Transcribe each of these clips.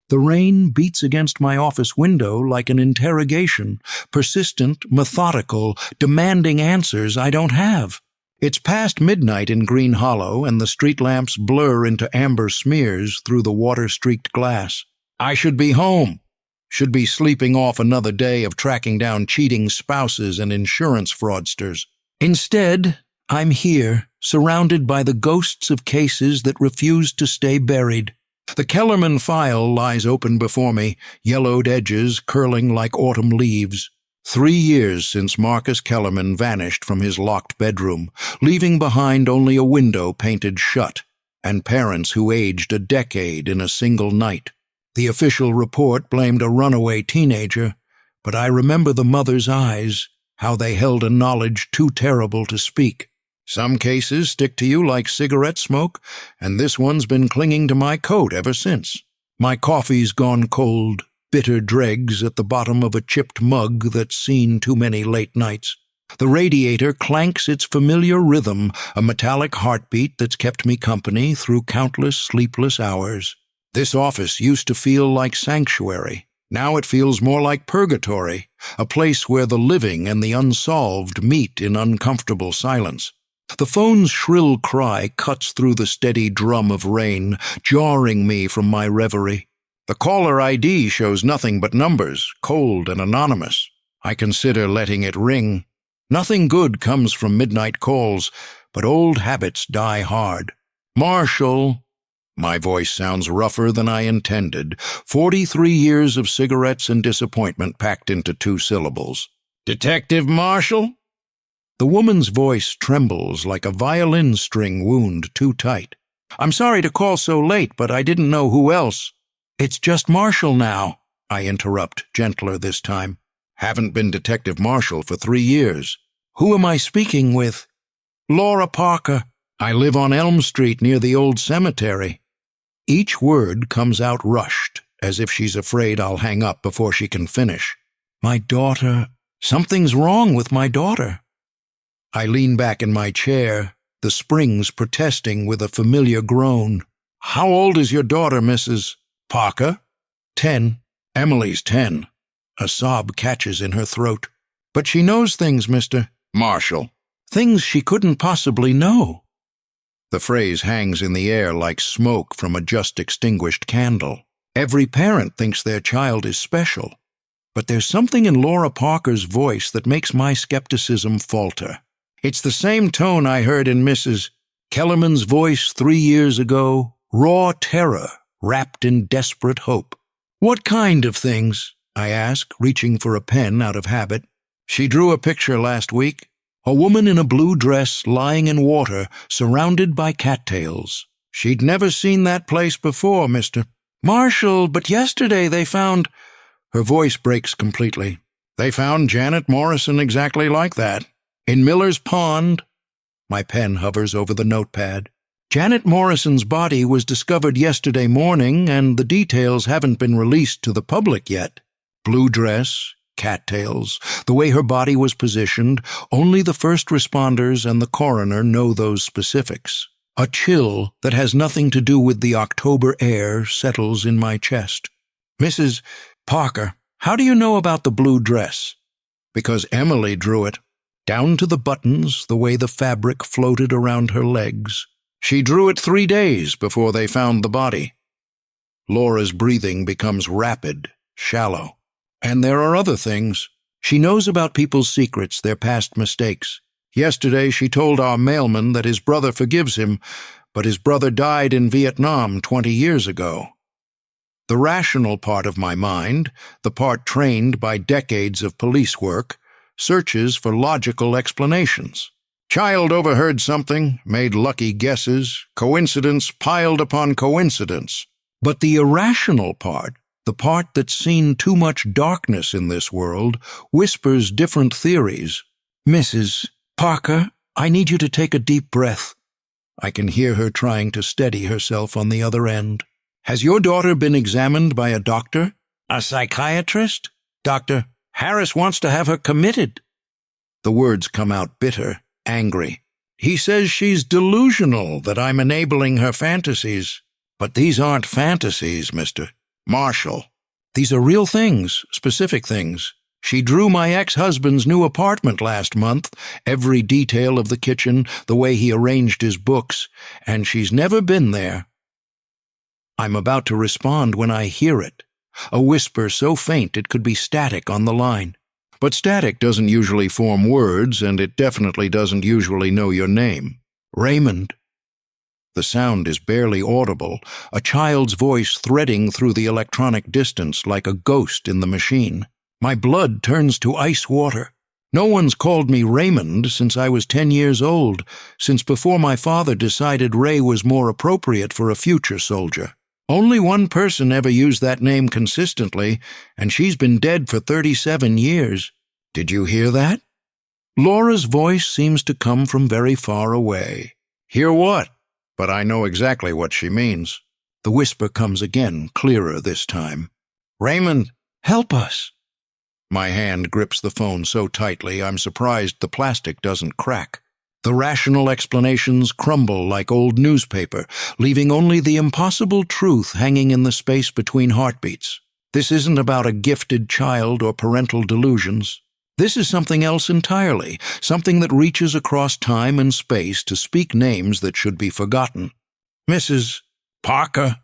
The rain beats against my office window like an interrogation, persistent, methodical, demanding answers I don't have. It's past midnight in Green Hollow, and the street lamps blur into amber smears through the water-streaked glass. I should be home. Should be sleeping off another day of tracking down cheating spouses and insurance fraudsters. Instead, I'm here, surrounded by the ghosts of cases that refuse to stay buried. The Kellerman file lies open before me, yellowed edges curling like autumn leaves. 3 years since Marcus Kellerman vanished from his locked bedroom, leaving behind only a window painted shut, and parents who aged a decade in a single night. The official report blamed a runaway teenager, but I remember the mother's eyes, how they held a knowledge too terrible to speak. Some cases stick to you like cigarette smoke, and this one's been clinging to my coat ever since. My coffee's gone cold, bitter dregs at the bottom of a chipped mug that's seen too many late nights. The radiator clanks its familiar rhythm, a metallic heartbeat that's kept me company through countless sleepless hours. This office used to feel like sanctuary. Now it feels more like purgatory, a place where the living and the unsolved meet in uncomfortable silence. The phone's shrill cry cuts through the steady drum of rain, jarring me from my reverie. The caller ID shows nothing but numbers, cold and anonymous. I consider letting it ring. Nothing good comes from midnight calls, but old habits die hard. Marshall. My voice sounds rougher than I intended. 43 years of cigarettes and disappointment packed into 2 syllables. Detective Marshall? The woman's voice trembles like a violin string wound too tight. I'm sorry to call so late, but I didn't know who else. It's just Marshall now, I interrupt, gentler this time. Haven't been Detective Marshall for 3 years. Who am I speaking with? Laura Parker. I live on Elm Street near the old cemetery. Each word comes out rushed, as if she's afraid I'll hang up before she can finish. My daughter. Something's wrong with my daughter. I lean back in my chair, the springs protesting with a familiar groan. How old is your daughter, Mrs. Parker? 10. Emily's 10. A sob catches in her throat. But she knows things, Mr. Marshall. Things she couldn't possibly know. The phrase hangs in the air like smoke from a just-extinguished candle. Every parent thinks their child is special. But there's something in Laura Parker's voice that makes my skepticism falter. It's the same tone I heard in Mrs. Kellerman's voice 3 years ago, raw terror wrapped in desperate hope. What kind of things? I ask, reaching for a pen out of habit. She drew a picture last week. A woman in a blue dress lying in water, surrounded by cattails. She'd never seen that place before, Mr. Marshall, but yesterday they found... Her voice breaks completely. They found Janet Morrison exactly like that. In Miller's Pond. My pen hovers over the notepad. Janet Morrison's body was discovered yesterday morning, and the details haven't been released to the public yet. Blue dress, cattails, the way her body was positioned, only the first responders and the coroner know those specifics. A chill that has nothing to do with the October air settles in my chest. Mrs. Parker, how do you know about the blue dress? Because Emily drew it. Down to the buttons, the way the fabric floated around her legs. She drew it 3 days before they found the body. Laura's breathing becomes rapid, shallow. And there are other things. She knows about people's secrets, their past mistakes. Yesterday she told our mailman that his brother forgives him, but his brother died in Vietnam 20 years ago. The rational part of my mind, the part trained by decades of police work, searches for logical explanations. Child overheard something, made lucky guesses, coincidence piled upon coincidence. But the irrational part, the part that's seen too much darkness in this world, whispers different theories. Mrs. Parker, I need you to take a deep breath. I can hear her trying to steady herself on the other end. Has your daughter been examined by a doctor? A psychiatrist? Dr. Harris wants to have her committed. The words come out bitter, angry. He says she's delusional, that I'm enabling her fantasies. But these aren't fantasies, Mr. Marshall. These are real things, specific things. She drew my ex-husband's new apartment last month, every detail of the kitchen, the way he arranged his books, and she's never been there. I'm about to respond when I hear it, a whisper so faint it could be static on the line. But static doesn't usually form words, and it definitely doesn't usually know your name. Raymond. The sound is barely audible, a child's voice threading through the electronic distance like a ghost in the machine. My blood turns to ice water. No one's called me Raymond since I was 10 years old, since before my father decided Ray was more appropriate for a future soldier. Only one person ever used that name consistently, and she's been dead for 37 years. Did you hear that? Laura's voice seems to come from very far away. Hear what? But I know exactly what she means. The whisper comes again, clearer this time. Raymond, help us. My hand grips the phone so tightly I'm surprised the plastic doesn't crack. The rational explanations crumble like old newspaper, leaving only the impossible truth hanging in the space between heartbeats. This isn't about a gifted child or parental delusions. This is something else entirely, something that reaches across time and space to speak names that should be forgotten. Mrs. Parker.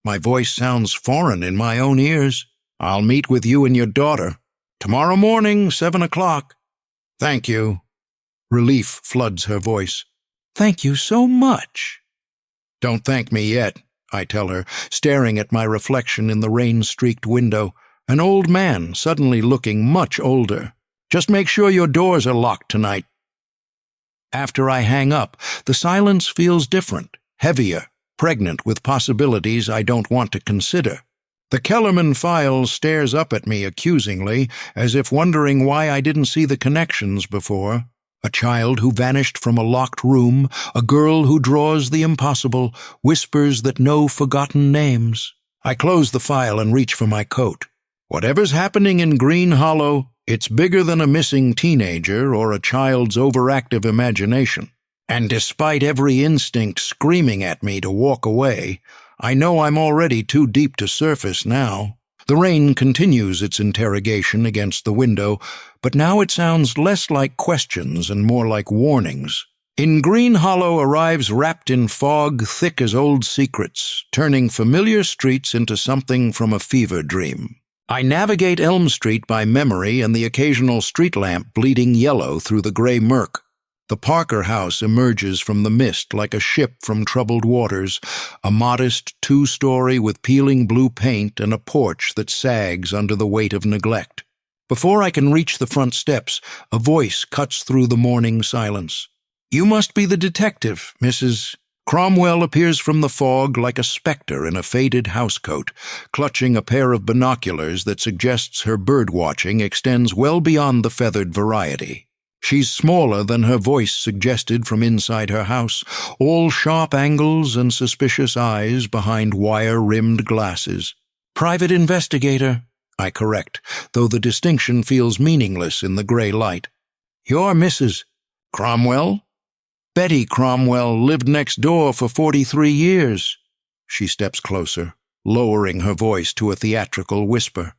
My voice sounds foreign in my own ears. I'll meet with you and your daughter. Tomorrow morning, 7 o'clock. Thank you. Relief floods her voice. Thank you so much. Don't thank me yet, I tell her, staring at my reflection in the rain-streaked window, an old man suddenly looking much older. Just make sure your doors are locked tonight. After I hang up, the silence feels different, heavier, pregnant with possibilities I don't want to consider. The Kellerman file stares up at me accusingly, as if wondering why I didn't see the connections before. A child who vanished from a locked room, a girl who draws the impossible, whispers that know forgotten names. I close the file and reach for my coat. Whatever's happening in Green Hollow, it's bigger than a missing teenager or a child's overactive imagination. And despite every instinct screaming at me to walk away, I know I'm already too deep to surface now. The rain continues its interrogation against the window, but now it sounds less like questions and more like warnings. In Green Hollow arrives wrapped in fog thick as old secrets, turning familiar streets into something from a fever dream. I navigate Elm Street by memory and the occasional street lamp bleeding yellow through the gray murk. The Parker house emerges from the mist like a ship from troubled waters, a modest two-story with peeling blue paint and a porch that sags under the weight of neglect. Before I can reach the front steps, a voice cuts through the morning silence. You must be the detective, Mrs. Cromwell appears from the fog like a specter in a faded housecoat, clutching a pair of binoculars that suggests her bird-watching extends well beyond the feathered variety. She's smaller than her voice suggested from inside her house, all sharp angles and suspicious eyes behind wire-rimmed glasses. Private investigator, I correct, though the distinction feels meaningless in the gray light. You're Mrs. Cromwell? Betty Cromwell lived next door for 43 years. She steps closer, lowering her voice to a theatrical whisper.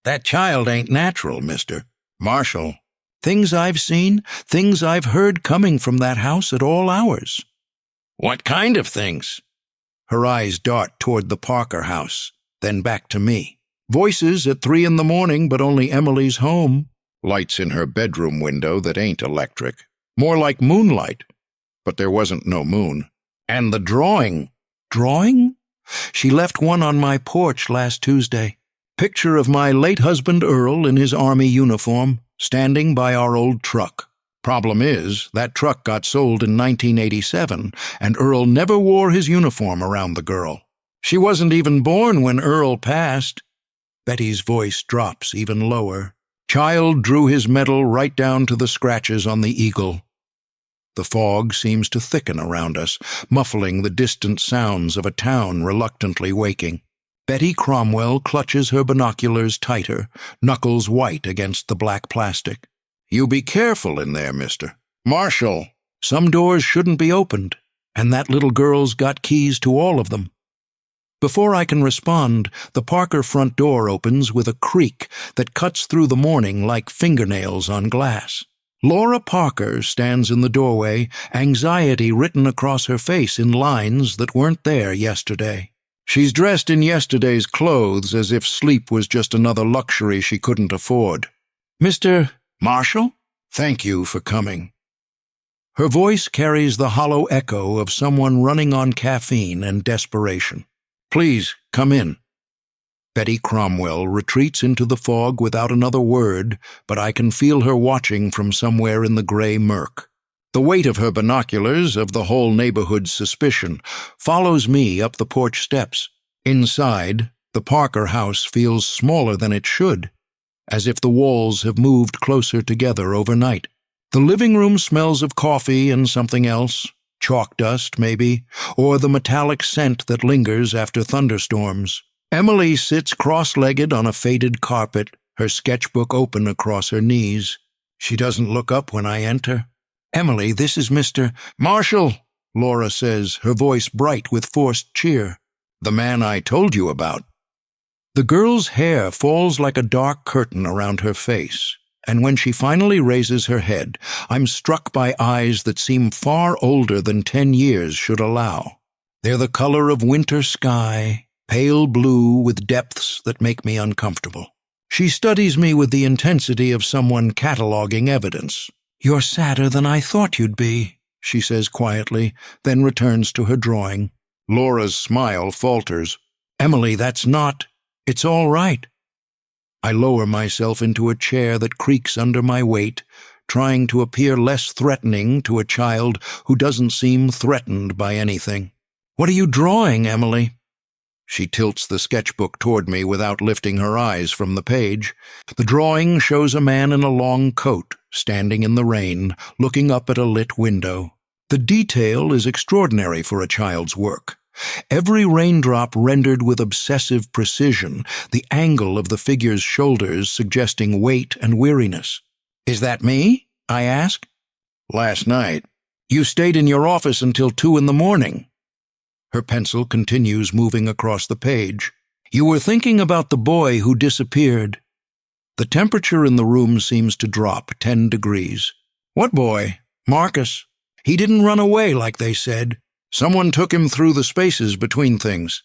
That child ain't natural, Mr. Marshall. Things I've seen, things I've heard coming from that house at all hours. What kind of things? Her eyes dart toward the Parker house, then back to me. Voices at 3 a.m, but only Emily's home. Lights in her bedroom window that ain't electric. More like moonlight. But there wasn't no moon. And the drawing. Drawing? She left one on my porch last Tuesday. Picture of my late husband Earl in his army uniform, standing by our old truck. Problem is, that truck got sold in 1987, and Earl never wore his uniform around the girl. She wasn't even born when Earl passed. Betty's voice drops even lower. Child drew his medal right down to the scratches on the eagle. The fog seems to thicken around us, muffling the distant sounds of a town reluctantly waking. Betty Cromwell clutches her binoculars tighter, knuckles white against the black plastic. You be careful in there, mister. Marshall! Some doors shouldn't be opened, and that little girl's got keys to all of them. Before I can respond, the Parker front door opens with a creak that cuts through the morning like fingernails on glass. Laura Parker stands in the doorway, anxiety written across her face in lines that weren't there yesterday. She's dressed in yesterday's clothes as if sleep was just another luxury she couldn't afford. "Mr. Marshall? Thank you for coming." Her voice carries the hollow echo of someone running on caffeine and desperation. "Please, come in." Betty Cromwell retreats into the fog without another word, but I can feel her watching from somewhere in the gray murk. The weight of her binoculars, of the whole neighborhood's suspicion, follows me up the porch steps. Inside, the Parker house feels smaller than it should, as if the walls have moved closer together overnight. The living room smells of coffee and something else, chalk dust, maybe, or the metallic scent that lingers after thunderstorms. Emily sits cross-legged on a faded carpet, her sketchbook open across her knees. She doesn't look up when I enter. "Emily, this is Mr. Marshall," Laura says, her voice bright with forced cheer. "The man I told you about." The girl's hair falls like a dark curtain around her face, and when she finally raises her head, I'm struck by eyes that seem far older than 10 years should allow. They're the color of winter sky, pale blue with depths that make me uncomfortable. She studies me with the intensity of someone cataloging evidence. "You're sadder than I thought you'd be," she says quietly, then returns to her drawing. Laura's smile falters. "Emily, that's not... It's all right." I lower myself into a chair that creaks under my weight, trying to appear less threatening to a child who doesn't seem threatened by anything. "What are you drawing, Emily?" She tilts the sketchbook toward me without lifting her eyes from the page. The drawing shows a man in a long coat, standing in the rain, looking up at a lit window. The detail is extraordinary for a child's work. Every raindrop rendered with obsessive precision, the angle of the figure's shoulders suggesting weight and weariness. "Is that me?" I ask. "Last night. You stayed in your office until 2 in the morning. Her pencil continues moving across the page. "You were thinking about the boy who disappeared." The temperature in the room seems to drop 10 degrees. "What boy?" "Marcus. He didn't run away like they said. Someone took him through the spaces between things."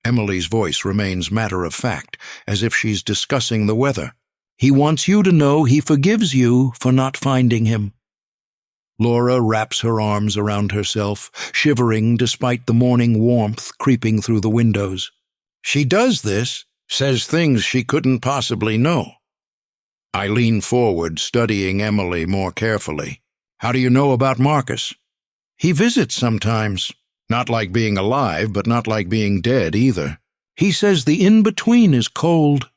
Emily's voice remains matter-of-fact, as if she's discussing the weather. "He wants you to know he forgives you for not finding him." Laura wraps her arms around herself, shivering despite the morning warmth creeping through the windows. "She does this, says things she couldn't possibly know." I lean forward, studying Emily more carefully. "How do you know about Marcus?" "He visits sometimes. Not like being alive, but not like being dead either. He says the in-between is cold."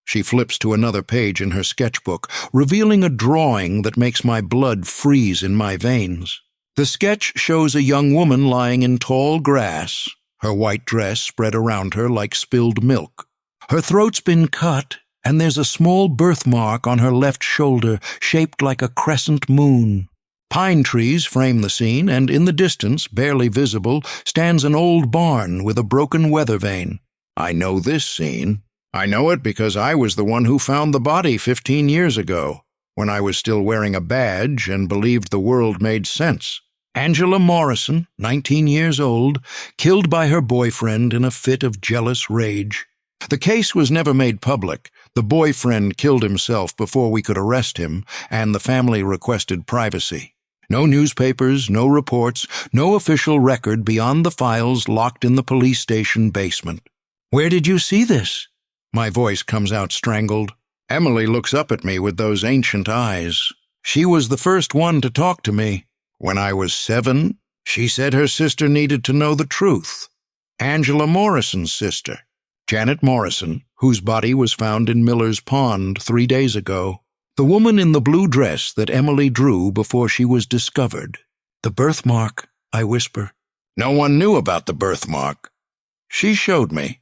She flips to another page in her sketchbook, revealing a drawing that makes my blood freeze in my veins. The sketch shows a young woman lying in tall grass, her white dress spread around her like spilled milk. Her throat's been cut, and there's a small birthmark on her left shoulder shaped like a crescent moon. Pine trees frame the scene, and in the distance, barely visible, stands an old barn with a broken weather vane. I know this scene. I know it because I was the one who found the body 15 years ago, when I was still wearing a badge and believed the world made sense. Angela Morrison, 19 years old, killed by her boyfriend in a fit of jealous rage. The case was never made public. The boyfriend killed himself before we could arrest him, and the family requested privacy. No newspapers, no reports, no official record beyond the files locked in the police station basement. "Where did you see this?" My voice comes out strangled. Emily looks up at me with those ancient eyes. She was the first one to talk to me. When I was 7, she said her sister needed to know the truth. Angela Morrison's sister, Janet Morrison, whose body was found in Miller's Pond 3 days ago. The woman in the blue dress that Emily drew before she was discovered. "The birthmark," I whisper. "No one knew about the birthmark. She showed me."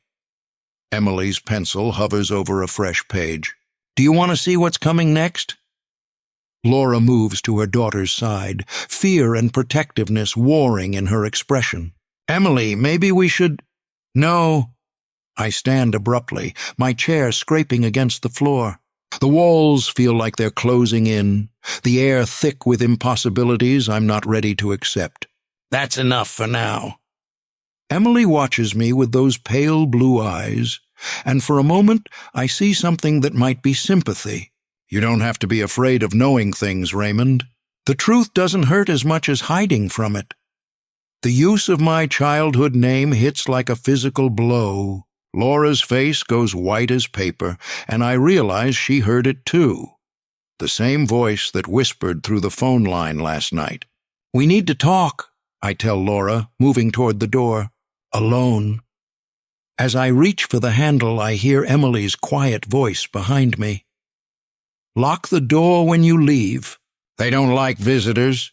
Emily's pencil hovers over a fresh page. "Do you want to see what's coming next?" Laura moves to her daughter's side, fear and protectiveness warring in her expression. "Emily, maybe we should—" No. I stand abruptly, my chair scraping against the floor. The walls feel like they're closing in, the air thick with impossibilities I'm not ready to accept. That's enough for now. Emily watches me with those pale blue eyes, and for a moment I see something that might be sympathy. You don't have to be afraid of knowing things, Raymond. The truth doesn't hurt as much as hiding from it. The use of my childhood name hits like a physical blow. Laura's face goes white as paper, and I realize she heard it too. The same voice that whispered through the phone line last night. We need to talk, I tell Laura, moving toward the door. Alone. As I reach for the handle, I hear Emily's quiet voice behind me. Lock the door when you leave. They don't like visitors.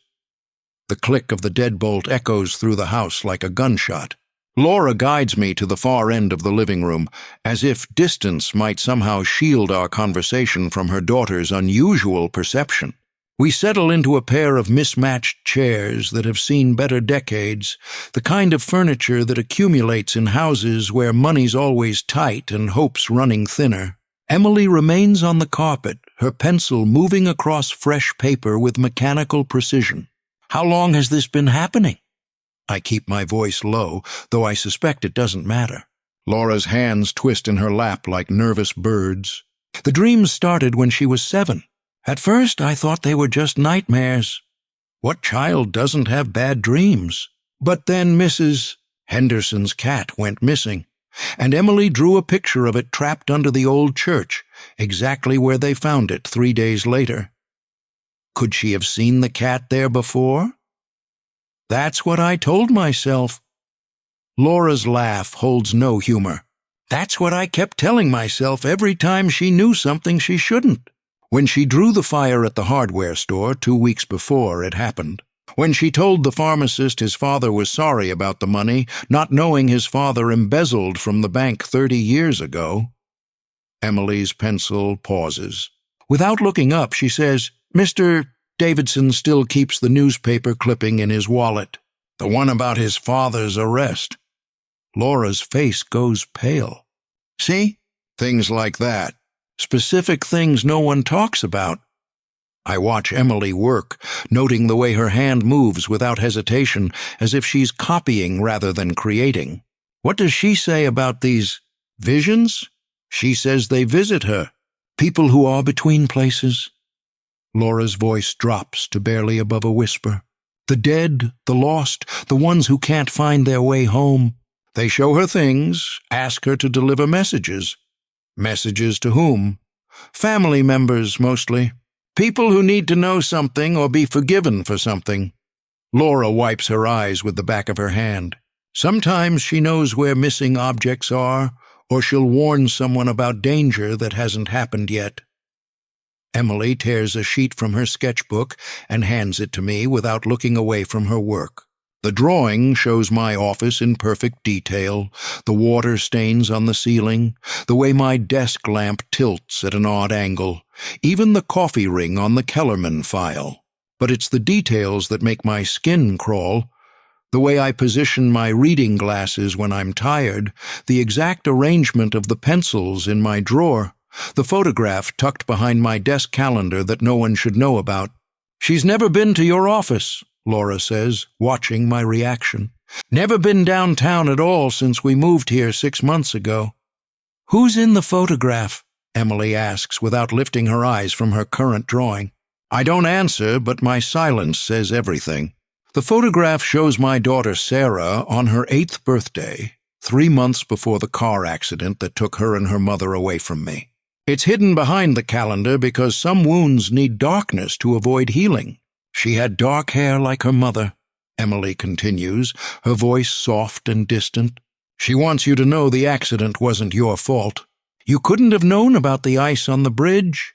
The click of the deadbolt echoes through the house like a gunshot. Laura guides me to the far end of the living room, as if distance might somehow shield our conversation from her daughter's unusual perception. We settle into a pair of mismatched chairs that have seen better decades, the kind of furniture that accumulates in houses where money's always tight and hope's running thinner. Emily remains on the carpet, her pencil moving across fresh paper with mechanical precision. How long has this been happening? I keep my voice low, though I suspect it doesn't matter. Laura's hands twist in her lap like nervous birds. The dreams started when she was 7. At first, I thought they were just nightmares. What child doesn't have bad dreams? But then Mrs. Henderson's cat went missing, and Emily drew a picture of it trapped under the old church, exactly where they found it 3 days later. Could she have seen the cat there before? That's what I told myself. Laura's laugh holds no humor. That's what I kept telling myself every time she knew something she shouldn't. When she drew the fire at the hardware store 2 weeks before it happened. When she told the pharmacist his father was sorry about the money, not knowing his father embezzled from the bank 30 years ago. Emily's pencil pauses. Without looking up, she says, Mr. Davidson still keeps the newspaper clipping in his wallet. The one about his father's arrest. Laura's face goes pale. See? Things like that. Specific things no one talks about. I watch Emily work, noting the way her hand moves without hesitation, as if she's copying rather than creating. What does she say about these visions? She says they visit her. People who are between places. Laura's voice drops to barely above a whisper. The dead, the lost, the ones who can't find their way home. They show her things, ask her to deliver messages. Messages to whom? Family members, mostly. People who need to know something or be forgiven for something. Laura wipes her eyes with the back of her hand. Sometimes she knows where missing objects are, or she'll warn someone about danger that hasn't happened yet. Emily tears a sheet from her sketchbook and hands it to me without looking away from her work. The drawing shows my office in perfect detail, the water stains on the ceiling, the way my desk lamp tilts at an odd angle, even the coffee ring on the Kellerman file. But it's the details that make my skin crawl. The way I position my reading glasses when I'm tired, the exact arrangement of the pencils in my drawer, the photograph tucked behind my desk calendar that no one should know about. She's never been to your office, Laura says, watching my reaction. Never been downtown at all since we moved here 6 months ago. Who's in the photograph? Emily asks without lifting her eyes from her current drawing. I don't answer, but my silence says everything. The photograph shows my daughter Sarah on her 8th birthday, 3 months before the car accident that took her and her mother away from me. It's hidden behind the calendar because some wounds need darkness to avoid healing. She had dark hair like her mother, Emily continues, her voice soft and distant. She wants you to know the accident wasn't your fault. You couldn't have known about the ice on the bridge.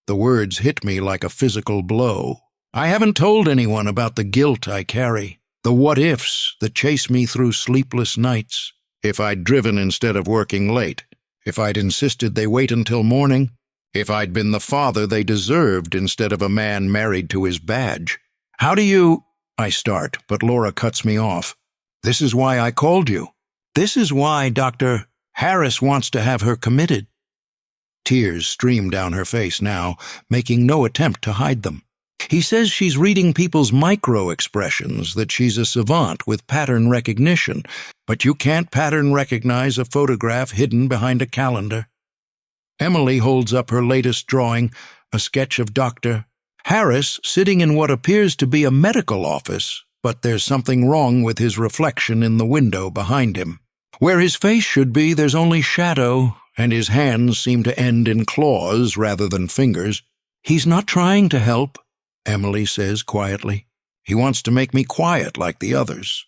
The words hit me like a physical blow. I haven't told anyone about the guilt I carry, the what-ifs that chase me through sleepless nights. If I'd driven instead of working late, if I'd insisted they wait until morning, if I'd been the father they deserved instead of a man married to his badge. How do you... I start, but Laura cuts me off. This is why I called you. This is why Dr. Harris wants to have her committed." Tears stream down her face now, making no attempt to hide them. He says she's reading people's micro-expressions, that she's a savant with pattern recognition, but you can't pattern recognize a photograph hidden behind a calendar. Emily holds up her latest drawing, a sketch of Dr. Harris sitting in what appears to be a medical office, but there's something wrong with his reflection in the window behind him. Where his face should be, there's only shadow, and his hands seem to end in claws rather than fingers. "He's not trying to help," Emily says quietly. "He wants to make me quiet like the others."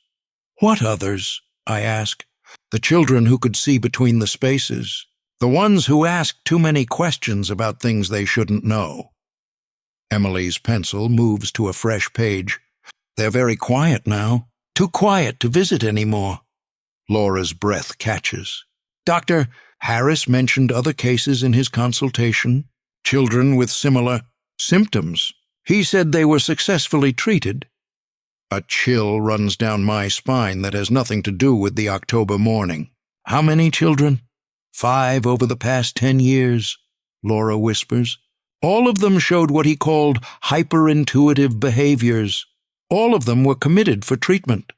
"What others?" I ask. "The children who could see between the spaces. The ones who ask too many questions about things they shouldn't know." Emily's pencil moves to a fresh page. "They're very quiet now. Too quiet to visit anymore." Laura's breath catches. "Dr. Harris mentioned other cases in his consultation, children with similar symptoms. He said they were successfully treated." A chill runs down my spine that has nothing to do with the October morning. "How many children?" "5 over the past 10 years, Laura whispers. "All of them showed what he called hyperintuitive behaviors. All of them were committed for treatment."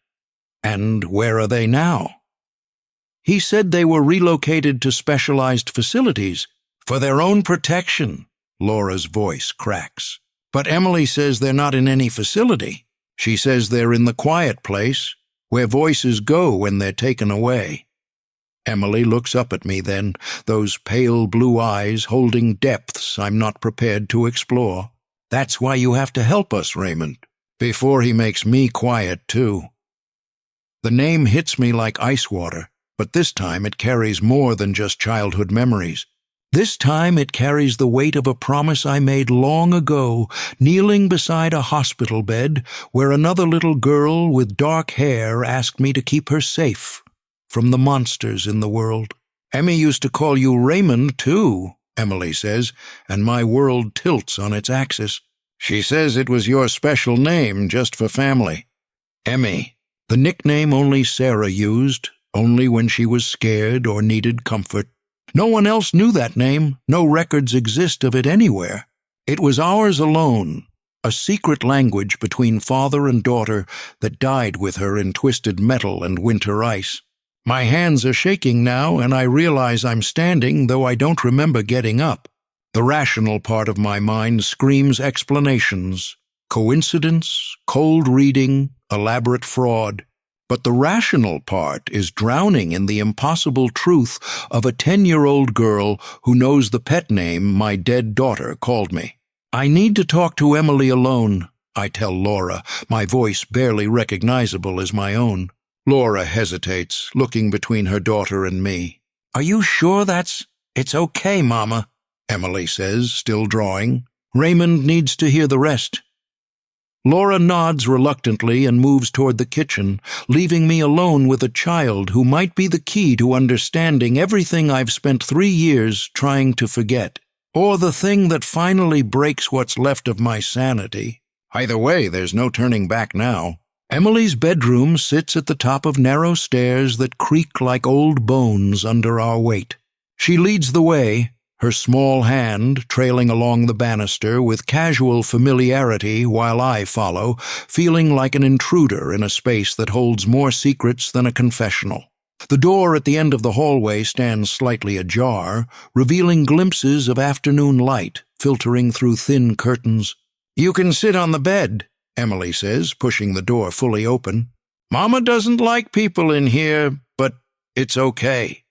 "And where are they now?" "He said they were relocated to specialized facilities for their own protection." Laura's voice cracks. "But Emily says they're not in any facility. She says they're in the quiet place, where voices go when they're taken away." Emily looks up at me then, those pale blue eyes holding depths I'm not prepared to explore. "That's why you have to help us, Raymond, before he makes me quiet too." The name hits me like ice water, but this time it carries more than just childhood memories. This time it carries the weight of a promise I made long ago, kneeling beside a hospital bed where another little girl with dark hair asked me to keep her safe from the monsters in the world. "Emmy used to call you Raymond, too," Emily says, and my world tilts on its axis. "She says it was your special name just for family." Emmy, the nickname only Sarah used, only when she was scared or needed comfort. No one else knew that name. No records exist of it anywhere. It was ours alone, a secret language between father and daughter that died with her in twisted metal and winter ice. My hands are shaking now, and I realize I'm standing, though I don't remember getting up. The rational part of my mind screams explanations. Coincidence, cold reading, elaborate fraud. But the rational part is drowning in the impossible truth of a 10-year-old girl who knows the pet name my dead daughter called me. "I need to talk to Emily alone," I tell Laura, my voice barely recognizable as my own. Laura hesitates, looking between her daughter and me. "Are you sure it's okay, Mama?" Emily says, still drawing. "Raymond needs to hear the rest." Laura nods reluctantly and moves toward the kitchen, leaving me alone with a child who might be the key to understanding everything I've spent 3 years trying to forget, or the thing that finally breaks what's left of my sanity. Either way, there's no turning back now. Emily's bedroom sits at the top of narrow stairs that creak like old bones under our weight. She leads the way, her small hand trailing along the banister with casual familiarity while I follow, feeling like an intruder in a space that holds more secrets than a confessional. The door at the end of the hallway stands slightly ajar, revealing glimpses of afternoon light filtering through thin curtains. "You can sit on the bed," Emily says, pushing the door fully open. "Mama doesn't like people in here, but it's okay."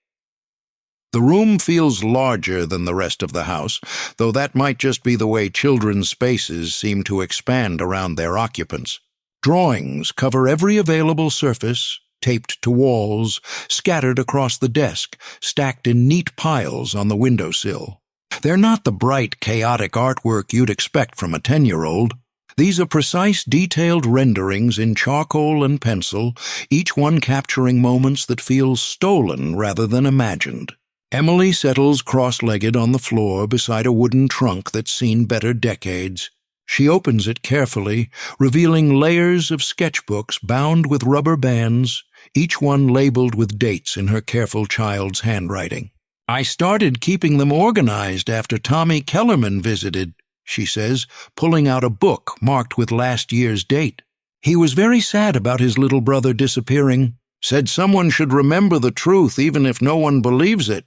The room feels larger than the rest of the house, though that might just be the way children's spaces seem to expand around their occupants. Drawings cover every available surface, taped to walls, scattered across the desk, stacked in neat piles on the windowsill. They're not the bright, chaotic artwork you'd expect from a 10-year-old. These are precise, detailed renderings in charcoal and pencil, each one capturing moments that feel stolen rather than imagined. Emily settles cross-legged on the floor beside a wooden trunk that's seen better decades. She opens it carefully, revealing layers of sketchbooks bound with rubber bands, each one labeled with dates in her careful child's handwriting. "I started keeping them organized after Tommy Kellerman visited," she says, pulling out a book marked with last year's date. "He was very sad about his little brother disappearing. Said someone should remember the truth even if no one believes it."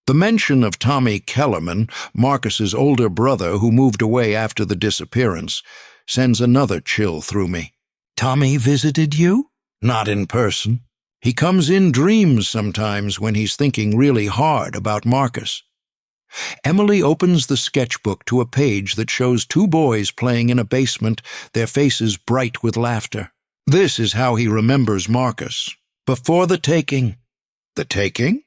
The mention of Tommy Kellerman, Marcus's older brother who moved away after the disappearance, sends another chill through me. "Tommy visited you?" "Not in person. He comes in dreams sometimes when he's thinking really hard about Marcus." Emily opens the sketchbook to a page that shows two boys playing in a basement, their faces bright with laughter. This is how he remembers Marcus. "Before the taking." "The taking?"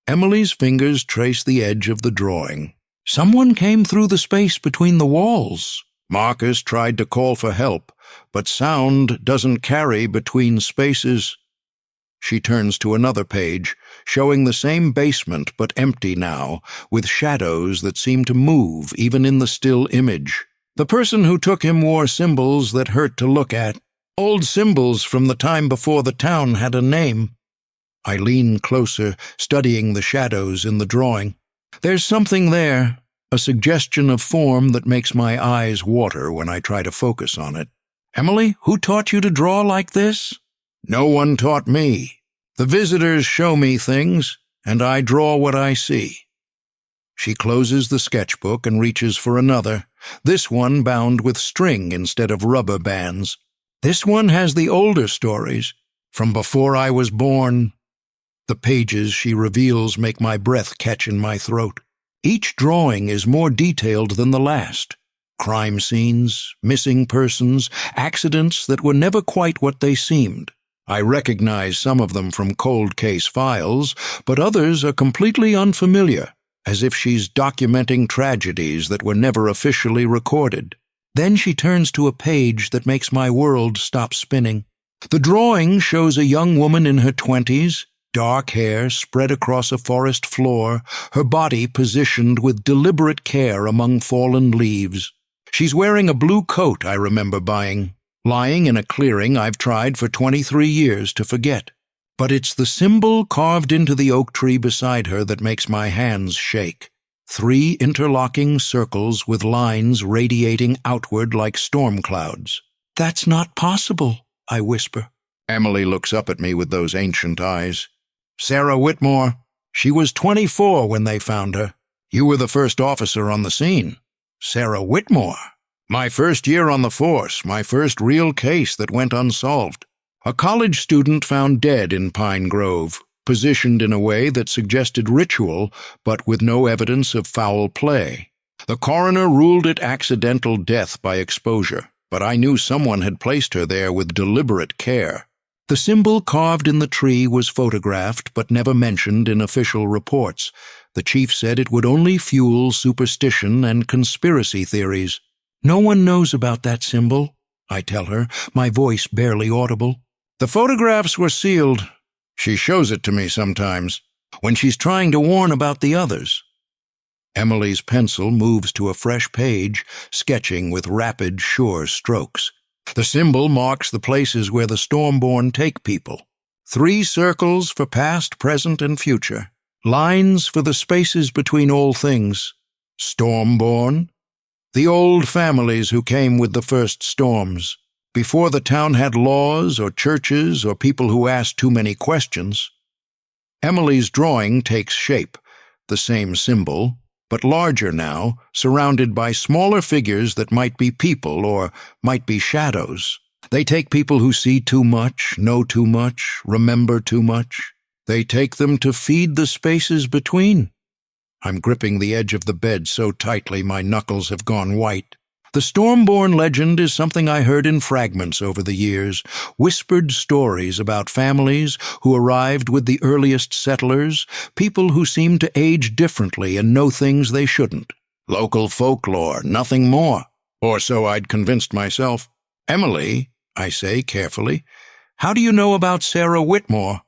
Emily's fingers trace the edge of the drawing. "Someone came through the space between the walls. Marcus tried to call for help, but sound doesn't carry between spaces." She turns to another page, showing the same basement but empty now, with shadows that seem to move even in the still image. "The person who took him wore symbols that hurt to look at. Old symbols from the time before the town had a name." I lean closer, studying the shadows in the drawing. There's something there, a suggestion of form that makes my eyes water when I try to focus on it. "Emily, who taught you to draw like this?" "No one taught me. The visitors show me things, and I draw what I see." She closes the sketchbook and reaches for another, this one bound with string instead of rubber bands. "This one has the older stories, from before I was born." The pages she reveals make my breath catch in my throat. Each drawing is more detailed than the last. Crime scenes, missing persons, accidents that were never quite what they seemed. I recognize some of them from cold case files, but others are completely unfamiliar, as if she's documenting tragedies that were never officially recorded. Then she turns to a page that makes my world stop spinning. The drawing shows a young woman in her 20s, dark hair spread across a forest floor, her body positioned with deliberate care among fallen leaves. She's wearing a blue coat I remember buying, lying in a clearing I've tried for 23 years to forget. But it's the symbol carved into the oak tree beside her that makes my hands shake. 3 interlocking circles with lines radiating outward like storm clouds. "That's not possible," I whisper. Emily looks up at me with those ancient eyes. "Sarah Whitmore. She was 24 when they found her. You were the first officer on the scene." "Sarah Whitmore?" "My first year on the force, my first real case that went unsolved. A college student found dead in Pine Grove, positioned in a way that suggested ritual, but with no evidence of foul play. The coroner ruled it accidental death by exposure, but I knew someone had placed her there with deliberate care. The symbol carved in the tree was photographed but never mentioned in official reports. The chief said it would only fuel superstition and conspiracy theories. "No one knows about that symbol," I tell her, my voice barely audible. "The photographs were sealed. She shows it to me sometimes, when she's trying to warn about the others." Emily's pencil moves to a fresh page, sketching with rapid, sure strokes. The symbol marks the places where the stormborn take people. 3 circles for past, present, and future. Lines for the spaces between all things. Stormborn? The old families who came with the first storms, before the town had laws or churches or people who asked too many questions. Emily's drawing takes shape, the same symbol, but larger now, surrounded by smaller figures that might be people or might be shadows. They take people who see too much, know too much, remember too much. They take them to feed the spaces between. I'm gripping the edge of the bed so tightly my knuckles have gone white. The Stormborn legend is something I heard in fragments over the years, whispered stories about families who arrived with the earliest settlers, people who seemed to age differently and know things they shouldn't. Local folklore, nothing more. Or so I'd convinced myself. "Emily," I say carefully, "how do you know about Sarah Whitmore?"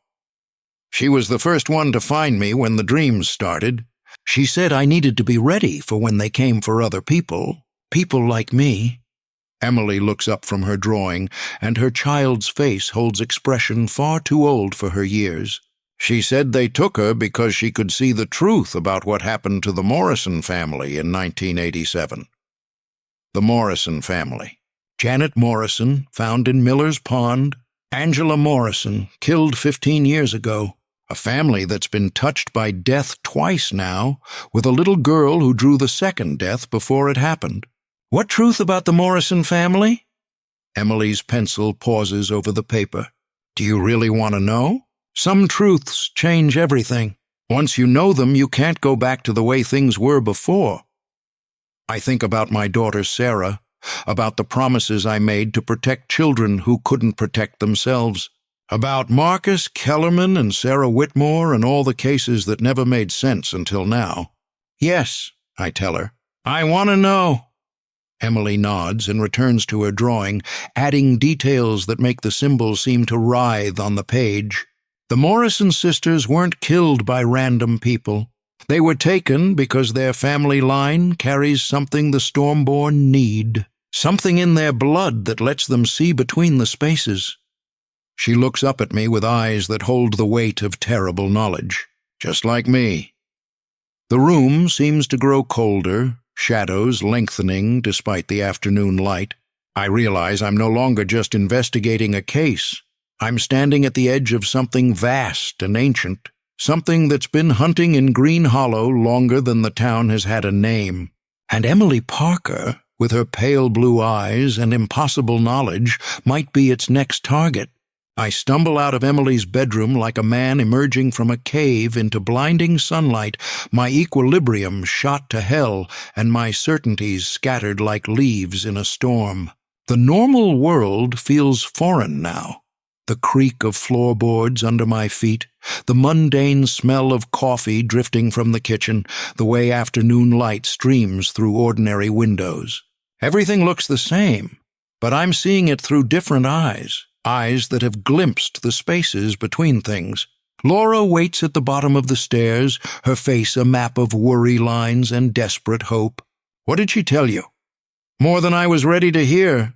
"She was the first one to find me when the dreams started. She said I needed to be ready for when they came for other people. People like me." Emily looks up from her drawing, and her child's face holds expression far too old for her years. She said they took her because she could see the truth about what happened to the Morrison family in 1987. The Morrison family. Janet Morrison, found in Miller's Pond. Angela Morrison, killed 15 years ago. A family that's been touched by death twice now, with a little girl who drew the second death before it happened. What truth about the Morrison family? Emily's pencil pauses over the paper. Do you really want to know? Some truths change everything. Once you know them, you can't go back to the way things were before. I think about my daughter Sarah, about the promises I made to protect children who couldn't protect themselves, about Marcus Kellerman and Sarah Whitmore and all the cases that never made sense until now. Yes, I tell her. I want to know. Emily nods and returns to her drawing, adding details that make the symbols seem to writhe on the page. The Morrison sisters weren't killed by random people. They were taken because their family line carries something the Stormborn need, something in their blood that lets them see between the spaces. She looks up at me with eyes that hold the weight of terrible knowledge, just like me. The room seems to grow colder, shadows lengthening despite the afternoon light. I realize I'm no longer just investigating a case. I'm standing at the edge of something vast and ancient, something that's been hunting in Green Hollow longer than the town has had a name. And Emily Parker, with her pale blue eyes and impossible knowledge, might be its next target. I stumble out of Emily's bedroom like a man emerging from a cave into blinding sunlight, my equilibrium shot to hell and my certainties scattered like leaves in a storm. The normal world feels foreign now. The creak of floorboards under my feet, the mundane smell of coffee drifting from the kitchen, the way afternoon light streams through ordinary windows. Everything looks the same, but I'm seeing it through different eyes, eyes that have glimpsed the spaces between things. Laura waits at the bottom of the stairs, her face a map of worry lines and desperate hope. What did she tell you? More than I was ready to hear.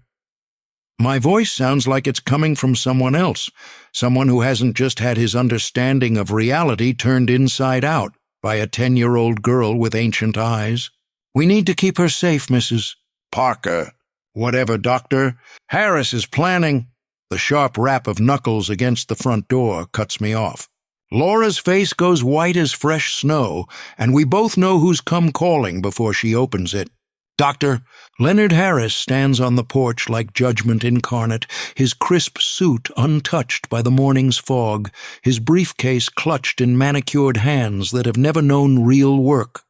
My voice sounds like it's coming from someone else, someone who hasn't just had his understanding of reality turned inside out by a 10-year-old girl with ancient eyes. We need to keep her safe, Mrs. Parker. Whatever, Doctor. Harris is planning. The sharp rap of knuckles against the front door cuts me off. Laura's face goes white as fresh snow, and we both know who's come calling before she opens it. Doctor, Leonard Harris stands on the porch like judgment incarnate, his crisp suit untouched by the morning's fog, his briefcase clutched in manicured hands that have never known real work.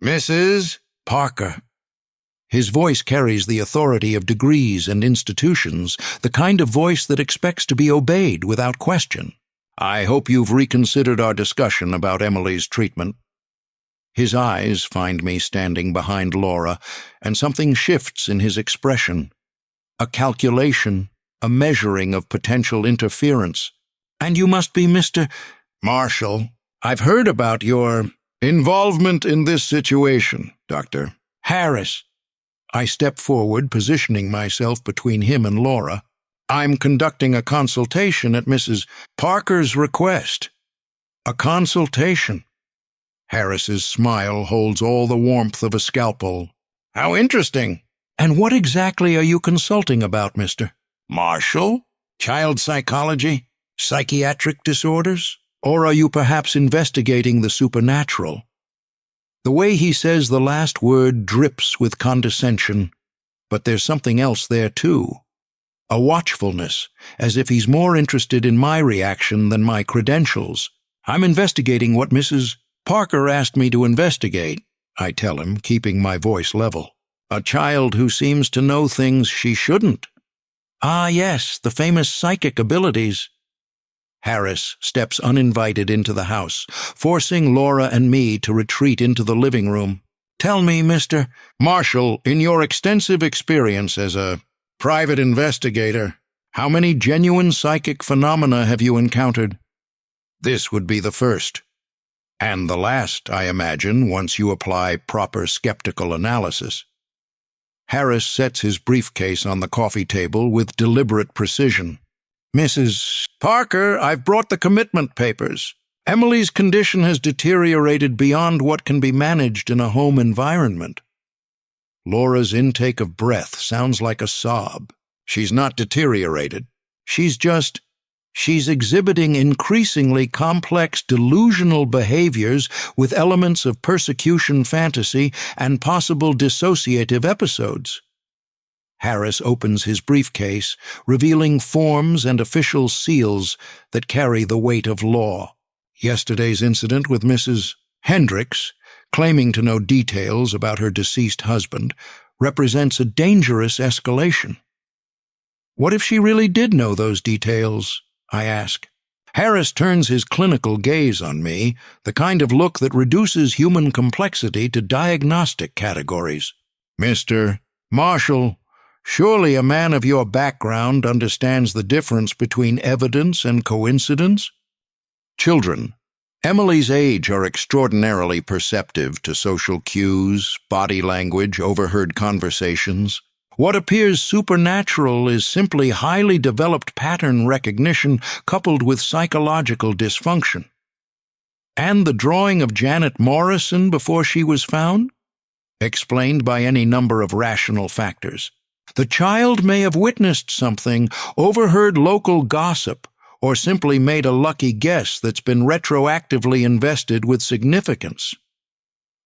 Mrs. Parker. His voice carries the authority of degrees and institutions, the kind of voice that expects to be obeyed without question. I hope you've reconsidered our discussion about Emily's treatment. His eyes find me standing behind Laura, and something shifts in his expression. A calculation, a measuring of potential interference. And you must be Mr. Marshall. I've heard about your involvement in this situation, Doctor. Harris. I step forward, positioning myself between him and Laura. I'm conducting a consultation at Mrs. Parker's request. A consultation. Harris's smile holds all the warmth of a scalpel. How interesting. And what exactly are you consulting about, Mr. Marshall? Child psychology? Psychiatric disorders? Or are you perhaps investigating the supernatural? The way he says the last word drips with condescension, but there's something else there too. A watchfulness, as if he's more interested in my reaction than my credentials. I'm investigating what Mrs. Parker asked me to investigate, I tell him, keeping my voice level. A child who seems to know things she shouldn't. Ah, yes, the famous psychic abilities. Harris steps uninvited into the house, forcing Laura and me to retreat into the living room. Tell me, Mr. Marshall, in your extensive experience as a private investigator, how many genuine psychic phenomena have you encountered? This would be the first. And the last, I imagine, once you apply proper skeptical analysis. Harris sets his briefcase on the coffee table with deliberate precision. "Mrs. Parker, I've brought the commitment papers. Emily's condition has deteriorated beyond what can be managed in a home environment." Laura's intake of breath sounds like a sob. She's not deteriorated. She's exhibiting increasingly complex delusional behaviors with elements of persecution fantasy and possible dissociative episodes. Harris opens his briefcase, revealing forms and official seals that carry the weight of law. Yesterday's incident with Mrs. Hendricks, claiming to know details about her deceased husband, represents a dangerous escalation. What if she really did know those details? I ask. Harris turns his clinical gaze on me, the kind of look that reduces human complexity to diagnostic categories. "Mr. Marshall, surely a man of your background understands the difference between evidence and coincidence?" Children, Emily's age, are extraordinarily perceptive to social cues, body language, overheard conversations. What appears supernatural is simply highly developed pattern recognition coupled with psychological dysfunction. And the drawing of Janet Morrison before she was found? Explained by any number of rational factors. The child may have witnessed something, overheard local gossip, or simply made a lucky guess that's been retroactively invested with significance.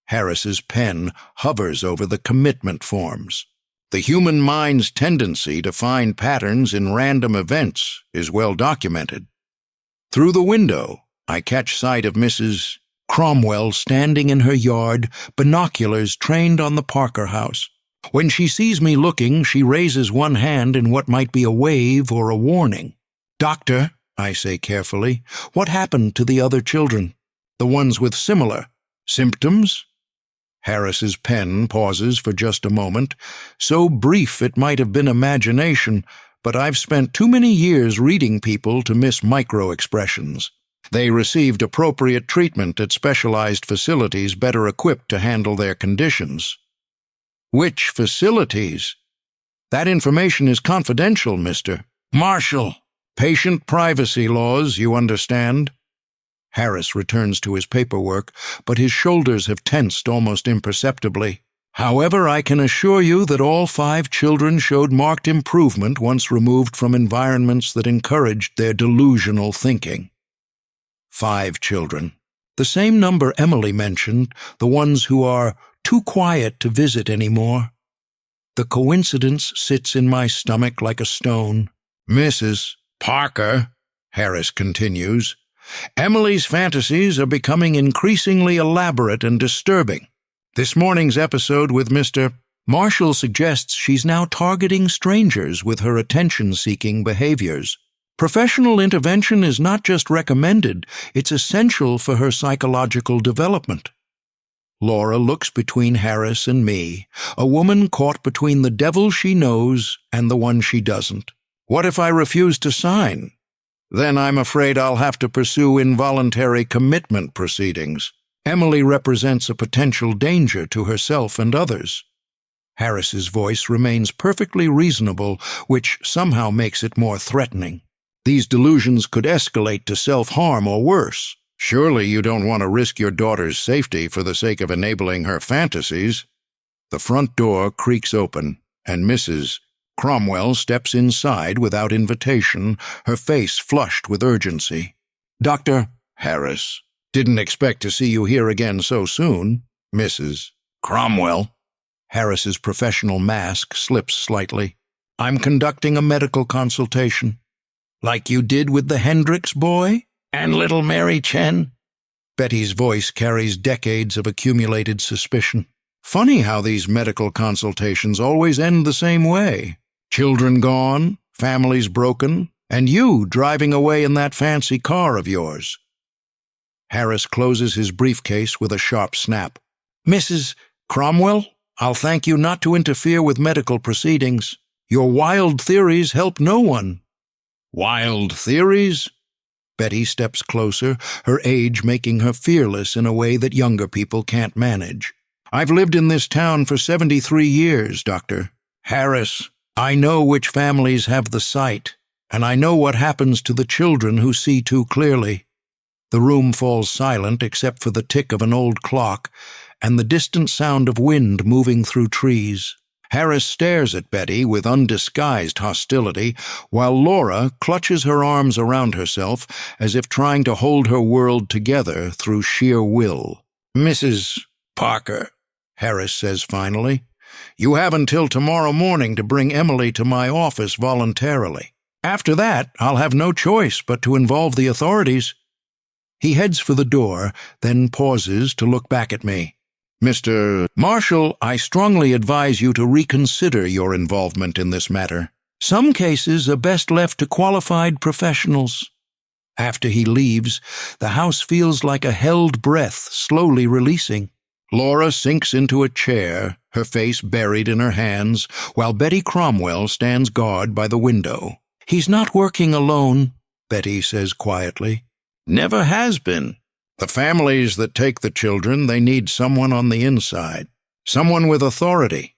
Harris's pen hovers over the commitment forms. The human mind's tendency to find patterns in random events is well documented. Through the window, I catch sight of Mrs. Cromwell standing in her yard, binoculars trained on the Parker house. When she sees me looking, she raises one hand in what might be a wave or a warning. "Doctor," I say carefully, "what happened to the other children? The ones with similar symptoms?" Harris's pen pauses for just a moment, so brief it might have been imagination, but I've spent too many years reading people to miss micro-expressions. They received appropriate treatment at specialized facilities better equipped to handle their conditions. "Which facilities?" "That information is confidential, Mr. Marshall. Patient privacy laws, you understand." Harris returns to his paperwork, but his shoulders have tensed almost imperceptibly. "However, I can assure you that all 5 children showed marked improvement once removed from environments that encouraged their delusional thinking." 5 children. The same number Emily mentioned, the ones who are too quiet to visit anymore. The coincidence sits in my stomach like a stone. "Mrs. Parker," Harris continues, "Emily's fantasies are becoming increasingly elaborate and disturbing. This morning's episode with Mr. Marshall suggests she's now targeting strangers with her attention-seeking behaviors. Professional intervention is not just recommended, it's essential for her psychological development." Laura looks between Harris and me, a woman caught between the devil she knows and the one she doesn't. "What if I refuse to sign?" "Then I'm afraid I'll have to pursue involuntary commitment proceedings. Emily represents a potential danger to herself and others." Harris's voice remains perfectly reasonable, which somehow makes it more threatening. "These delusions could escalate to self-harm or worse. Surely you don't want to risk your daughter's safety for the sake of enabling her fantasies." The front door creaks open, and Mrs. Cromwell steps inside without invitation, her face flushed with urgency. "Dr. Harris, didn't expect to see you here again so soon, Mrs. Cromwell." Harris's professional mask slips slightly. "I'm conducting a medical consultation." "Like you did with the Hendricks boy? And little Mary Chen?" Betty's voice carries decades of accumulated suspicion. "Funny how these medical consultations always end the same way. Children gone, families broken, and you driving away in that fancy car of yours." Harris closes his briefcase with a sharp snap. "Mrs. Cromwell, I'll thank you not to interfere with medical proceedings. Your wild theories help no one." "Wild theories?" Betty steps closer, her age making her fearless in a way that younger people can't manage. I've lived in this town for 73 years, Doctor. Harris, I know which families have the sight, and I know what happens to the children who see too clearly. The room falls silent except for the tick of an old clock and the distant sound of wind moving through trees. Harris stares at Betty with undisguised hostility, while Laura clutches her arms around herself as if trying to hold her world together through sheer will. "Mrs. Parker," Harris says finally, "you have until tomorrow morning to bring Emily to my office voluntarily. After that, I'll have no choice but to involve the authorities." He heads for the door, then pauses to look back at me. "Mr. Marshall, I strongly advise you to reconsider your involvement in this matter. Some cases are best left to qualified professionals." After he leaves, the house feels like a held breath slowly releasing. Laura sinks into a chair, her face buried in her hands, while Betty Cromwell stands guard by the window. "He's not working alone," Betty says quietly. "Never has been. The families that take the children, they need someone on the inside, someone with authority."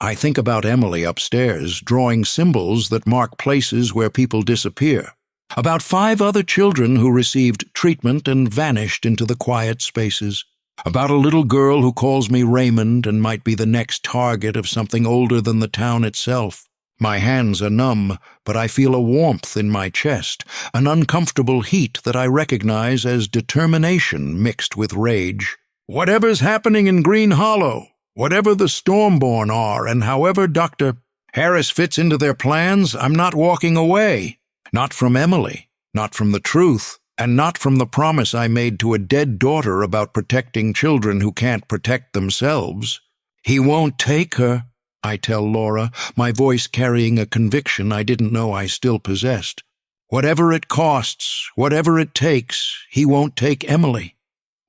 I think about Emily upstairs, drawing symbols that mark places where people disappear. About 5 other children who received treatment and vanished into the quiet spaces. About a little girl who calls me Raymond and might be the next target of something older than the town itself. My hands are numb, but I feel a warmth in my chest, an uncomfortable heat that I recognize as determination mixed with rage. Whatever's happening in Green Hollow, whatever the Stormborn are, and however Dr. Harris fits into their plans, I'm not walking away. Not from Emily, not from the truth, and not from the promise I made to a dead daughter about protecting children who can't protect themselves. "He won't take her," I tell Laura, my voice carrying a conviction I didn't know I still possessed. "Whatever it costs, whatever it takes, he won't take Emily."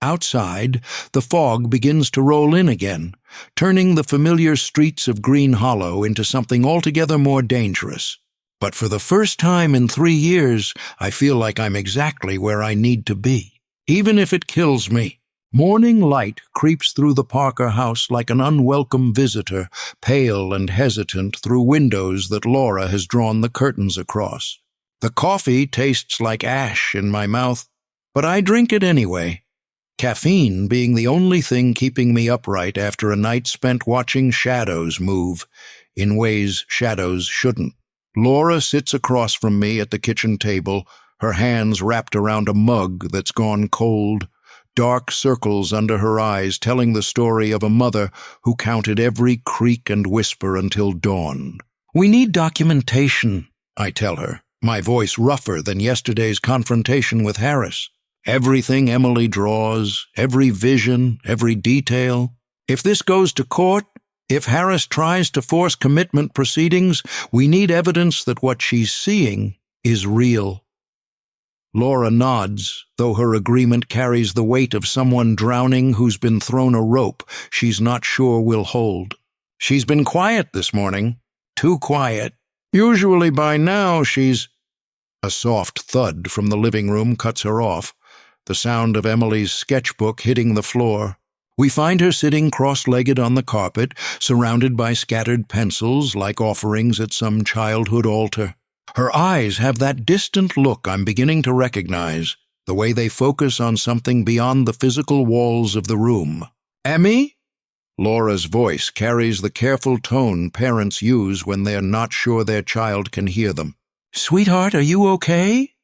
Outside, the fog begins to roll in again, turning the familiar streets of Green Hollow into something altogether more dangerous. But for the first time in 3 years, I feel like I'm exactly where I need to be, even if it kills me. Morning light creeps through the Parker house like an unwelcome visitor, pale and hesitant through windows that Laura has drawn the curtains across. The coffee tastes like ash in my mouth, but I drink it anyway, caffeine being the only thing keeping me upright after a night spent watching shadows move, in ways shadows shouldn't. Laura sits across from me at the kitchen table, her hands wrapped around a mug that's gone cold, dark circles under her eyes telling the story of a mother who counted every creak and whisper until dawn. "We need documentation," I tell her, my voice rougher than yesterday's confrontation with Harris. "Everything Emily draws, every vision, every detail. If this goes to court, if Harris tries to force commitment proceedings, we need evidence that what she's seeing is real." Laura nods, though her agreement carries the weight of someone drowning who's been thrown a rope she's not sure will hold. "She's been quiet this morning. Too quiet. Usually by now she's—" A soft thud from the living room cuts her off, the sound of Emily's sketchbook hitting the floor. We find her sitting cross-legged on the carpet, surrounded by scattered pencils like offerings at some childhood altar. Her eyes have that distant look I'm beginning to recognize, the way they focus on something beyond the physical walls of the room. "Emmy?" Laura's voice carries the careful tone parents use when they're not sure their child can hear them. "Sweetheart, are you okay?"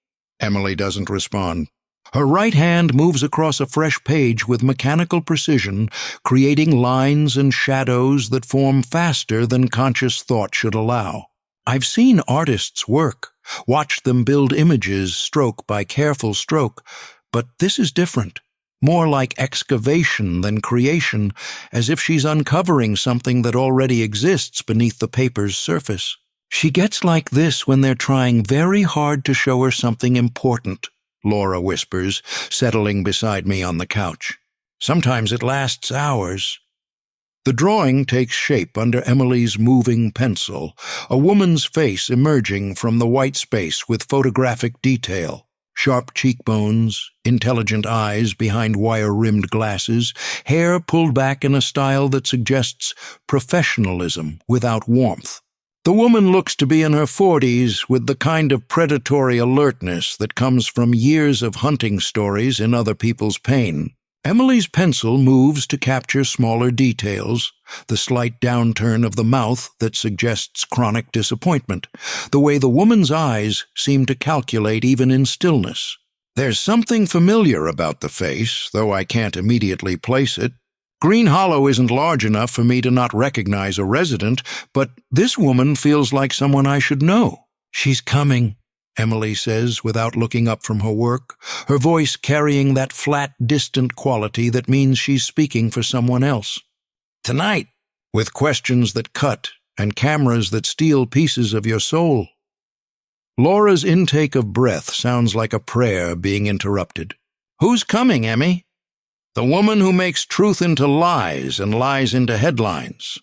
Emily doesn't respond. Her right hand moves across a fresh page with mechanical precision, creating lines and shadows that form faster than conscious thought should allow. I've seen artists work, watched them build images stroke by careful stroke, but this is different, more like excavation than creation, as if she's uncovering something that already exists beneath the paper's surface. She gets like this when they're trying very hard to show her something important, Laura whispers, settling beside me on the couch. Sometimes it lasts hours. The drawing takes shape under Emily's moving pencil, a woman's face emerging from the white space with photographic detail. Sharp cheekbones, intelligent eyes behind wire-rimmed glasses, hair pulled back in a style that suggests professionalism without warmth. The woman looks to be in her 40s with the kind of predatory alertness that comes from years of hunting stories in other people's pain. Emily's pencil moves to capture smaller details, the slight downturn of the mouth that suggests chronic disappointment, the way the woman's eyes seem to calculate even in stillness. There's something familiar about the face, though I can't immediately place it. Green Hollow isn't large enough for me to not recognize a resident, but this woman feels like someone I should know. "She's coming," Emily says without looking up from her work, her voice carrying that flat, distant quality that means she's speaking for someone else. "Tonight," with questions that cut and cameras that steal pieces of your soul. Laura's intake of breath sounds like a prayer being interrupted. "Who's coming, Emmy?" "The woman who makes truth into lies and lies into headlines."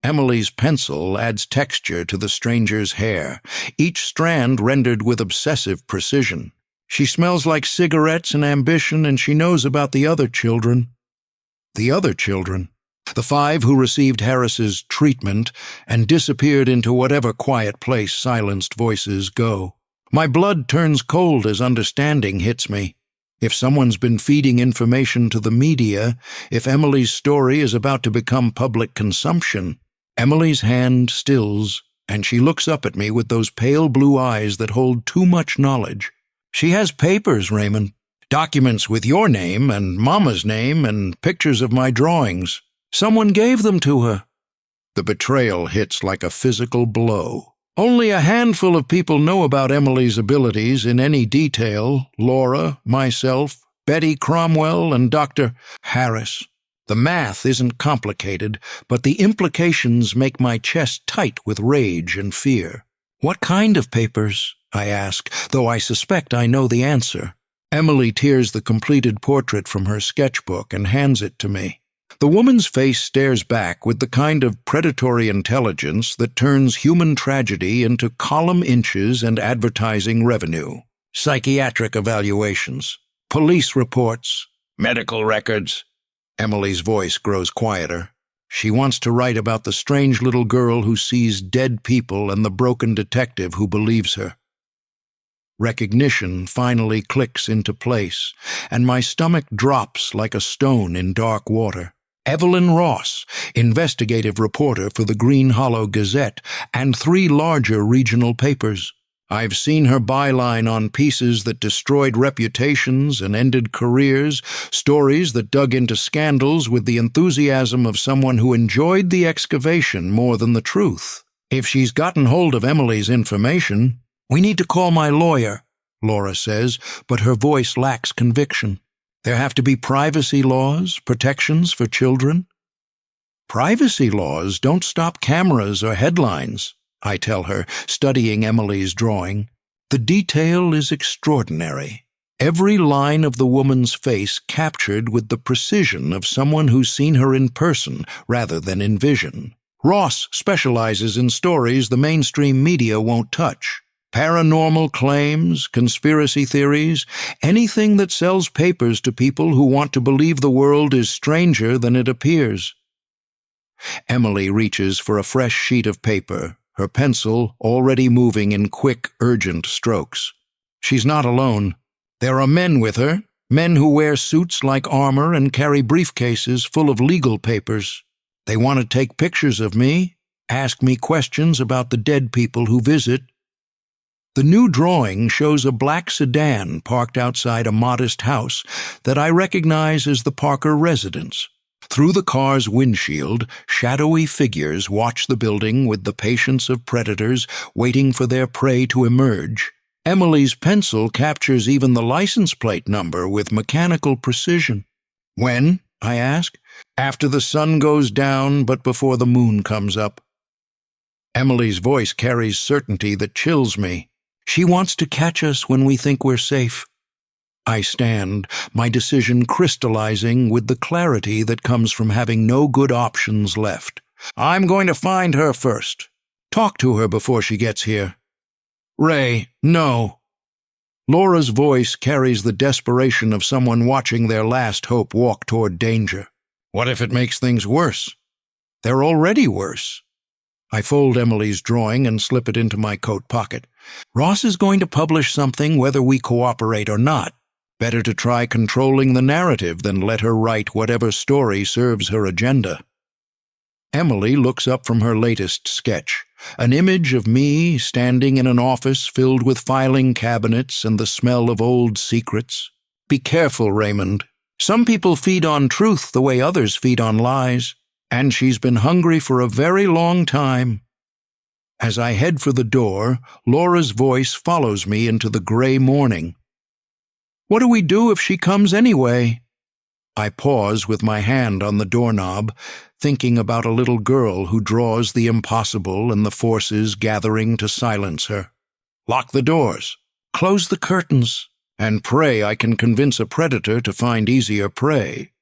Emily's pencil adds texture to the stranger's hair, each strand rendered with obsessive precision. She smells like cigarettes and ambition, and she knows about the other children. The other children. The 5 who received Harris's treatment and disappeared into whatever quiet place silenced voices go. My blood turns cold as understanding hits me. If someone's been feeding information to the media, if Emily's story is about to become public consumption, Emily's hand stills, and she looks up at me with those pale blue eyes that hold too much knowledge. "She has papers, Raymond. Documents with your name and Mama's name and pictures of my drawings. Someone gave them to her." The betrayal hits like a physical blow. Only a handful of people know about Emily's abilities in any detail: Laura, myself, Betty Cromwell, and Dr. Harris. The math isn't complicated, but the implications make my chest tight with rage and fear. "What kind of papers?" I ask, though I suspect I know the answer. Emily tears the completed portrait from her sketchbook and hands it to me. The woman's face stares back with the kind of predatory intelligence that turns human tragedy into column inches and advertising revenue. Psychiatric evaluations, police reports, medical records. Emily's voice grows quieter. She wants to write about the strange little girl who sees dead people and the broken detective who believes her. Recognition finally clicks into place, and my stomach drops like a stone in dark water. Evelyn Ross, investigative reporter for the Green Hollow Gazette and 3 larger regional papers. I've seen her byline on pieces that destroyed reputations and ended careers, stories that dug into scandals with the enthusiasm of someone who enjoyed the excavation more than the truth. If she's gotten hold of Emily's information, "We need to call my lawyer," Laura says, but her voice lacks conviction. "There have to be privacy laws, protections for children." "Privacy laws don't stop cameras or headlines," I tell her, studying Emily's drawing. The detail is extraordinary. Every line of the woman's face captured with the precision of someone who's seen her in person rather than in vision. Ross specializes in stories the mainstream media won't touch. Paranormal claims, conspiracy theories, anything that sells papers to people who want to believe the world is stranger than it appears. Emily reaches for a fresh sheet of paper, her pencil already moving in quick, urgent strokes. She's not alone. There are men with her, men who wear suits like armor and carry briefcases full of legal papers. They want to take pictures of me, ask me questions about the dead people who visit. The new drawing shows a black sedan parked outside a modest house that I recognize as the Parker residence. Through the car's windshield, shadowy figures watch the building with the patience of predators waiting for their prey to emerge. Emily's pencil captures even the license plate number with mechanical precision. "When?" I ask. "After the sun goes down, but before the moon comes up." Emily's voice carries certainty that chills me. She wants to catch us when we think we're safe. I stand, my decision crystallizing with the clarity that comes from having no good options left. "I'm going to find her first. Talk to her before she gets here." "Ray, no." Laura's voice carries the desperation of someone watching their last hope walk toward danger. What if it makes things worse? They're already worse. I fold Emily's drawing and slip it into my coat pocket. Ross is going to publish something whether we cooperate or not. Better to try controlling the narrative than let her write whatever story serves her agenda. Emily looks up from her latest sketch, an image of me standing in an office filled with filing cabinets and the smell of old secrets. Be careful, Raymond. Some people feed on truth the way others feed on lies, and she's been hungry for a very long time. As I head for the door, Laura's voice follows me into the gray morning. What do we do if she comes anyway? I pause with my hand on the doorknob, thinking about a little girl who draws the impossible and the forces gathering to silence her. Lock the doors, close the curtains, and pray I can convince a predator to find easier prey.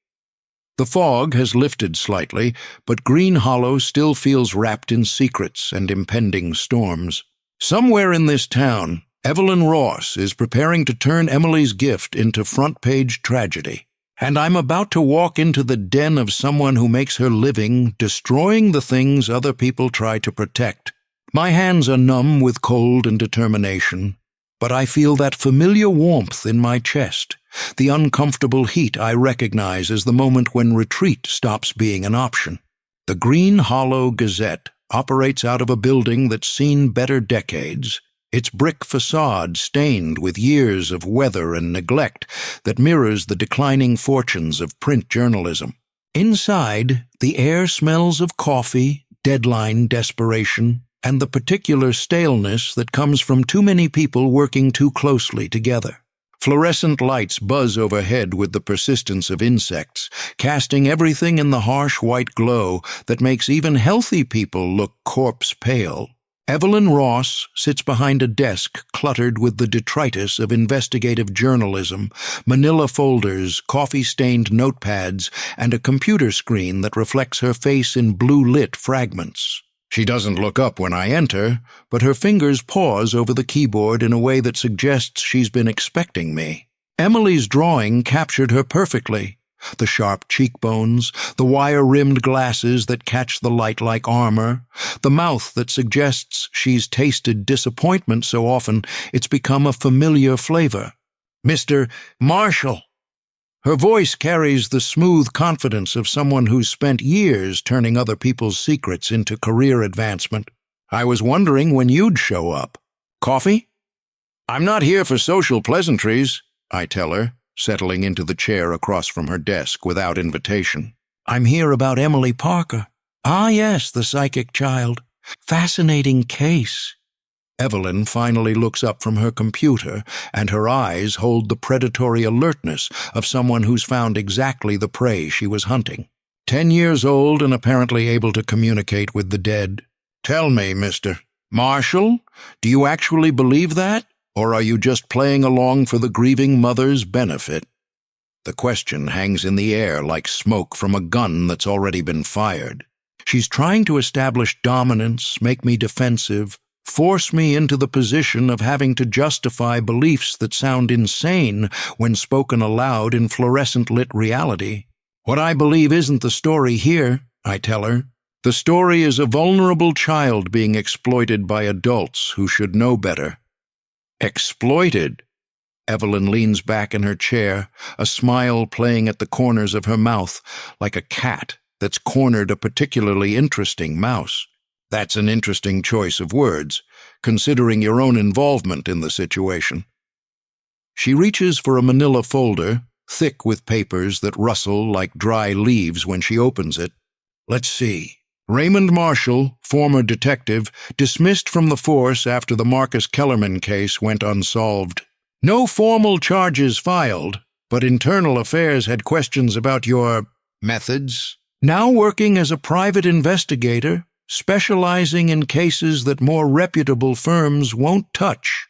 The fog has lifted slightly, but Green Hollow still feels wrapped in secrets and impending storms. Somewhere in this town, Evelyn Ross is preparing to turn Emily's gift into front-page tragedy. And I'm about to walk into the den of someone who makes her living destroying the things other people try to protect. My hands are numb with cold and determination, but I feel that familiar warmth in my chest, the uncomfortable heat I recognize as the moment when retreat stops being an option. The Green Hollow Gazette operates out of a building that's seen better decades, its brick facade stained with years of weather and neglect that mirrors the declining fortunes of print journalism. Inside, the air smells of coffee, deadline desperation, and the particular staleness that comes from too many people working too closely together. Fluorescent lights buzz overhead with the persistence of insects, casting everything in the harsh white glow that makes even healthy people look corpse-pale. Evelyn Ross sits behind a desk cluttered with the detritus of investigative journalism, manila folders, coffee-stained notepads, and a computer screen that reflects her face in blue-lit fragments. She doesn't look up when I enter, but her fingers pause over the keyboard in a way that suggests she's been expecting me. Emily's drawing captured her perfectly. The sharp cheekbones, the wire-rimmed glasses that catch the light like armor, the mouth that suggests she's tasted disappointment so often it's become a familiar flavor. Mr. Marshall. Her voice carries the smooth confidence of someone who's spent years turning other people's secrets into career advancement. I was wondering when you'd show up. Coffee? I'm not here for social pleasantries, I tell her, settling into the chair across from her desk without invitation. I'm here about Emily Parker. Ah, yes, the psychic child. Fascinating case. Evelyn finally looks up from her computer, and her eyes hold the predatory alertness of someone who's found exactly the prey she was hunting. 10 years old and apparently able to communicate with the dead. Tell me, Mr. Marshall, do you actually believe that? Or are you just playing along for the grieving mother's benefit? The question hangs in the air like smoke from a gun that's already been fired. She's trying to establish dominance, make me defensive, force me into the position of having to justify beliefs that sound insane when spoken aloud in fluorescent-lit reality. What I believe isn't the story here, I tell her. The story is a vulnerable child being exploited by adults who should know better. Exploited? Evelyn leans back in her chair, a smile playing at the corners of her mouth, like a cat that's cornered a particularly interesting mouse. That's an interesting choice of words, considering your own involvement in the situation. She reaches for a manila folder, thick with papers that rustle like dry leaves when she opens it. Let's see. Raymond Marshall, former detective, dismissed from the force after the Marcus Kellerman case went unsolved. No formal charges filed, but Internal Affairs had questions about your methods. Now working as a private investigator, specializing in cases that more reputable firms won't touch.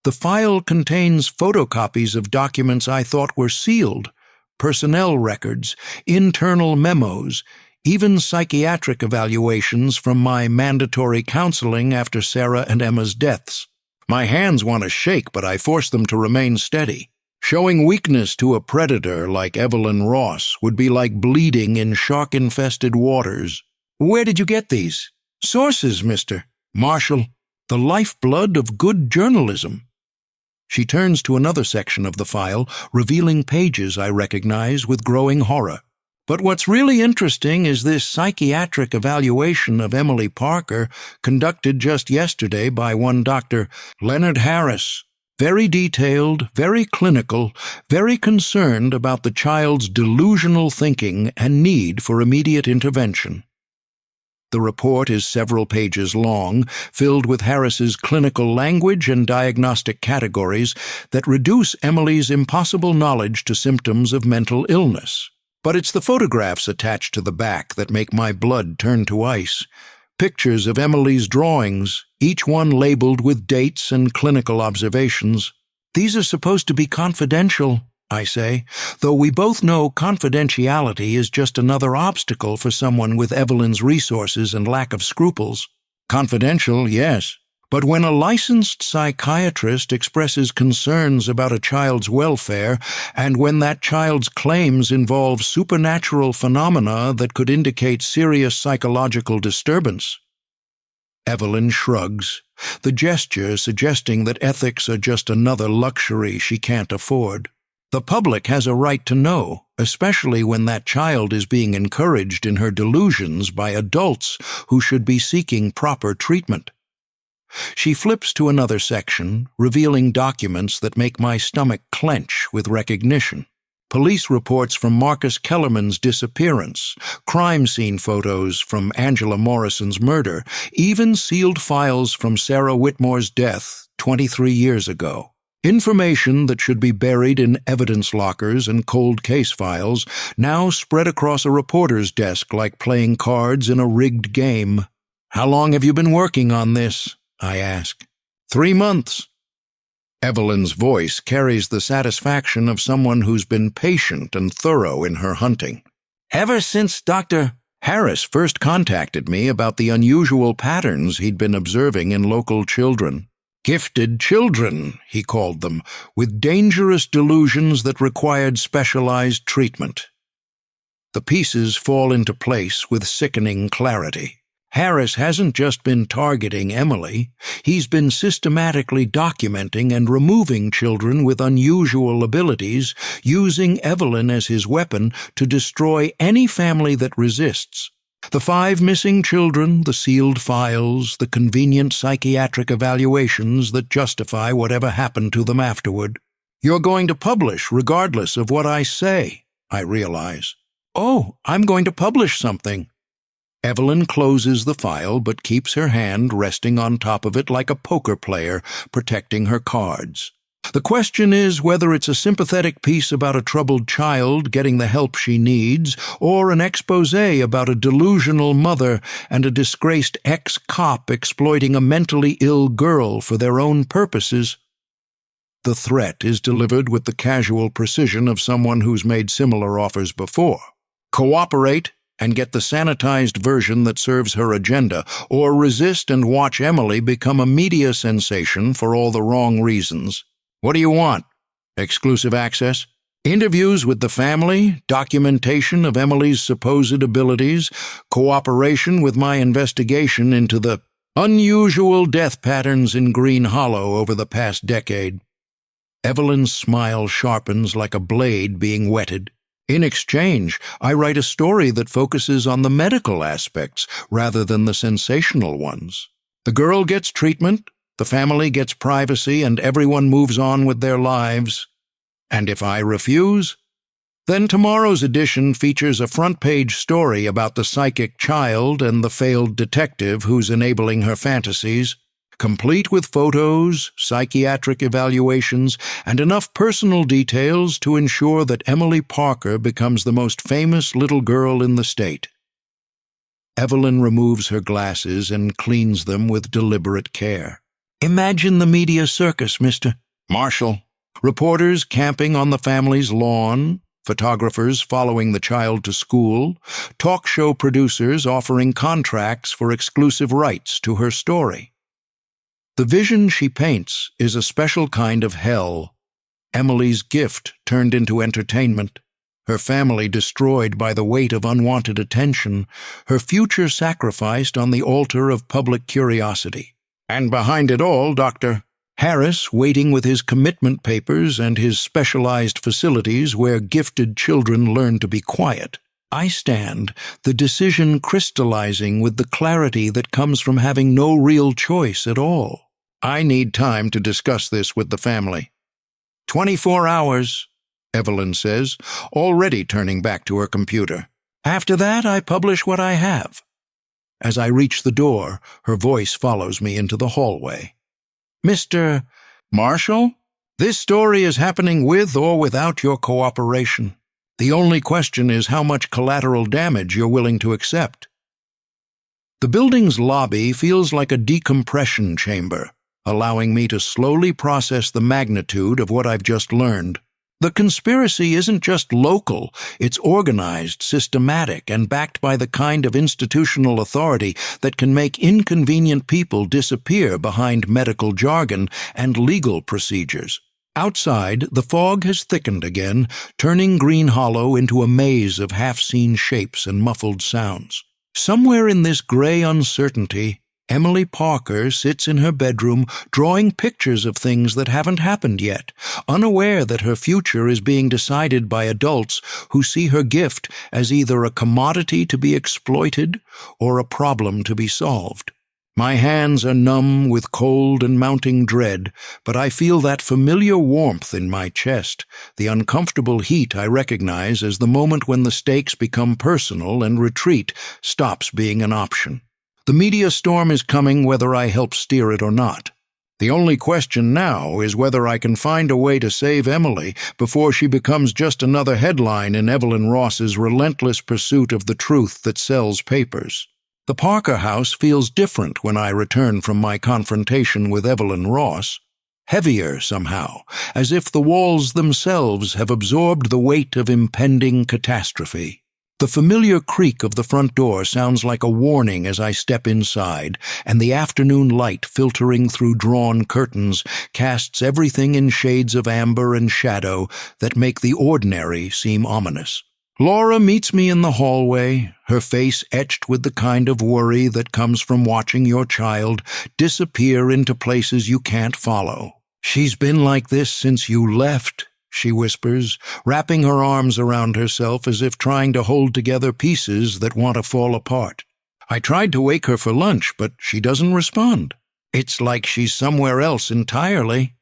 The file contains photocopies of documents I thought were sealed, personnel records, internal memos, even psychiatric evaluations from my mandatory counseling after Sarah and Emma's deaths. My hands want to shake, but I force them to remain steady. Showing weakness to a predator like Evelyn Ross would be like bleeding in shark-infested waters. Where did you get these? Sources, Mr. Marshall. The lifeblood of good journalism. She turns to another section of the file, revealing pages I recognize with growing horror. But what's really interesting is this psychiatric evaluation of Emily Parker conducted just yesterday by one Dr. Leonard Harris. Very detailed, very clinical, very concerned about the child's delusional thinking and need for immediate intervention. The report is several pages long, filled with Harris's clinical language and diagnostic categories that reduce Emily's impossible knowledge to symptoms of mental illness. But it's the photographs attached to the back that make my blood turn to ice. Pictures of Emily's drawings, each one labeled with dates and clinical observations. These are supposed to be confidential, I say, though we both know confidentiality is just another obstacle for someone with Evelyn's resources and lack of scruples. Confidential, yes. But when a licensed psychiatrist expresses concerns about a child's welfare, and when that child's claims involve supernatural phenomena that could indicate serious psychological disturbance. Evelyn shrugs, the gesture suggesting that ethics are just another luxury she can't afford. The public has a right to know, especially when that child is being encouraged in her delusions by adults who should be seeking proper treatment. She flips to another section, revealing documents that make my stomach clench with recognition. Police reports from Marcus Kellerman's disappearance, crime scene photos from Angela Morrison's murder, even sealed files from Sarah Whitmore's death 23 years ago. Information that should be buried in evidence lockers and cold case files now spread across a reporter's desk like playing cards in a rigged game. How long have you been working on this? I ask. 3 months. Evelyn's voice carries the satisfaction of someone who's been patient and thorough in her hunting. Ever since Dr. Harris first contacted me about the unusual patterns he'd been observing in local children. Gifted children, he called them, with dangerous delusions that required specialized treatment. The pieces fall into place with sickening clarity. Harris hasn't just been targeting Emily, he's been systematically documenting and removing children with unusual abilities, using Evelyn as his weapon to destroy any family that resists. The 5 missing children, the sealed files, the convenient psychiatric evaluations that justify whatever happened to them afterward. You're going to publish regardless of what I say, I realize. Oh, I'm going to publish something. Evelyn closes the file but keeps her hand resting on top of it like a poker player protecting her cards. The question is whether it's a sympathetic piece about a troubled child getting the help she needs, or an exposé about a delusional mother and a disgraced ex-cop exploiting a mentally ill girl for their own purposes. The threat is delivered with the casual precision of someone who's made similar offers before. Cooperate and get the sanitized version that serves her agenda, or resist and watch Emily become a media sensation for all the wrong reasons. What do you want? Exclusive access? Interviews with the family? Documentation of Emily's supposed abilities? Cooperation with my investigation into the unusual death patterns in Green Hollow over the past decade? Evelyn's smile sharpens like a blade being whetted. In exchange, I write a story that focuses on the medical aspects rather than the sensational ones. The girl gets treatment, the family gets privacy, and everyone moves on with their lives. And if I refuse, then tomorrow's edition features a front-page story about the psychic child and the failed detective who's enabling her fantasies, complete with photos, psychiatric evaluations, and enough personal details to ensure that Emily Parker becomes the most famous little girl in the state. Evelyn removes her glasses and cleans them with deliberate care. Imagine the media circus, Mr. Marshall. Reporters camping on the family's lawn, photographers following the child to school, talk show producers offering contracts for exclusive rights to her story. The vision she paints is a special kind of hell. Emily's gift turned into entertainment, her family destroyed by the weight of unwanted attention, her future sacrificed on the altar of public curiosity. And behind it all, Dr. Harris waiting with his commitment papers and his specialized facilities where gifted children learn to be quiet. I stand, the decision crystallizing with the clarity that comes from having no real choice at all. I need time to discuss this with the family. 24 hours, Evelyn says, already turning back to her computer. After that, I publish what I have. As I reach the door, her voice follows me into the hallway. Mr. Marshall, this story is happening with or without your cooperation. The only question is how much collateral damage you're willing to accept. The building's lobby feels like a decompression chamber, allowing me to slowly process the magnitude of what I've just learned. The conspiracy isn't just local, it's organized, systematic, and backed by the kind of institutional authority that can make inconvenient people disappear behind medical jargon and legal procedures. Outside, the fog has thickened again, turning Green Hollow into a maze of half-seen shapes and muffled sounds. Somewhere in this gray uncertainty, Emily Parker sits in her bedroom drawing pictures of things that haven't happened yet, unaware that her future is being decided by adults who see her gift as either a commodity to be exploited or a problem to be solved. My hands are numb with cold and mounting dread, but I feel that familiar warmth in my chest, the uncomfortable heat I recognize as the moment when the stakes become personal and retreat stops being an option. The media storm is coming whether I help steer it or not. The only question now is whether I can find a way to save Emily before she becomes just another headline in Evelyn Ross's relentless pursuit of the truth that sells papers. The Parker house feels different when I return from my confrontation with Evelyn Ross. Heavier somehow, as if the walls themselves have absorbed the weight of impending catastrophe. The familiar creak of the front door sounds like a warning as I step inside, and the afternoon light filtering through drawn curtains casts everything in shades of amber and shadow that make the ordinary seem ominous. Laura meets me in the hallway, her face etched with the kind of worry that comes from watching your child disappear into places you can't follow. "She's been like this since you left," she whispers, wrapping her arms around herself as if trying to hold together pieces that want to fall apart. "I tried to wake her for lunch, but she doesn't respond. It's like she's somewhere else entirely."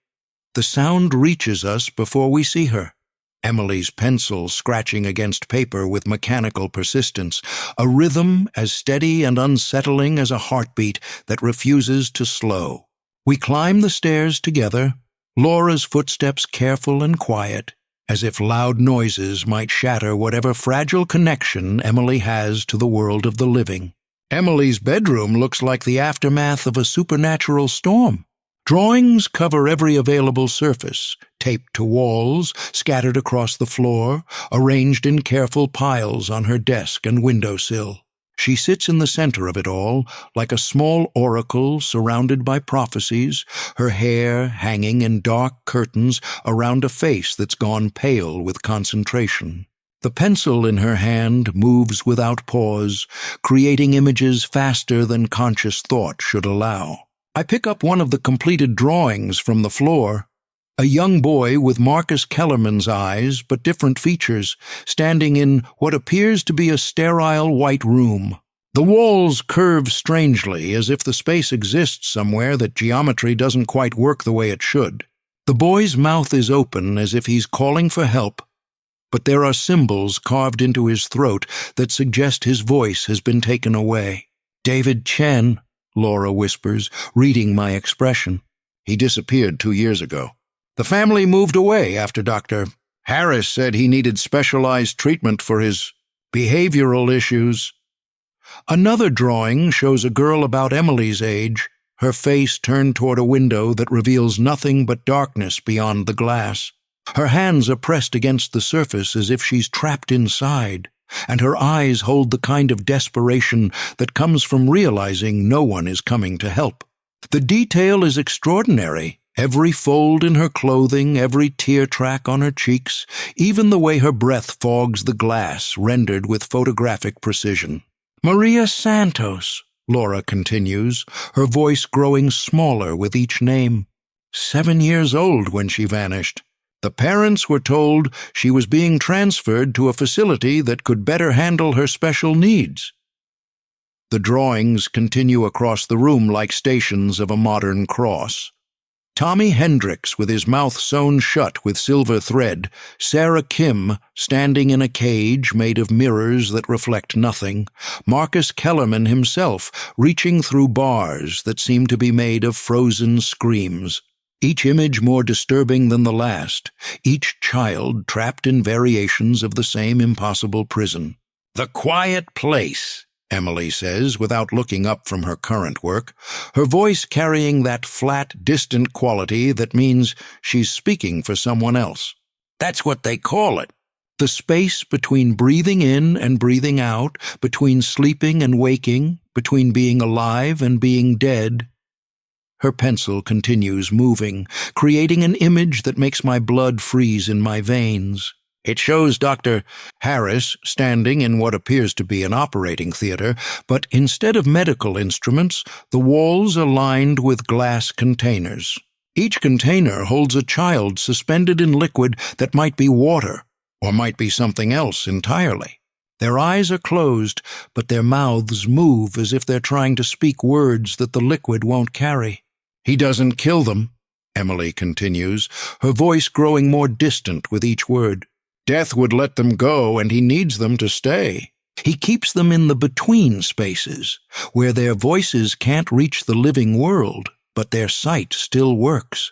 The sound reaches us before we see her. Emily's pencil scratching against paper with mechanical persistence, a rhythm as steady and unsettling as a heartbeat that refuses to slow. We climb the stairs together, Laura's footsteps careful and quiet, as if loud noises might shatter whatever fragile connection Emily has to the world of the living. Emily's bedroom looks like the aftermath of a supernatural storm. Drawings cover every available surface, taped to walls, scattered across the floor, arranged in careful piles on her desk and windowsill. She sits in the center of it all, like a small oracle surrounded by prophecies, her hair hanging in dark curtains around a face that's gone pale with concentration. The pencil in her hand moves without pause, creating images faster than conscious thought should allow. I pick up one of the completed drawings from the floor. A young boy with Marcus Kellerman's eyes, but different features, standing in what appears to be a sterile white room. The walls curve strangely, as if the space exists somewhere that geometry doesn't quite work the way it should. The boy's mouth is open, as if he's calling for help, but there are symbols carved into his throat that suggest his voice has been taken away. "David Chen," Laura whispers, reading my expression. "He disappeared 2 years ago. The family moved away after Dr. Harris said he needed specialized treatment for his behavioral issues." Another drawing shows a girl about Emily's age, her face turned toward a window that reveals nothing but darkness beyond the glass. Her hands are pressed against the surface as if she's trapped inside, and her eyes hold the kind of desperation that comes from realizing no one is coming to help. The detail is extraordinary. Every fold in her clothing, every tear track on her cheeks, even the way her breath fogs the glass, rendered with photographic precision. "Maria Santos," Laura continues, her voice growing smaller with each name. 7 years old when she vanished. The parents were told she was being transferred to a facility that could better handle her special needs. The drawings continue across the room like stations of a modern cross. Tommy Hendricks with his mouth sewn shut with silver thread, Sarah Kim standing in a cage made of mirrors that reflect nothing, Marcus Kellerman himself reaching through bars that seem to be made of frozen screams. Each image more disturbing than the last, each child trapped in variations of the same impossible prison. "The quiet place," Emily says, without looking up from her current work, her voice carrying that flat, distant quality that means she's speaking for someone else. "That's what they call it. The space between breathing in and breathing out, between sleeping and waking, between being alive and being dead." Her pencil continues moving, creating an image that makes my blood freeze in my veins. It shows Dr. Harris standing in what appears to be an operating theater, but instead of medical instruments, the walls are lined with glass containers. Each container holds a child suspended in liquid that might be water, or might be something else entirely. Their eyes are closed, but their mouths move as if they're trying to speak words that the liquid won't carry. "He doesn't kill them," Emily continues, her voice growing more distant with each word. "Death would let them go, and he needs them to stay. He keeps them in the between spaces, where their voices can't reach the living world, but their sight still works."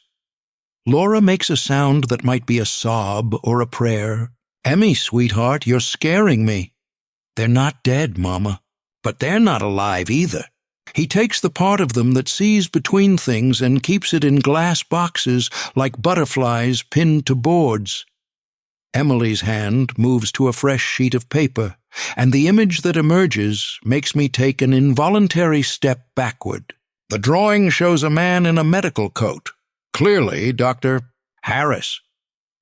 Laura makes a sound that might be a sob or a prayer. "Emmy, sweetheart, you're scaring me." "They're not dead, Mama. But they're not alive either. He takes the part of them that sees between things and keeps it in glass boxes like butterflies pinned to boards." Emily's hand moves to a fresh sheet of paper, and the image that emerges makes me take an involuntary step backward. The drawing shows a man in a medical coat, clearly Dr. Harris,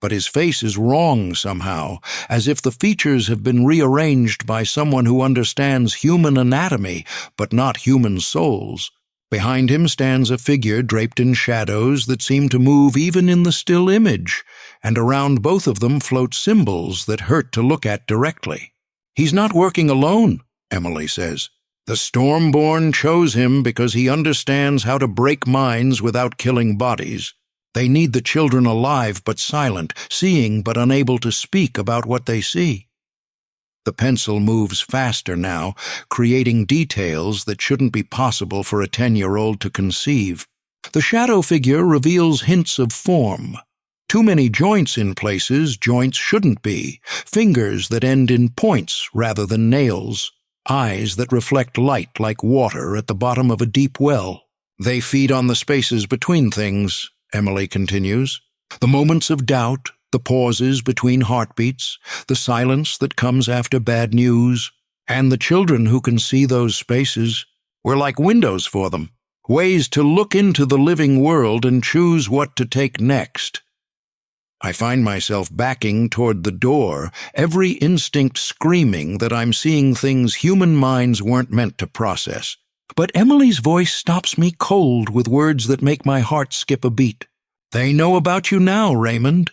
but his face is wrong somehow, as if the features have been rearranged by someone who understands human anatomy, but not human souls. Behind him stands a figure draped in shadows that seem to move even in the still image, and around both of them float symbols that hurt to look at directly. "He's not working alone," Emily says. "The Stormborn chose him because he understands how to break minds without killing bodies. They need the children alive but silent, seeing but unable to speak about what they see." The pencil moves faster now, creating details that shouldn't be possible for a 10-year-old to conceive. The shadow figure reveals hints of form. Too many joints in places joints shouldn't be, fingers that end in points rather than nails, eyes that reflect light like water at the bottom of a deep well. "They feed on the spaces between things," Emily continues. "The moments of doubt, the pauses between heartbeats, the silence that comes after bad news, and the children who can see those spaces. We're like windows for them, ways to look into the living world and choose what to take next." I find myself backing toward the door, every instinct screaming that I'm seeing things human minds weren't meant to process. But Emily's voice stops me cold with words that make my heart skip a beat. "They know about you now, Raymond."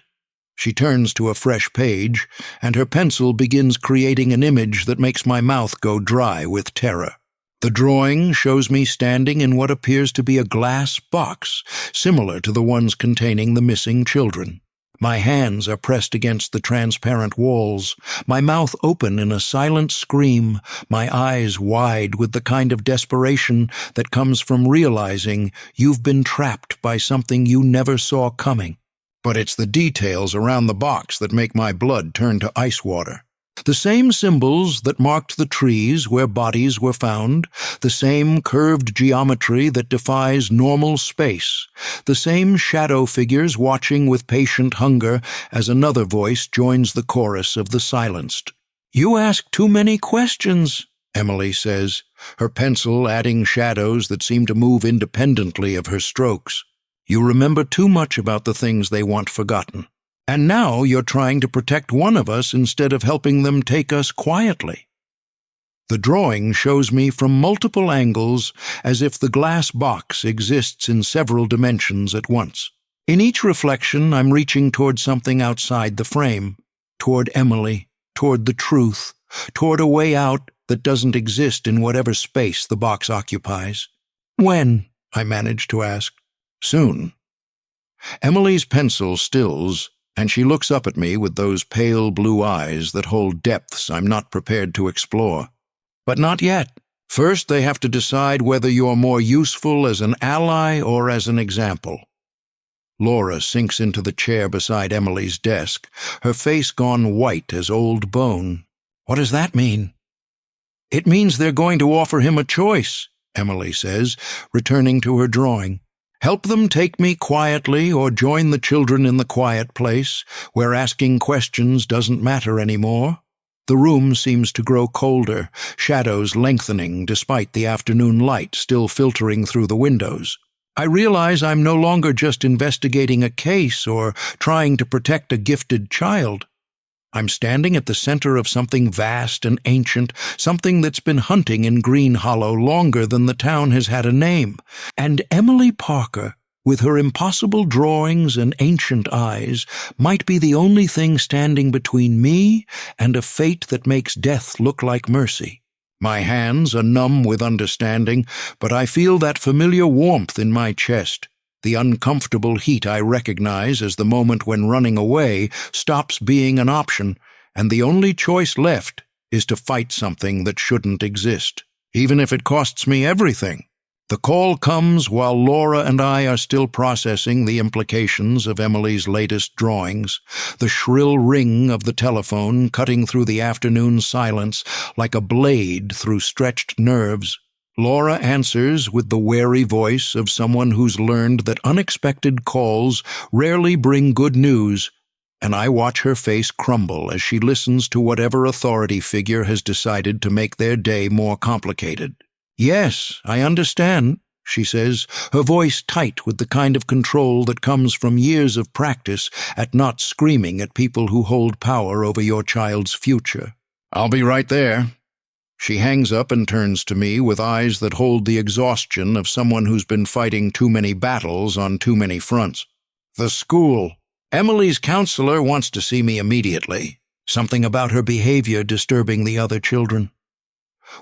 She turns to a fresh page, and her pencil begins creating an image that makes my mouth go dry with terror. The drawing shows me standing in what appears to be a glass box, similar to the ones containing the missing children. My hands are pressed against the transparent walls, my mouth open in a silent scream, my eyes wide with the kind of desperation that comes from realizing you've been trapped by something you never saw coming. But it's the details around the box that make my blood turn to ice water. The same symbols that marked the trees where bodies were found, the same curved geometry that defies normal space, the same shadow figures watching with patient hunger as another voice joins the chorus of the silenced. "You ask too many questions," Emily says, her pencil adding shadows that seem to move independently of her strokes. You remember too much about the things they want forgotten. And now you're trying to protect one of us instead of helping them take us quietly. The drawing shows me from multiple angles as if the glass box exists in several dimensions at once. In each reflection, I'm reaching toward something outside the frame, toward Emily, toward the truth, toward a way out that doesn't exist in whatever space the box occupies. When? I manage to ask. Soon. Emily's pencil stills, and she looks up at me with those pale blue eyes that hold depths I'm not prepared to explore. But not yet. First, they have to decide whether you're more useful as an ally or as an example. Laura sinks into the chair beside Emily's desk, her face gone white as old bone. What does that mean? It means they're going to offer him a choice, Emily says, returning to her drawing. Help them take me quietly or join the children in the quiet place, where asking questions doesn't matter anymore. The room seems to grow colder, shadows lengthening despite the afternoon light still filtering through the windows. I realize I'm no longer just investigating a case or trying to protect a gifted child. I'm standing at the center of something vast and ancient, something that's been hunting in Green Hollow longer than the town has had a name. And Emily Parker, with her impossible drawings and ancient eyes, might be the only thing standing between me and a fate that makes death look like mercy. My hands are numb with understanding, but I feel that familiar warmth in my chest, the uncomfortable heat I recognize as the moment when running away stops being an option, and the only choice left is to fight something that shouldn't exist, even if it costs me everything. The call comes while Laura and I are still processing the implications of Emily's latest drawings, the shrill ring of the telephone cutting through the afternoon silence like a blade through stretched nerves. Laura answers with the wary voice of someone who's learned that unexpected calls rarely bring good news, and I watch her face crumble as she listens to whatever authority figure has decided to make their day more complicated. Yes, I understand, she says, her voice tight with the kind of control that comes from years of practice at not screaming at people who hold power over your child's future. I'll be right there. She hangs up and turns to me with eyes that hold the exhaustion of someone who's been fighting too many battles on too many fronts. The school. Emily's counselor wants to see me immediately. Something about her behavior disturbing the other children.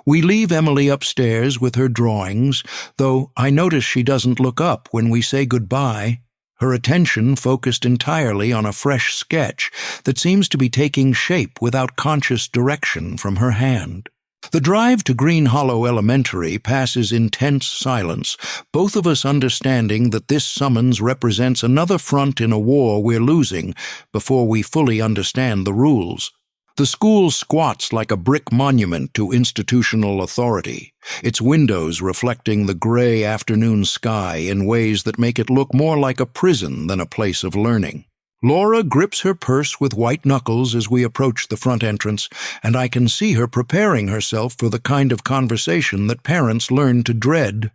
We leave Emily upstairs with her drawings, though I notice she doesn't look up when we say goodbye, her attention focused entirely on a fresh sketch that seems to be taking shape without conscious direction from her hand. The drive to Green Hollow Elementary passes in tense silence, both of us understanding that this summons represents another front in a war we're losing before we fully understand the rules. The school squats like a brick monument to institutional authority, its windows reflecting the gray afternoon sky in ways that make it look more like a prison than a place of learning. Laura grips her purse with white knuckles as we approach the front entrance, and I can see her preparing herself for the kind of conversation that parents learn to dread,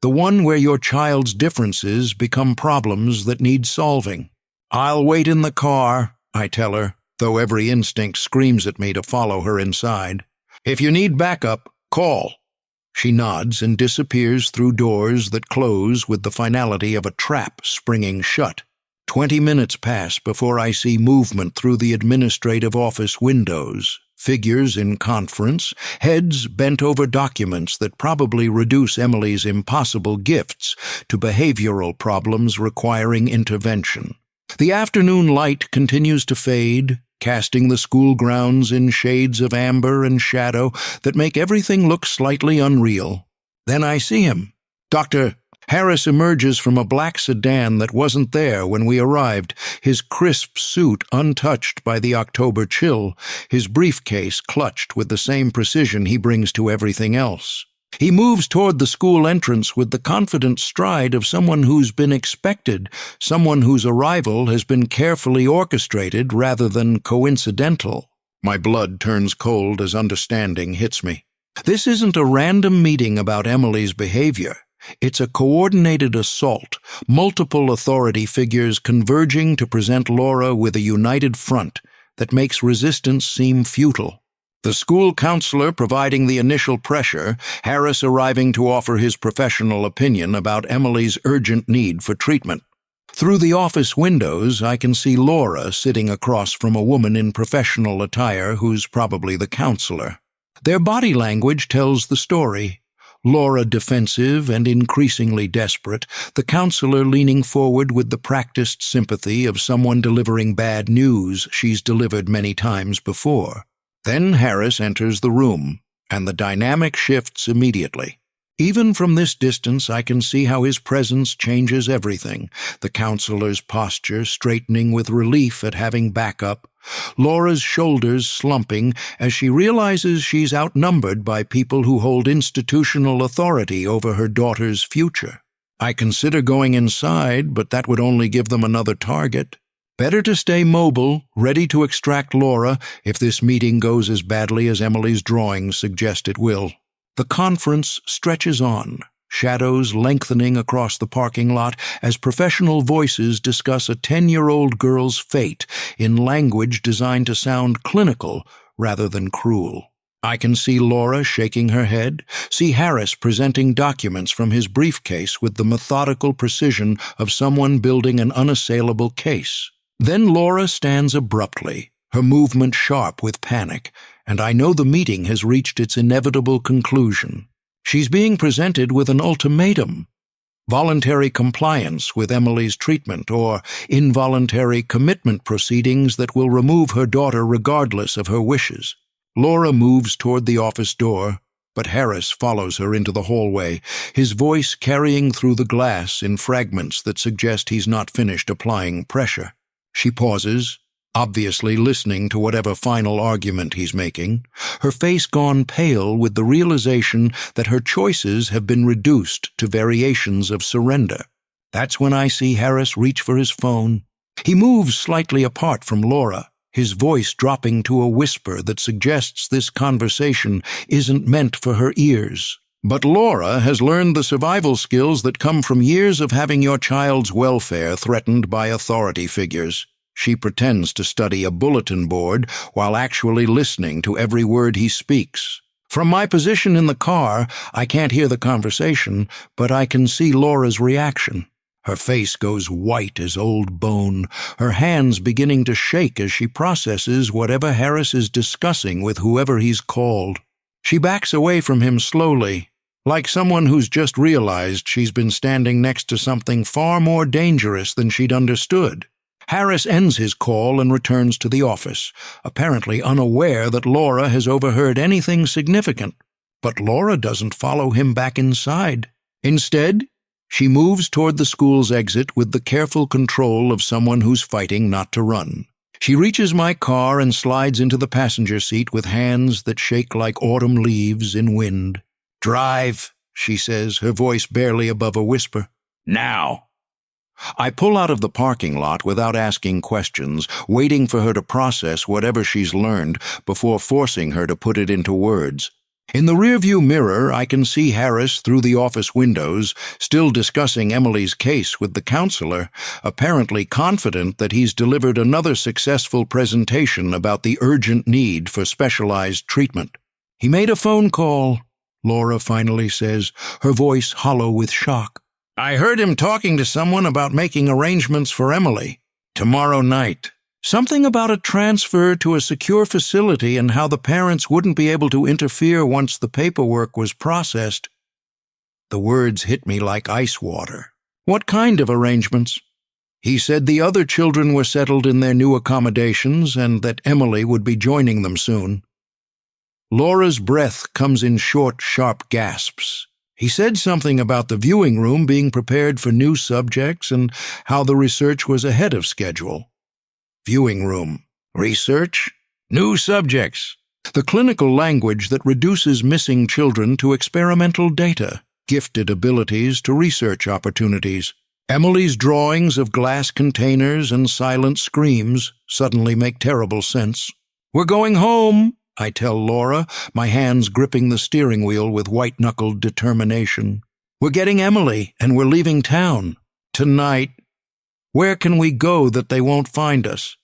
the one where your child's differences become problems that need solving. I'll wait in the car, I tell her, though every instinct screams at me to follow her inside. If you need backup, call. She nods and disappears through doors that close with the finality of a trap springing shut. 20 minutes pass before I see movement through the administrative office windows, figures in conference, heads bent over documents that probably reduce Emily's impossible gifts to behavioral problems requiring intervention. The afternoon light continues to fade, casting the school grounds in shades of amber and shadow that make everything look slightly unreal. Then I see him. Dr. Harris emerges from a black sedan that wasn't there when we arrived, his crisp suit untouched by the October chill, his briefcase clutched with the same precision he brings to everything else. He moves toward the school entrance with the confident stride of someone who's been expected, someone whose arrival has been carefully orchestrated rather than coincidental. My blood turns cold as understanding hits me. This isn't a random meeting about Emily's behavior. It's a coordinated assault, multiple authority figures converging to present Laura with a united front that makes resistance seem futile. The school counselor providing the initial pressure, Harris arriving to offer his professional opinion about Emily's urgent need for treatment. Through the office windows, I can see Laura sitting across from a woman in professional attire who's probably the counselor. Their body language tells the story. Laura defensive and increasingly desperate, the counselor leaning forward with the practiced sympathy of someone delivering bad news she's delivered many times before. Then Harris enters the room, and the dynamic shifts immediately. Even from this distance, I can see how his presence changes everything, the counselor's posture straightening with relief at having backup, Laura's shoulders slumping as she realizes she's outnumbered by people who hold institutional authority over her daughter's future. I consider going inside, but that would only give them another target. Better to stay mobile, ready to extract Laura if this meeting goes as badly as Emily's drawings suggest it will. The conference stretches on, shadows lengthening across the parking lot as professional voices discuss a 10-year-old girl's fate in language designed to sound clinical rather than cruel. I can see Laura shaking her head, see Harris presenting documents from his briefcase with the methodical precision of someone building an unassailable case. Then Laura stands abruptly, her movement sharp with panic, and I know the meeting has reached its inevitable conclusion. She's being presented with an ultimatum: voluntary compliance with Emily's treatment or involuntary commitment proceedings that will remove her daughter regardless of her wishes. Laura moves toward the office door, but Harris follows her into the hallway, his voice carrying through the glass in fragments that suggest he's not finished applying pressure. She pauses, obviously listening to whatever final argument he's making, her face gone pale with the realization that her choices have been reduced to variations of surrender. That's when I see Harris reach for his phone. He moves slightly apart from Laura, his voice dropping to a whisper that suggests this conversation isn't meant for her ears. But Laura has learned the survival skills that come from years of having your child's welfare threatened by authority figures. She pretends to study a bulletin board while actually listening to every word he speaks. From my position in the car, I can't hear the conversation, but I can see Laura's reaction. Her face goes white as old bone, her hands beginning to shake as she processes whatever Harris is discussing with whoever he's called. She backs away from him slowly, like someone who's just realized she's been standing next to something far more dangerous than she'd understood. Harris ends his call and returns to the office, apparently unaware that Laura has overheard anything significant. But Laura doesn't follow him back inside. Instead, she moves toward the school's exit with the careful control of someone who's fighting not to run. She reaches my car and slides into the passenger seat with hands that shake like autumn leaves in wind. "Drive," she says, her voice barely above a whisper. "Now." I pull out of the parking lot without asking questions, waiting for her to process whatever she's learned before forcing her to put it into words. In the rearview mirror, I can see Harris through the office windows, still discussing Emily's case with the counselor, apparently confident that he's delivered another successful presentation about the urgent need for specialized treatment. "He made a phone call," Laura finally says, her voice hollow with shock. "I heard him talking to someone about making arrangements for Emily. Tomorrow night. Something about a transfer to a secure facility and how the parents wouldn't be able to interfere once the paperwork was processed." The words hit me like ice water. "What kind of arrangements?" "He said the other children were settled in their new accommodations and that Emily would be joining them soon." Laura's breath comes in short, sharp gasps. "He said something about the viewing room being prepared for new subjects and how the research was ahead of schedule." Viewing room. Research? New subjects. The clinical language that reduces missing children to experimental data, gifted abilities to research opportunities. Emily's drawings of glass containers and silent screams suddenly make terrible sense. "We're going home," I tell Laura, my hands gripping the steering wheel with white-knuckled determination. We're getting Emily, and we're leaving town. Tonight. Where can we go that they won't find us?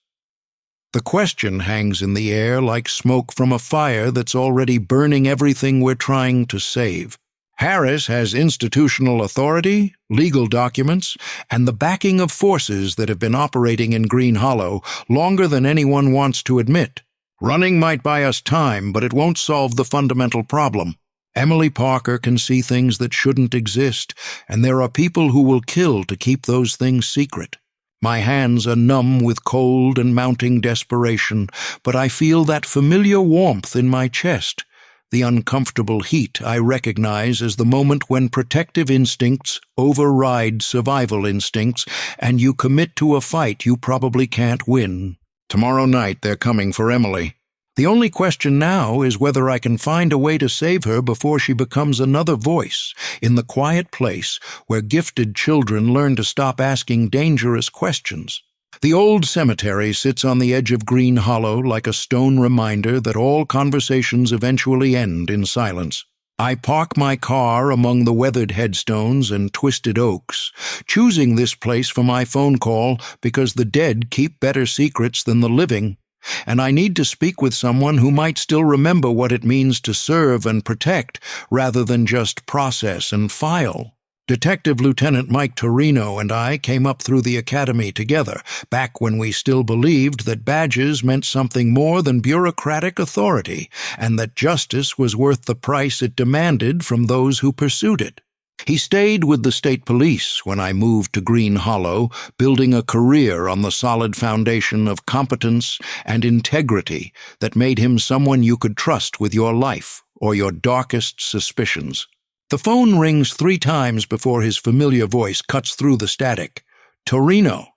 The question hangs in the air like smoke from a fire that's already burning everything we're trying to save. Harris has institutional authority, legal documents, and the backing of forces that have been operating in Green Hollow longer than anyone wants to admit. Running might buy us time, but it won't solve the fundamental problem. Emily Parker can see things that shouldn't exist, and there are people who will kill to keep those things secret. My hands are numb with cold and mounting desperation, but I feel that familiar warmth in my chest. The uncomfortable heat I recognize as the moment when protective instincts override survival instincts, and you commit to a fight you probably can't win. Tomorrow night they're coming for Emily. The only question now is whether I can find a way to save her before she becomes another voice in the quiet place where gifted children learn to stop asking dangerous questions. The old cemetery sits on the edge of Green Hollow like a stone reminder that all conversations eventually end in silence. I park my car among the weathered headstones and twisted oaks, choosing this place for my phone call because the dead keep better secrets than the living, and I need to speak with someone who might still remember what it means to serve and protect rather than just process and file. Detective Lieutenant Mike Torino and I came up through the academy together, back when we still believed that badges meant something more than bureaucratic authority, and that justice was worth the price it demanded from those who pursued it. He stayed with the state police when I moved to Green Hollow, building a career on the solid foundation of competence and integrity that made him someone you could trust with your life or your darkest suspicions. The phone rings 3 times before his familiar voice cuts through the static. Torino.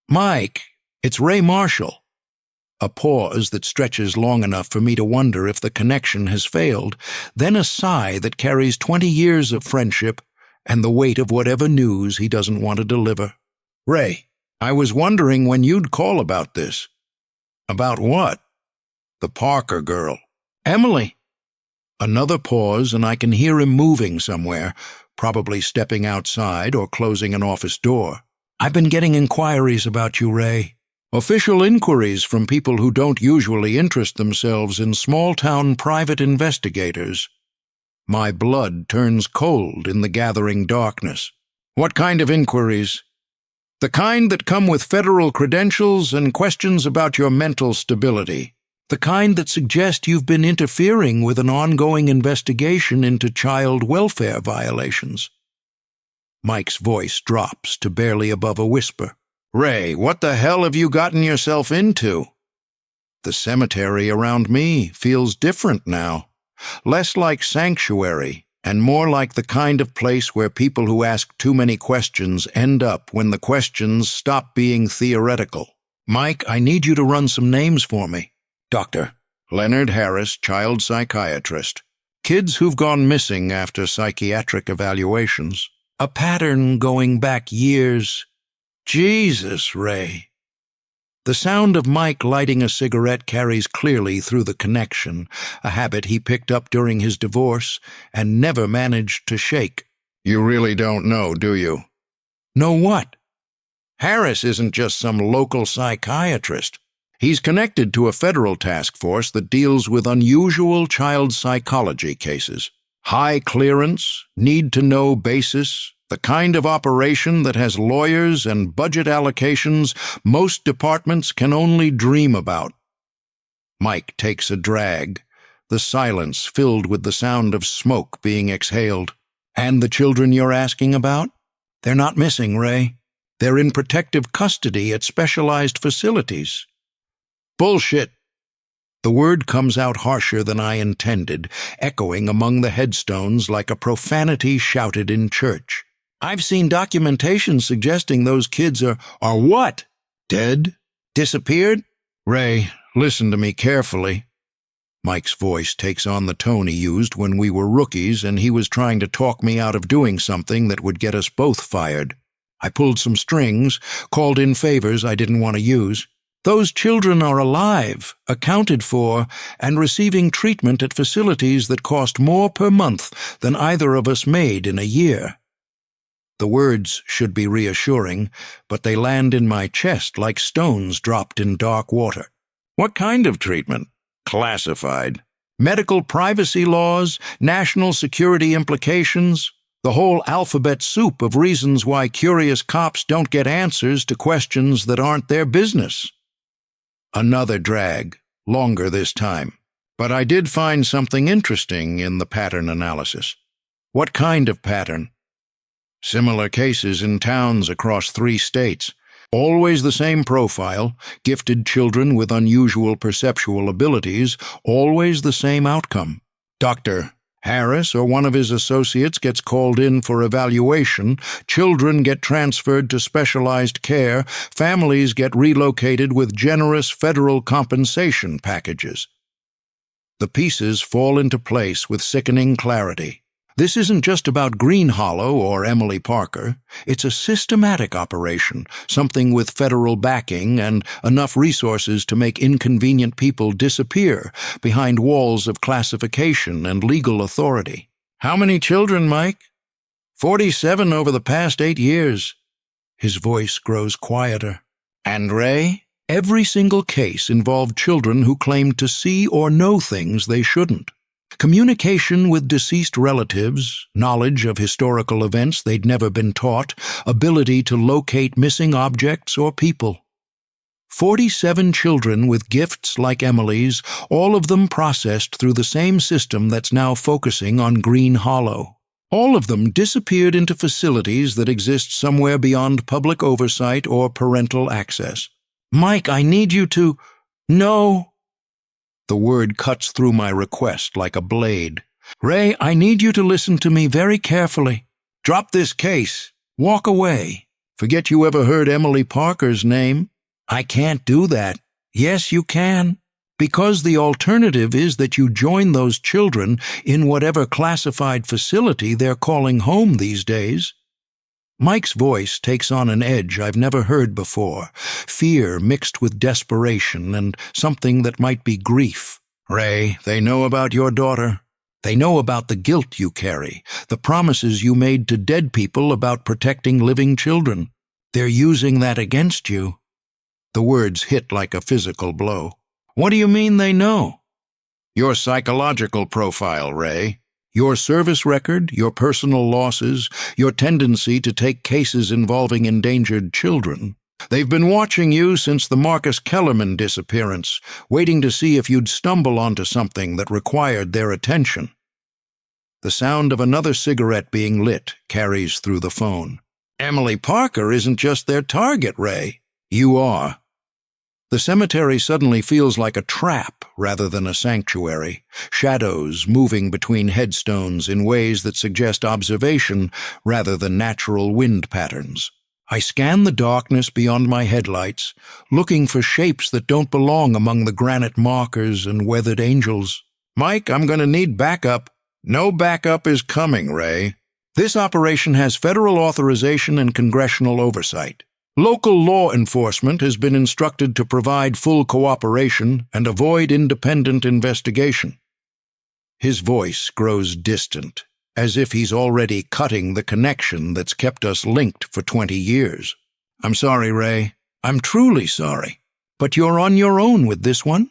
Mike, it's Ray Marshall. A pause that stretches long enough for me to wonder if the connection has failed, then a sigh that carries 20 years of friendship and the weight of whatever news he doesn't want to deliver. Ray, I was wondering when you'd call about this. About what? The Parker girl. Emily. Another pause, and I can hear him moving somewhere, probably stepping outside or closing an office door. I've been getting inquiries about you, Ray. Official inquiries from people who don't usually interest themselves in small-town private investigators. My blood turns cold in the gathering darkness. What kind of inquiries? The kind that come with federal credentials and questions about your mental stability. The kind that suggest you've been interfering with an ongoing investigation into child welfare violations. Mike's voice drops to barely above a whisper. Ray, what the hell have you gotten yourself into? The cemetery around me feels different now. Less like sanctuary, and more like the kind of place where people who ask too many questions end up when the questions stop being theoretical. Mike, I need you to run some names for me. Doctor. Leonard Harris, child psychiatrist. Kids who've gone missing after psychiatric evaluations. A pattern going back years. Jesus, Ray. The sound of Mike lighting a cigarette carries clearly through the connection, a habit he picked up during his divorce and never managed to shake. You really don't know, do you? Know what? Harris isn't just some local psychiatrist. He's connected to a federal task force that deals with unusual child psychology cases. High clearance, need-to-know basis, the kind of operation that has lawyers and budget allocations most departments can only dream about. Mike takes a drag, the silence filled with the sound of smoke being exhaled. And the children you're asking about? They're not missing, Ray. They're in protective custody at specialized facilities. Bullshit. The word comes out harsher than I intended, echoing among the headstones like a profanity shouted in church. I've seen documentation suggesting those kids are what? Dead? Disappeared? Ray, listen to me carefully. Mike's voice takes on the tone he used when we were rookies and he was trying to talk me out of doing something that would get us both fired. I pulled some strings, called in favors I didn't want to use. Those children are alive, accounted for, and receiving treatment at facilities that cost more per month than either of us made in a year. The words should be reassuring, but they land in my chest like stones dropped in dark water. What kind of treatment? Classified. Medical privacy laws, national security implications, the whole alphabet soup of reasons why curious cops don't get answers to questions that aren't their business. Another drag, longer this time. But I did find something interesting in the pattern analysis. What kind of pattern? Similar cases in towns across 3 states. Always the same profile, gifted children with unusual perceptual abilities, always the same outcome. Dr. Harris or one of his associates gets called in for evaluation, children get transferred to specialized care, families get relocated with generous federal compensation packages. The pieces fall into place with sickening clarity. This isn't just about Green Hollow or Emily Parker. It's a systematic operation, something with federal backing and enough resources to make inconvenient people disappear behind walls of classification and legal authority. How many children, Mike? 47 over the past 8 years. His voice grows quieter. And Ray? Every single case involved children who claimed to see or know things they shouldn't. Communication with deceased relatives, knowledge of historical events they'd never been taught, ability to locate missing objects or people. 47 children with gifts like Emily's, all of them processed through the same system that's now focusing on Green Hollow. All of them disappeared into facilities that exist somewhere beyond public oversight or parental access. Mike, I need you to... No. The word cuts through my request like a blade. Ray, I need you to listen to me very carefully. Drop this case. Walk away. Forget you ever heard Emily Parker's name. I can't do that. Yes, you can. Because the alternative is that you join those children in whatever classified facility they're calling home these days. Mike's voice takes on an edge I've never heard before, fear mixed with desperation and something that might be grief. Ray, they know about your daughter. They know about the guilt you carry, the promises you made to dead people about protecting living children. They're using that against you. The words hit like a physical blow. What do you mean they know? Your psychological profile, Ray. Your service record, your personal losses, your tendency to take cases involving endangered children. They've been watching you since the Marcus Kellerman disappearance, waiting to see if you'd stumble onto something that required their attention. The sound of another cigarette being lit carries through the phone. Emily Parker isn't just their target, Ray. You are. The cemetery suddenly feels like a trap rather than a sanctuary, shadows moving between headstones in ways that suggest observation rather than natural wind patterns. I scan the darkness beyond my headlights, looking for shapes that don't belong among the granite markers and weathered angels. Mike, I'm going to need backup. No backup is coming, Ray. This operation has federal authorization and congressional oversight. Local law enforcement has been instructed to provide full cooperation and avoid independent investigation. His voice grows distant, as if he's already cutting the connection that's kept us linked for 20 years. I'm sorry, Ray. I'm truly sorry. But you're on your own with this one.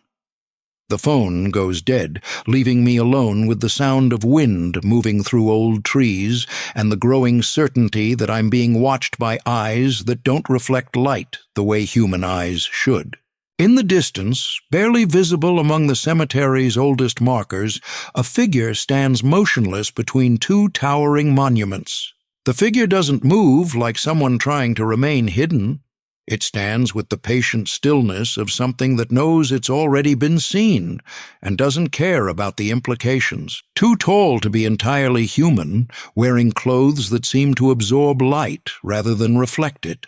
The phone goes dead, leaving me alone with the sound of wind moving through old trees and the growing certainty that I'm being watched by eyes that don't reflect light the way human eyes should. In the distance, barely visible among the cemetery's oldest markers, a figure stands motionless between 2 towering monuments. The figure doesn't move like someone trying to remain hidden. It stands with the patient stillness of something that knows it's already been seen and doesn't care about the implications. Too tall to be entirely human, wearing clothes that seem to absorb light rather than reflect it,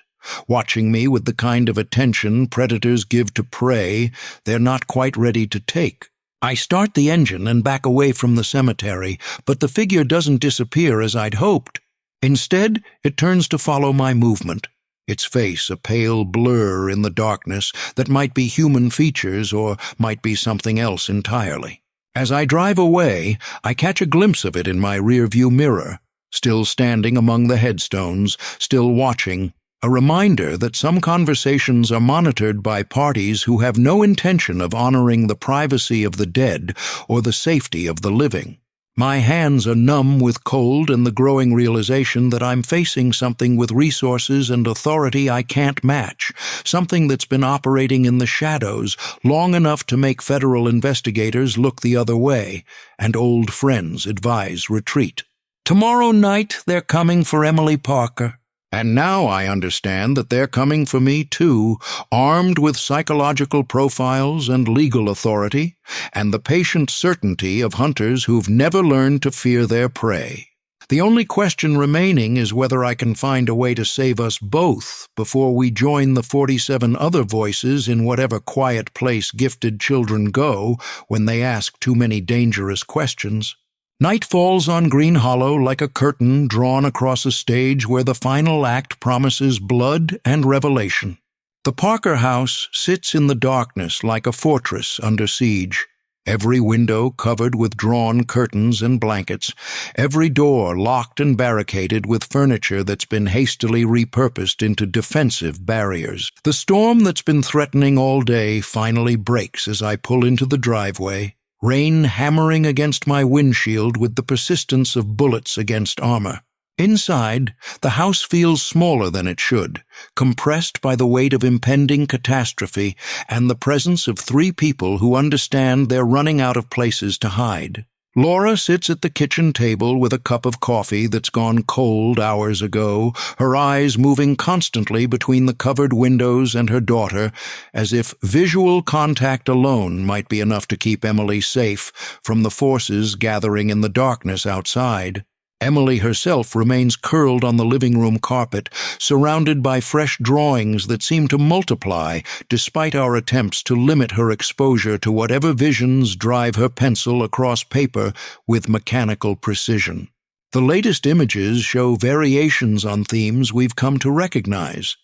watching me with the kind of attention predators give to prey they're not quite ready to take. I start the engine and back away from the cemetery, but the figure doesn't disappear as I'd hoped. Instead, it turns to follow my movement. its face a pale blur in the darkness that might be human features or might be something else entirely. As I drive away, I catch a glimpse of it in my rearview mirror, still standing among the headstones, still watching, a reminder that some conversations are monitored by parties who have no intention of honoring the privacy of the dead or the safety of the living. My hands are numb with cold and the growing realization that I'm facing something with resources and authority I can't match, something that's been operating in the shadows long enough to make federal investigators look the other way, and old friends advise retreat. Tomorrow night they're coming for Emily Parker. And now I understand that they're coming for me too, armed with psychological profiles and legal authority, and the patient certainty of hunters who've never learned to fear their prey. The only question remaining is whether I can find a way to save us both before we join the 47 other voices in whatever quiet place gifted children go when they ask too many dangerous questions. Night falls on Green Hollow like a curtain drawn across a stage where the final act promises blood and revelation. The Parker house sits in the darkness like a fortress under siege, every window covered with drawn curtains and blankets, every door locked and barricaded with furniture that's been hastily repurposed into defensive barriers. The storm that's been threatening all day finally breaks as I pull into the driveway, rain hammering against my windshield with the persistence of bullets against armor. Inside, the house feels smaller than it should, compressed by the weight of impending catastrophe and the presence of 3 people who understand they're running out of places to hide. Laura sits at the kitchen table with a cup of coffee that's gone cold hours ago, her eyes moving constantly between the covered windows and her daughter, as if visual contact alone might be enough to keep Emily safe from the forces gathering in the darkness outside. Emily herself remains curled on the living room carpet, surrounded by fresh drawings that seem to multiply despite our attempts to limit her exposure to whatever visions drive her pencil across paper with mechanical precision. The latest images show variations on themes we've come to recognize.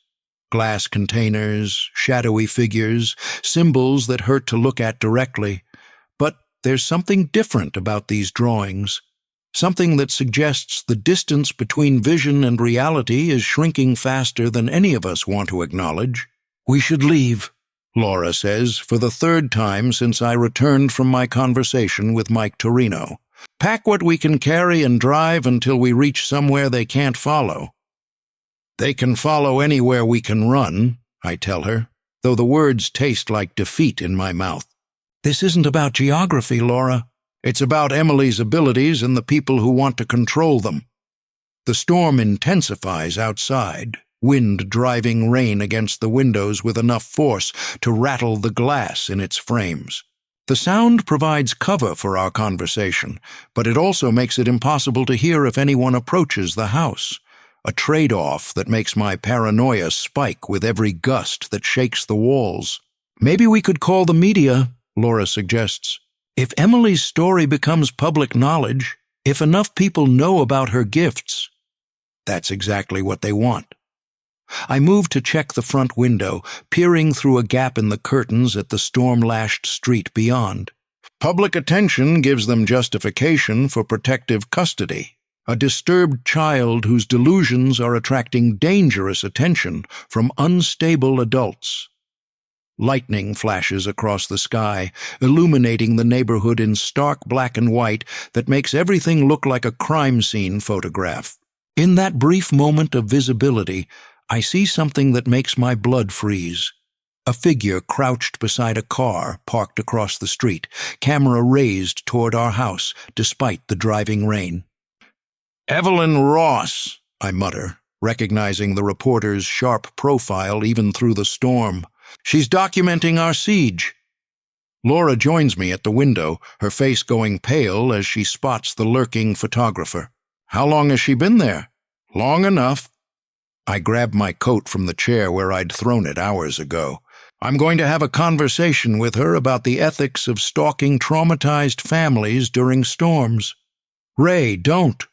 Glass containers, shadowy figures, symbols that hurt to look at directly. But there's something different about these drawings. Something that suggests the distance between vision and reality is shrinking faster than any of us want to acknowledge. "We should leave," Laura says, for the 3rd time since I returned from my conversation with Mike Torino. "Pack what we can carry and drive until we reach somewhere they can't follow." "They can follow anywhere we can run," I tell her, though the words taste like defeat in my mouth. "This isn't about geography, Laura. It's about Emily's abilities and the people who want to control them." The storm intensifies outside, wind driving rain against the windows with enough force to rattle the glass in its frames. The sound provides cover for our conversation, but it also makes it impossible to hear if anyone approaches the house, a trade-off that makes my paranoia spike with every gust that shakes the walls. "Maybe we could call the media," Laura suggests. "If Emily's story becomes public knowledge, if enough people know about her gifts." That's exactly what they want. I move to check the front window, peering through a gap in the curtains at the storm-lashed street beyond. Public attention gives them justification for protective custody, a disturbed child whose delusions are attracting dangerous attention from unstable adults. Lightning flashes across the sky, illuminating the neighborhood in stark black and white that makes everything look like a crime scene photograph. In that brief moment of visibility, I see something that makes my blood freeze. A figure crouched beside a car parked across the street, camera raised toward our house despite the driving rain. "Evelyn Ross," I mutter, recognizing the reporter's sharp profile even through the storm. "She's documenting our siege." Laura joins me at the window, her face going pale as she spots the lurking photographer. "How long has she been there?" "Long enough." I grab my coat from the chair where I'd thrown it hours ago. "I'm going to have a conversation with her about the ethics of stalking traumatized families during storms." "Ray, don't."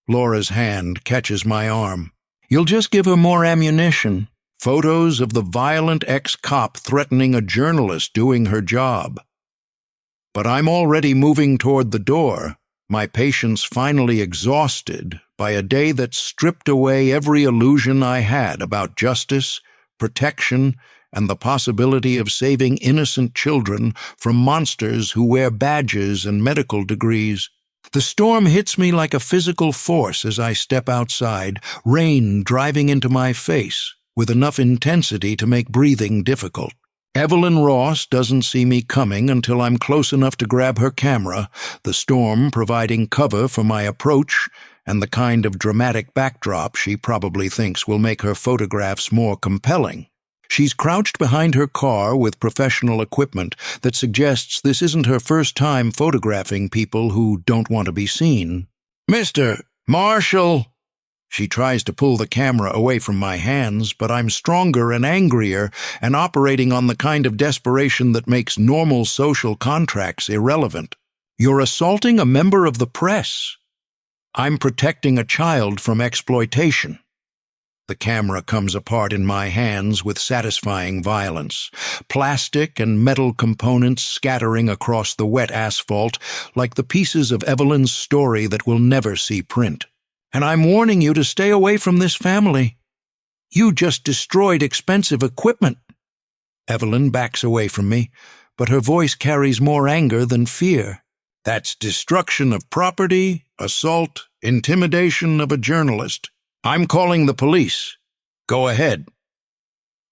Laura's hand catches my arm. You'll just give her more ammunition. Photos of the violent ex-cop threatening a journalist doing her job. But I'm already moving toward the door, my patience finally exhausted by a day that stripped away every illusion I had about justice, protection, and the possibility of saving innocent children from monsters who wear badges and medical degrees. The storm hits me like a physical force as I step outside, rain driving into my face, with enough intensity to make breathing difficult. Evelyn Ross doesn't see me coming until I'm close enough to grab her camera, the storm providing cover for my approach and the kind of dramatic backdrop she probably thinks will make her photographs more compelling. She's crouched behind her car with professional equipment that suggests this isn't her first time photographing people who don't want to be seen. "Mr. Marshall!" She tries to pull the camera away from my hands, but I'm stronger and angrier and operating on the kind of desperation that makes normal social contracts irrelevant. "You're assaulting a member of the press." "I'm protecting a child from exploitation." The camera comes apart in my hands with satisfying violence, plastic and metal components scattering across the wet asphalt like the pieces of Evelyn's story that will never see print. "And I'm warning you to stay away from this family. You just destroyed expensive equipment." Evelyn backs away from me, but her voice carries more anger than fear. "That's destruction of property, assault, intimidation of a journalist. I'm calling the police. Go ahead."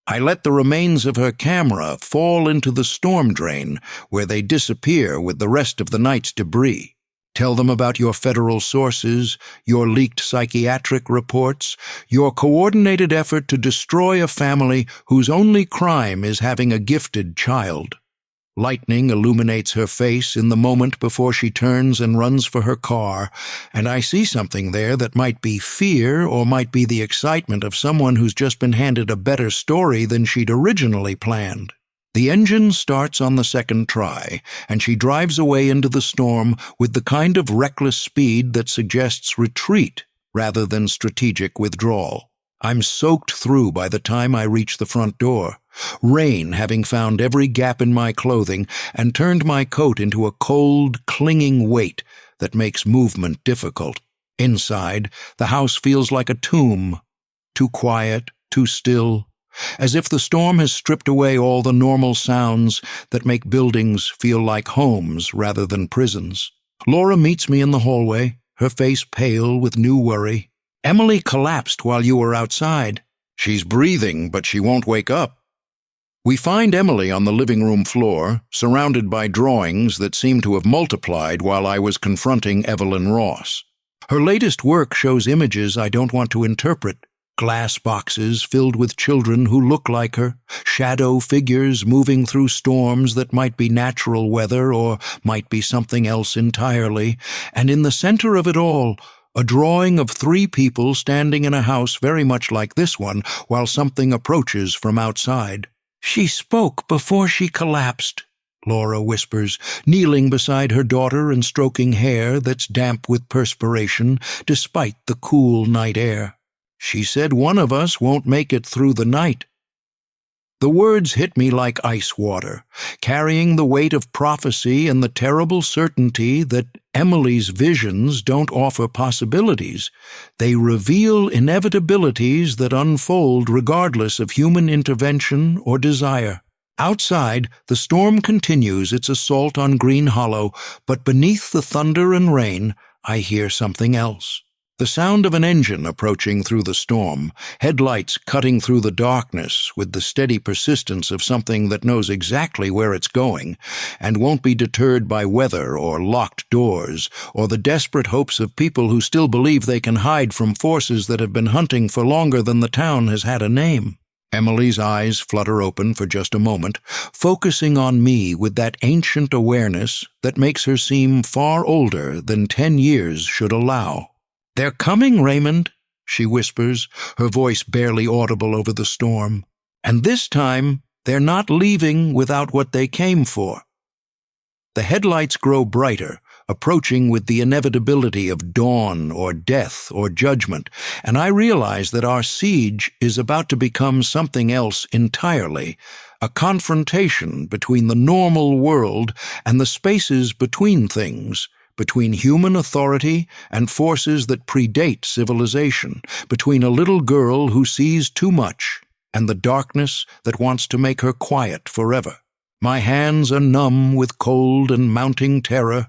I let the remains of her camera fall into the storm drain, where they disappear with the rest of the night's debris. "Tell them about your federal sources, your leaked psychiatric reports, your coordinated effort to destroy a family whose only crime is having a gifted child." Lightning illuminates her face in the moment before she turns and runs for her car, and I see something there that might be fear or might be the excitement of someone who's just been handed a better story than she'd originally planned. The engine starts on the second try, and she drives away into the storm with the kind of reckless speed that suggests retreat rather than strategic withdrawal. I'm soaked through by the time I reach the front door, rain having found every gap in my clothing and turned my coat into a cold, clinging weight that makes movement difficult. Inside, the house feels like a tomb, too quiet, too still, as if the storm has stripped away all the normal sounds that make buildings feel like homes rather than prisons. Laura meets me in the hallway, her face pale with new worry. "Emily collapsed while you were outside." "She's breathing, but she won't wake up." We find Emily on the living room floor, surrounded by drawings that seem to have multiplied while I was confronting Evelyn Ross. Her latest work shows images I don't want to interpret. Glass boxes filled with children who look like her, shadow figures moving through storms that might be natural weather or might be something else entirely, and in the center of it all, a drawing of 3 people standing in a house very much like this one while something approaches from outside. "She spoke before she collapsed," Laura whispers, kneeling beside her daughter and stroking hair that's damp with perspiration despite the cool night air. "She said one of us won't make it through the night." The words hit me like ice water, carrying the weight of prophecy and the terrible certainty that Emily's visions don't offer possibilities. They reveal inevitabilities that unfold regardless of human intervention or desire. Outside, the storm continues its assault on Green Hollow, but beneath the thunder and rain, I hear something else. The sound of an engine approaching through the storm, headlights cutting through the darkness with the steady persistence of something that knows exactly where it's going and won't be deterred by weather or locked doors or the desperate hopes of people who still believe they can hide from forces that have been hunting for longer than the town has had a name. Emily's eyes flutter open for just a moment, focusing on me with that ancient awareness that makes her seem far older than 10 years should allow. "They're coming, Raymond," she whispers, her voice barely audible over the storm. "And this time, they're not leaving without what they came for." The headlights grow brighter, approaching with the inevitability of dawn or death or judgment, and I realize that our siege is about to become something else entirely, a confrontation between the normal world and the spaces between things, between human authority and forces that predate civilization, between a little girl who sees too much and the darkness that wants to make her quiet forever. My hands are numb with cold and mounting terror,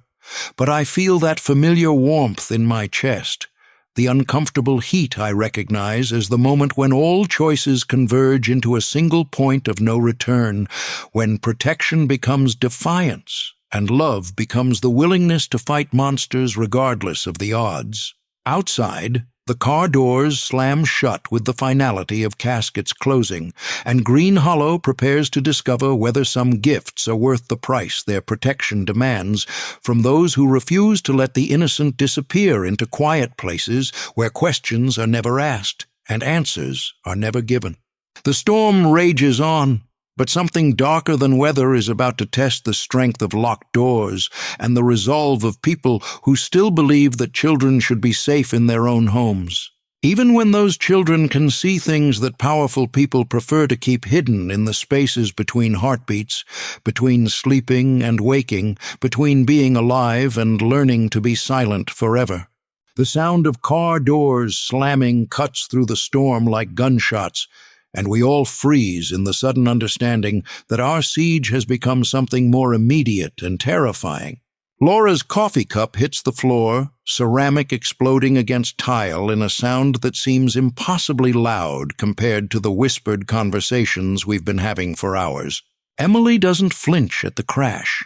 but I feel that familiar warmth in my chest, the uncomfortable heat I recognize as the moment when all choices converge into a single point of no return, when protection becomes defiance and love becomes the willingness to fight monsters regardless of the odds. Outside, the car doors slam shut with the finality of caskets closing, and Green Hollow prepares to discover whether some gifts are worth the price their protection demands from those who refuse to let the innocent disappear into quiet places where questions are never asked and answers are never given. The storm rages on, but something darker than weather is about to test the strength of locked doors and the resolve of people who still believe that children should be safe in their own homes. Even when those children can see things that powerful people prefer to keep hidden in the spaces between heartbeats, between sleeping and waking, between being alive and learning to be silent forever. The sound of car doors slamming cuts through the storm like gunshots, and we all freeze in the sudden understanding that our siege has become something more immediate and terrifying. Laura's coffee cup hits the floor, ceramic exploding against tile in a sound that seems impossibly loud compared to the whispered conversations we've been having for hours. Emily doesn't flinch at the crash,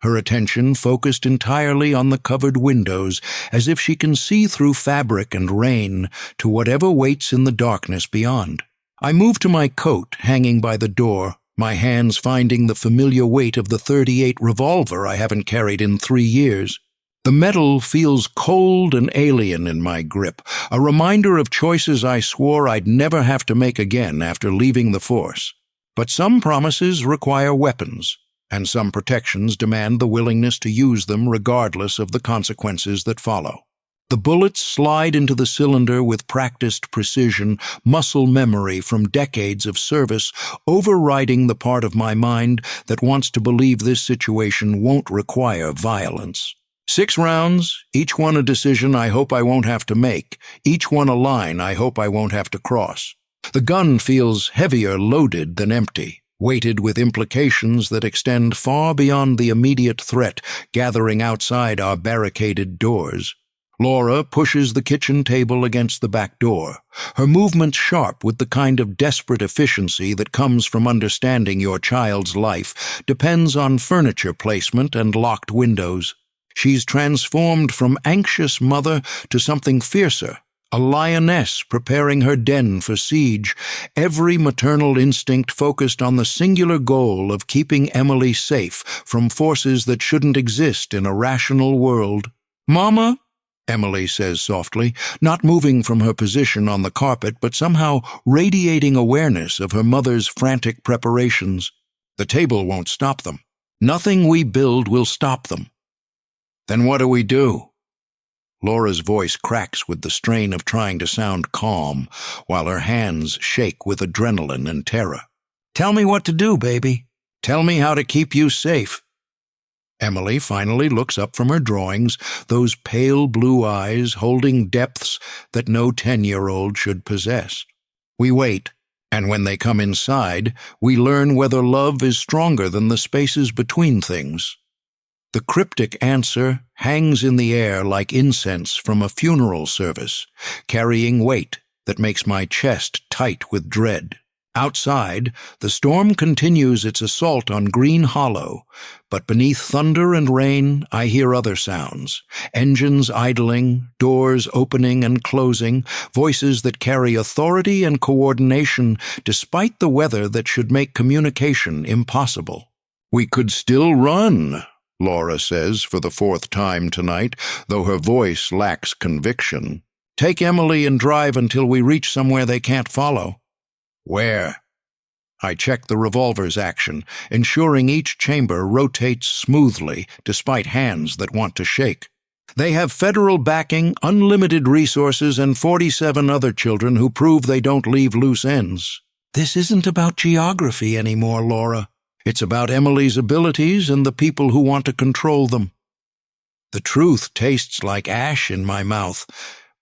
her attention focused entirely on the covered windows, as if she can see through fabric and rain to whatever waits in the darkness beyond. I move to my coat hanging by the door, my hands finding the familiar weight of the .38 revolver I haven't carried in 3 years. The metal feels cold and alien in my grip, a reminder of choices I swore I'd never have to make again after leaving the force. But some promises require weapons, and some protections demand the willingness to use them regardless of the consequences that follow. The bullets slide into the cylinder with practiced precision, muscle memory from decades of service, overriding the part of my mind that wants to believe this situation won't require violence. 6 rounds, each one a decision I hope I won't have to make, each one a line I hope I won't have to cross. The gun feels heavier loaded than empty, weighted with implications that extend far beyond the immediate threat gathering outside our barricaded doors. Laura pushes the kitchen table against the back door, her movements sharp with the kind of desperate efficiency that comes from understanding your child's life depends on furniture placement and locked windows. She's transformed from anxious mother to something fiercer, a lioness preparing her den for siege, every maternal instinct focused on the singular goal of keeping Emily safe from forces that shouldn't exist in a rational world. "Mama?" Emily says softly, not moving from her position on the carpet, but somehow radiating awareness of her mother's frantic preparations. The table won't stop them. Nothing we build will stop them. Then what do we do? Laura's voice cracks with the strain of trying to sound calm, while her hands shake with adrenaline and terror. Tell me what to do, baby. Tell me how to keep you safe. Emily finally looks up from her drawings, those pale blue eyes holding depths that no 10-year-old should possess. We wait, and when they come inside, we learn whether love is stronger than the spaces between things. The cryptic answer hangs in the air like incense from a funeral service, carrying weight that makes my chest tight with dread. Outside, the storm continues its assault on Green Hollow, but beneath thunder and rain I hear other sounds, engines idling, doors opening and closing, voices that carry authority and coordination despite the weather that should make communication impossible. We could still run, Laura says for the 4th time tonight, though her voice lacks conviction. Take Emily and drive until we reach somewhere they can't follow. Where? I check the revolver's action, ensuring each chamber rotates smoothly despite hands that want to shake. They have federal backing, unlimited resources, and 47 other children who prove they don't leave loose ends. This isn't about geography anymore, Laura. It's about Emily's abilities and the people who want to control them. The truth tastes like ash in my mouth,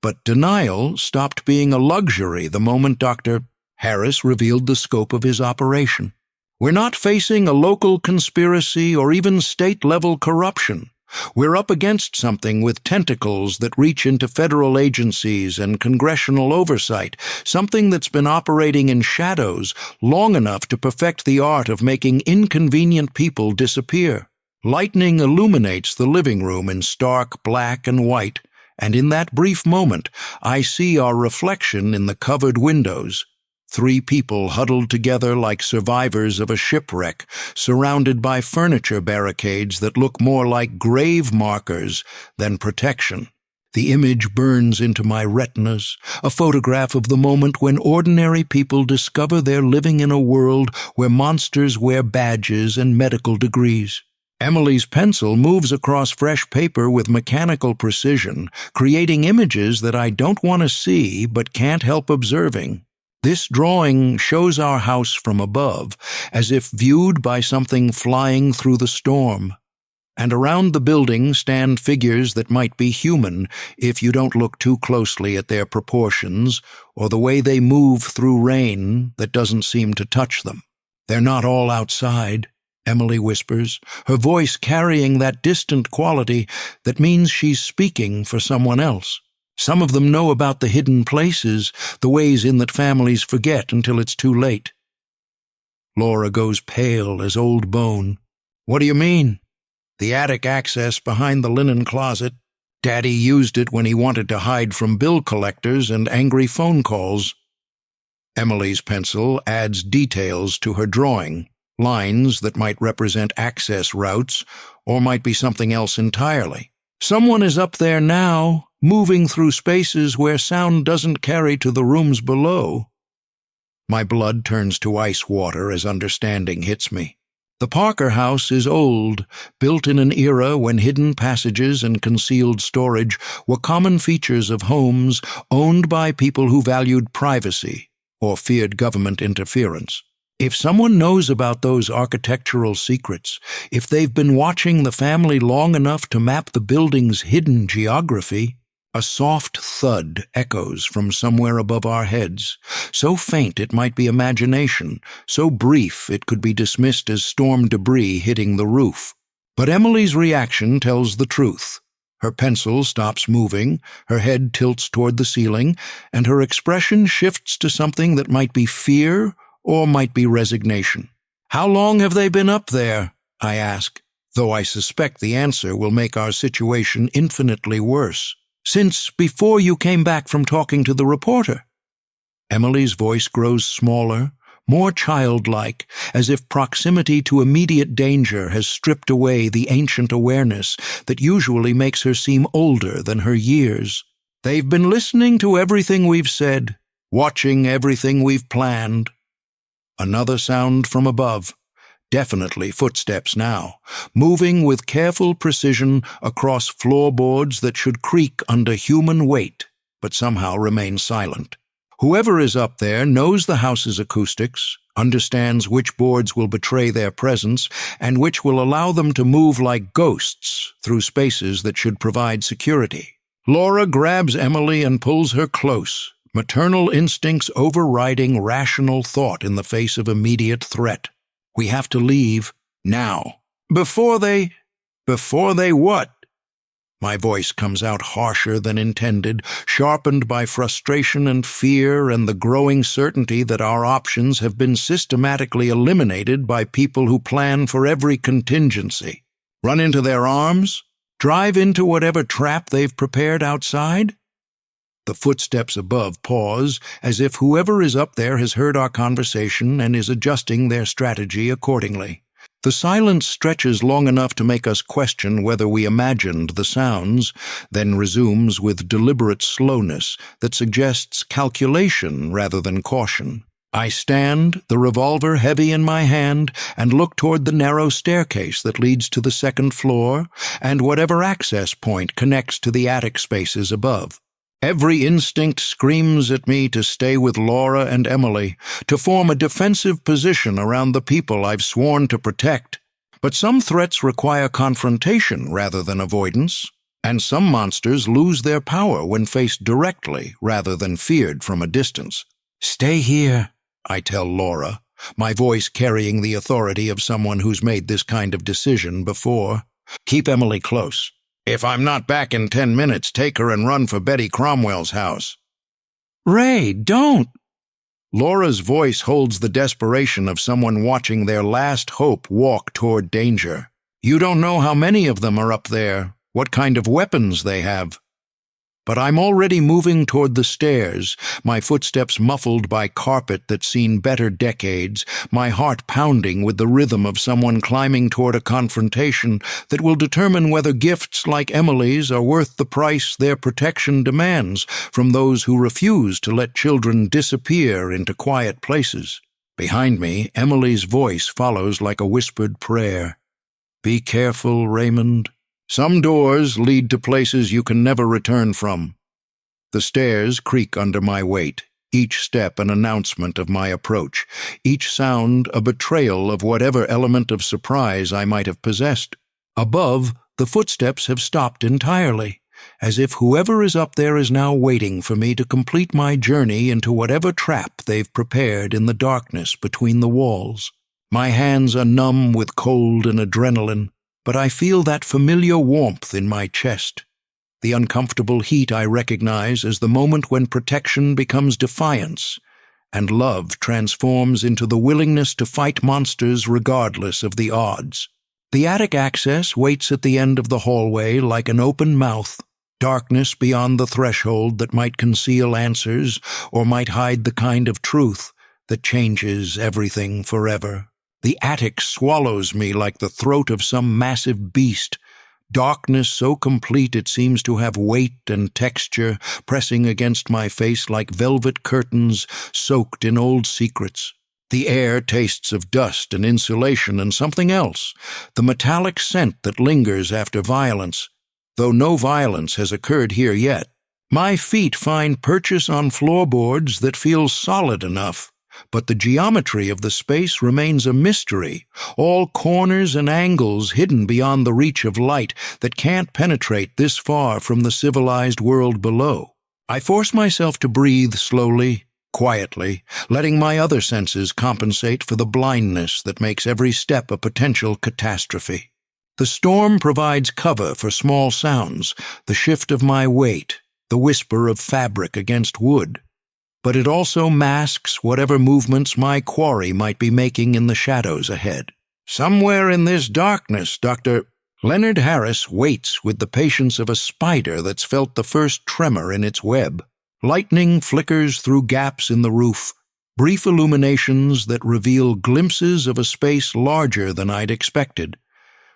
but denial stopped being a luxury the moment Dr. Harris revealed the scope of his operation. We're not facing a local conspiracy or even state-level corruption. We're up against something with tentacles that reach into federal agencies and congressional oversight, something that's been operating in shadows long enough to perfect the art of making inconvenient people disappear. Lightning illuminates the living room in stark black and white, and in that brief moment, I see our reflection in the covered windows. 3 people huddled together like survivors of a shipwreck, surrounded by furniture barricades that look more like grave markers than protection. The image burns into my retinas, a photograph of the moment when ordinary people discover they're living in a world where monsters wear badges and medical degrees. Emily's pencil moves across fresh paper with mechanical precision, creating images that I don't want to see but can't help observing. This drawing shows our house from above, as if viewed by something flying through the storm. And around the building stand figures that might be human if you don't look too closely at their proportions or the way they move through rain that doesn't seem to touch them. They're not all outside, Emily whispers, her voice carrying that distant quality that means she's speaking for someone else. Some of them know about the hidden places, the ways in that families forget until it's too late. Laura goes pale as old bone. What do you mean? The attic access behind the linen closet. Daddy used it when he wanted to hide from bill collectors and angry phone calls. Emily's pencil adds details to her drawing, lines that might represent access routes or might be something else entirely. Someone is up there now, moving through spaces where sound doesn't carry to the rooms below. My blood turns to ice water as understanding hits me. The Parker house is old, built in an era when hidden passages and concealed storage were common features of homes owned by people who valued privacy or feared government interference. If someone knows about those architectural secrets, if they've been watching the family long enough to map the building's hidden geography, a soft thud echoes from somewhere above our heads, so faint it might be imagination, so brief it could be dismissed as storm debris hitting the roof. But Emily's reaction tells the truth. Her pencil stops moving, her head tilts toward the ceiling, and her expression shifts to something that might be fear or might be resignation. How long have they been up there? I ask, though I suspect the answer will make our situation infinitely worse. Since before you came back from talking to the reporter. Emily's voice grows smaller, more childlike, as if proximity to immediate danger has stripped away the ancient awareness that usually makes her seem older than her years. They've been listening to everything we've said, watching everything we've planned. Another sound from above, definitely footsteps now, moving with careful precision across floorboards that should creak under human weight, but somehow remain silent. Whoever is up there knows the house's acoustics, understands which boards will betray their presence, and which will allow them to move like ghosts through spaces that should provide security. Laura grabs Emily and pulls her close, maternal instincts overriding rational thought in the face of immediate threat. We have to leave now. Before they what? My voice comes out harsher than intended, sharpened by frustration and fear and the growing certainty that our options have been systematically eliminated by people who plan for every contingency. Run into their arms? Drive into whatever trap they've prepared outside? The footsteps above pause, as if whoever is up there has heard our conversation and is adjusting their strategy accordingly. The silence stretches long enough to make us question whether we imagined the sounds, then resumes with deliberate slowness that suggests calculation rather than caution. I stand, the revolver heavy in my hand, and look toward the narrow staircase that leads to the second floor and whatever access point connects to the attic spaces above. Every instinct screams at me to stay with Laura and Emily, to form a defensive position around the people I've sworn to protect. But some threats require confrontation rather than avoidance, and some monsters lose their power when faced directly rather than feared from a distance. "Stay here," I tell Laura, my voice carrying the authority of someone who's made this kind of decision before. "Keep Emily close. If I'm not back in 10 minutes, take her and run for Betty Cromwell's house." "Ray, don't!" Laura's voice holds the desperation of someone watching their last hope walk toward danger. "You don't know how many of them are up there, what kind of weapons they have." But I'm already moving toward the stairs, my footsteps muffled by carpet that's seen better decades, my heart pounding with the rhythm of someone climbing toward a confrontation that will determine whether gifts like Emily's are worth the price their protection demands from those who refuse to let children disappear into quiet places. Behind me, Emily's voice follows like a whispered prayer. "Be careful, Raymond. Some doors lead to places you can never return from." The stairs creak under my weight, each step an announcement of my approach, each sound a betrayal of whatever element of surprise I might have possessed. Above, the footsteps have stopped entirely, as if whoever is up there is now waiting for me to complete my journey into whatever trap they've prepared in the darkness between the walls. My hands are numb with cold and adrenaline, but I feel that familiar warmth in my chest. The uncomfortable heat I recognize as the moment when protection becomes defiance, and love transforms into the willingness to fight monsters regardless of the odds. The attic access waits at the end of the hallway like an open mouth, darkness beyond the threshold that might conceal answers or might hide the kind of truth that changes everything forever. The attic swallows me like the throat of some massive beast, darkness so complete it seems to have weight and texture, pressing against my face like velvet curtains soaked in old secrets. The air tastes of dust and insulation and something else, the metallic scent that lingers after violence, though no violence has occurred here yet. My feet find purchase on floorboards that feel solid enough, but the geometry of the space remains a mystery, all corners and angles hidden beyond the reach of light that can't penetrate this far from the civilized world below. I force myself to breathe slowly, quietly, letting my other senses compensate for the blindness that makes every step a potential catastrophe. The storm provides cover for small sounds, the shift of my weight, the whisper of fabric against wood. But it also masks whatever movements my quarry might be making in the shadows ahead. Somewhere in this darkness, Dr. Leonard Harris waits with the patience of a spider that's felt the first tremor in its web. Lightning flickers through gaps in the roof, brief illuminations that reveal glimpses of a space larger than I'd expected.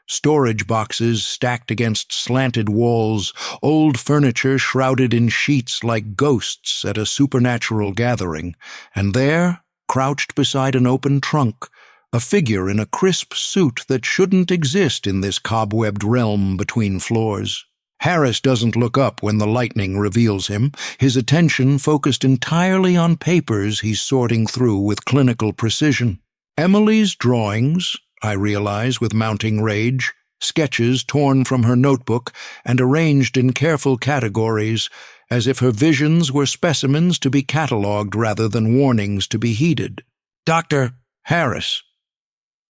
Storage boxes stacked against slanted walls, old furniture shrouded in sheets like ghosts at a supernatural gathering, and there, crouched beside an open trunk, a figure in a crisp suit that shouldn't exist in this cobwebbed realm between floors. Harris doesn't look up when the lightning reveals him, his attention focused entirely on papers he's sorting through with clinical precision. Emily's drawings, I realize with mounting rage, sketches torn from her notebook and arranged in careful categories, as if her visions were specimens to be catalogued rather than warnings to be heeded. "Dr. Harris."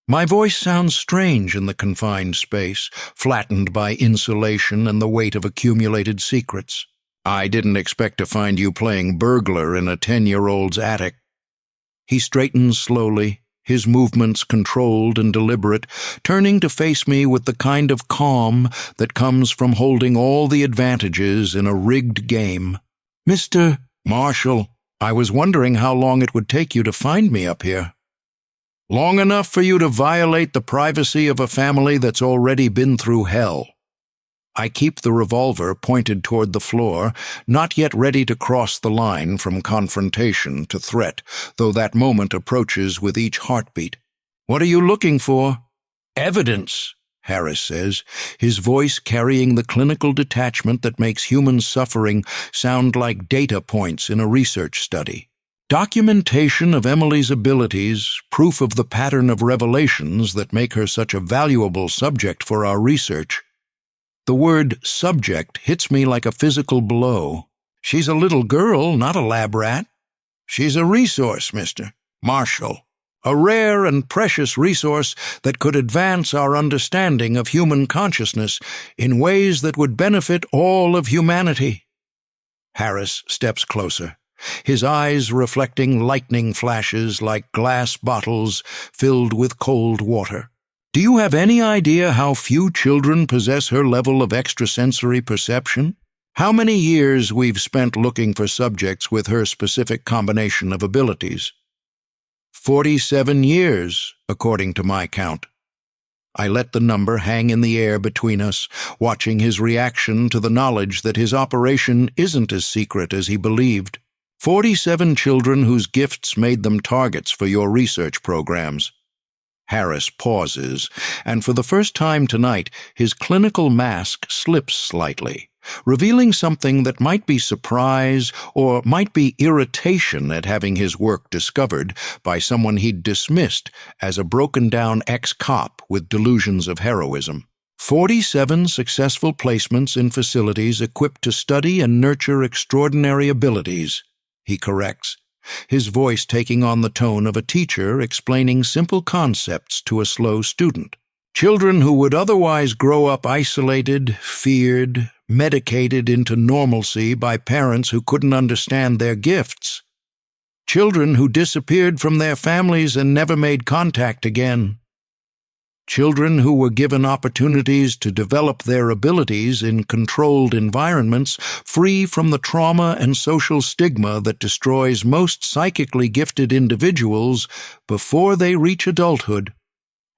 My voice sounds strange in the confined space, flattened by insulation and the weight of accumulated secrets. "I didn't expect to find you playing burglar in a 10-year-old's attic." He straightens slowly, his movements controlled and deliberate, turning to face me with the kind of calm that comes from holding all the advantages in a rigged game. "Mr. Marshall, I was wondering how long it would take you to find me up here." "Long enough for you to violate the privacy of a family that's already been through hell." I keep the revolver pointed toward the floor, not yet ready to cross the line from confrontation to threat, though that moment approaches with each heartbeat. "What are you looking for?" "Evidence," Harris says, his voice carrying the clinical detachment that makes human suffering sound like data points in a research study. "Documentation of Emily's abilities, proof of the pattern of revelations that make her such a valuable subject for our research." The word subject hits me like a physical blow. She's a little girl, not a lab rat. She's a resource, Mr. Marshall. A rare and precious resource that could advance our understanding of human consciousness in ways that would benefit all of humanity. Harris steps closer, his eyes reflecting lightning flashes like glass bottles filled with cold water. "Do you have any idea how few children possess her level of extrasensory perception? How many years we've spent looking for subjects with her specific combination of abilities?" 47 years, according to my count. I let the number hang in the air between us, watching his reaction to the knowledge that his operation isn't as secret as he believed. 47 children whose gifts made them targets for your research programs. Harris pauses, and for the first time tonight, his clinical mask slips slightly, revealing something that might be surprise or might be irritation at having his work discovered by someone he'd dismissed as a broken-down ex-cop with delusions of heroism. 47 successful placements in facilities equipped to study and nurture extraordinary abilities, he corrects, his voice taking on the tone of a teacher explaining simple concepts to a slow student. Children who would otherwise grow up isolated, feared, medicated into normalcy by parents who couldn't understand their gifts. Children who disappeared from their families and never made contact again. Children who were given opportunities to develop their abilities in controlled environments, free from the trauma and social stigma that destroys most psychically gifted individuals before they reach adulthood.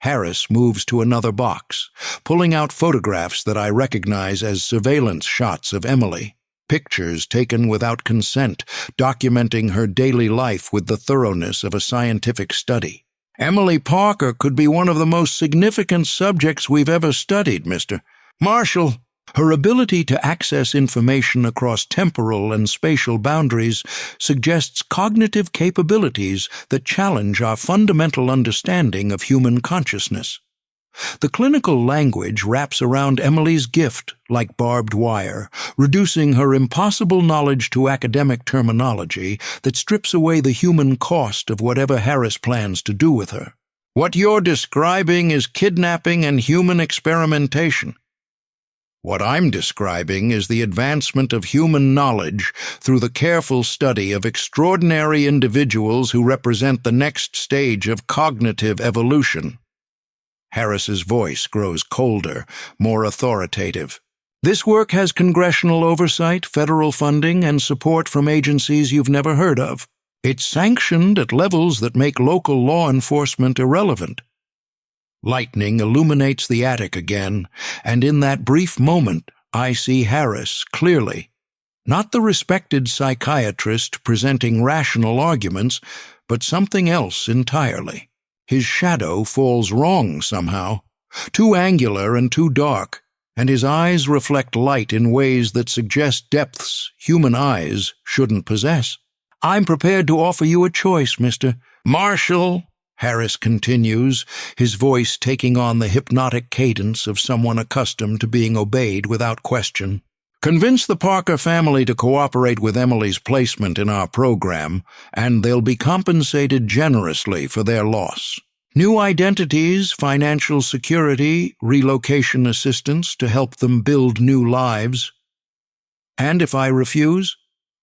Harris moves to another box, pulling out photographs that I recognize as surveillance shots of Emily, pictures taken without consent, documenting her daily life with the thoroughness of a scientific study. "Emily Parker could be one of the most significant subjects we've ever studied, Mr. Marshall. Her ability to access information across temporal and spatial boundaries suggests cognitive capabilities that challenge our fundamental understanding of human consciousness. The clinical language wraps around Emily's gift like barbed wire, reducing her impossible knowledge to academic terminology that strips away the human cost of whatever Harris plans to do with her. What you're describing is kidnapping and human experimentation. What I'm describing is the advancement of human knowledge through the careful study of extraordinary individuals who represent the next stage of cognitive evolution." Harris's voice grows colder, more authoritative. "This work has congressional oversight, federal funding, and support from agencies you've never heard of. It's sanctioned at levels that make local law enforcement irrelevant." Lightning illuminates the attic again, and in that brief moment I see Harris clearly. Not the respected psychiatrist presenting rational arguments, but something else entirely. His shadow falls wrong somehow, too angular and too dark, and his eyes reflect light in ways that suggest depths human eyes shouldn't possess. "I'm prepared to offer you a choice, Mr. Marshall," Harris continues, his voice taking on the hypnotic cadence of someone accustomed to being obeyed without question. "Convince the Parker family to cooperate with Emily's placement in our program, and they'll be compensated generously for their loss. New identities, financial security, relocation assistance to help them build new lives. And if I refuse,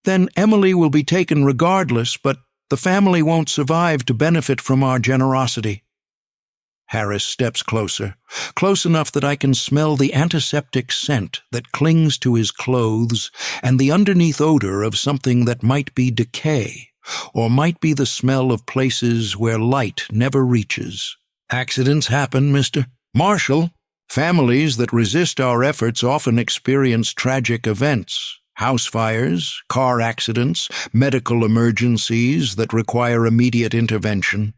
then Emily will be taken regardless, but the family won't survive to benefit from our generosity." Harris steps closer, close enough that I can smell the antiseptic scent that clings to his clothes and the underneath odor of something that might be decay, or might be the smell of places where light never reaches. "Accidents happen, Mr. Marshall," Families that resist our efforts often experience tragic events. House fires, car accidents, medical emergencies that require immediate intervention.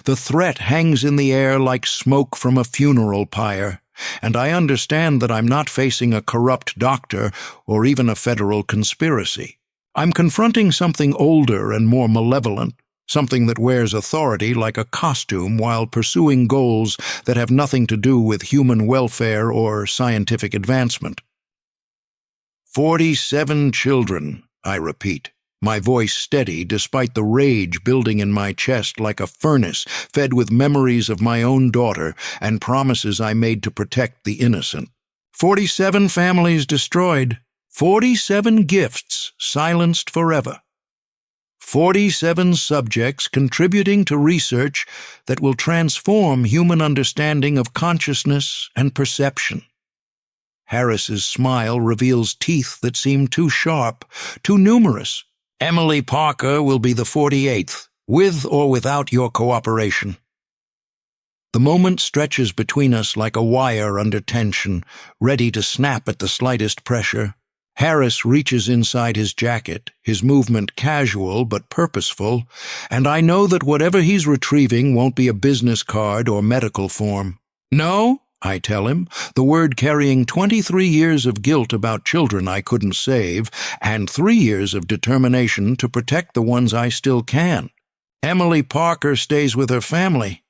The threat hangs in the air like smoke from a funeral pyre, and I understand that I'm not facing a corrupt doctor or even a federal conspiracy. I'm confronting something older and more malevolent, something that wears authority like a costume while pursuing goals that have nothing to do with human welfare or scientific advancement. 47 children, I repeat, my voice steady despite the rage building in my chest like a furnace fed with memories of my own daughter and promises I made to protect the innocent. 47 families destroyed, 47 gifts silenced forever. 47 subjects contributing to research that will transform human understanding of consciousness and perception. Harris's smile reveals teeth that seem too sharp, too numerous. Emily Parker will be the 48th, with or without your cooperation. The moment stretches between us like a wire under tension, ready to snap at the slightest pressure. Harris reaches inside his jacket, his movement casual but purposeful, and I know that whatever he's retrieving won't be a business card or medical form. No, I tell him, the word carrying 23 years of guilt about children I couldn't save, and 3 years of determination to protect the ones I still can. Emily Parker stays with her family.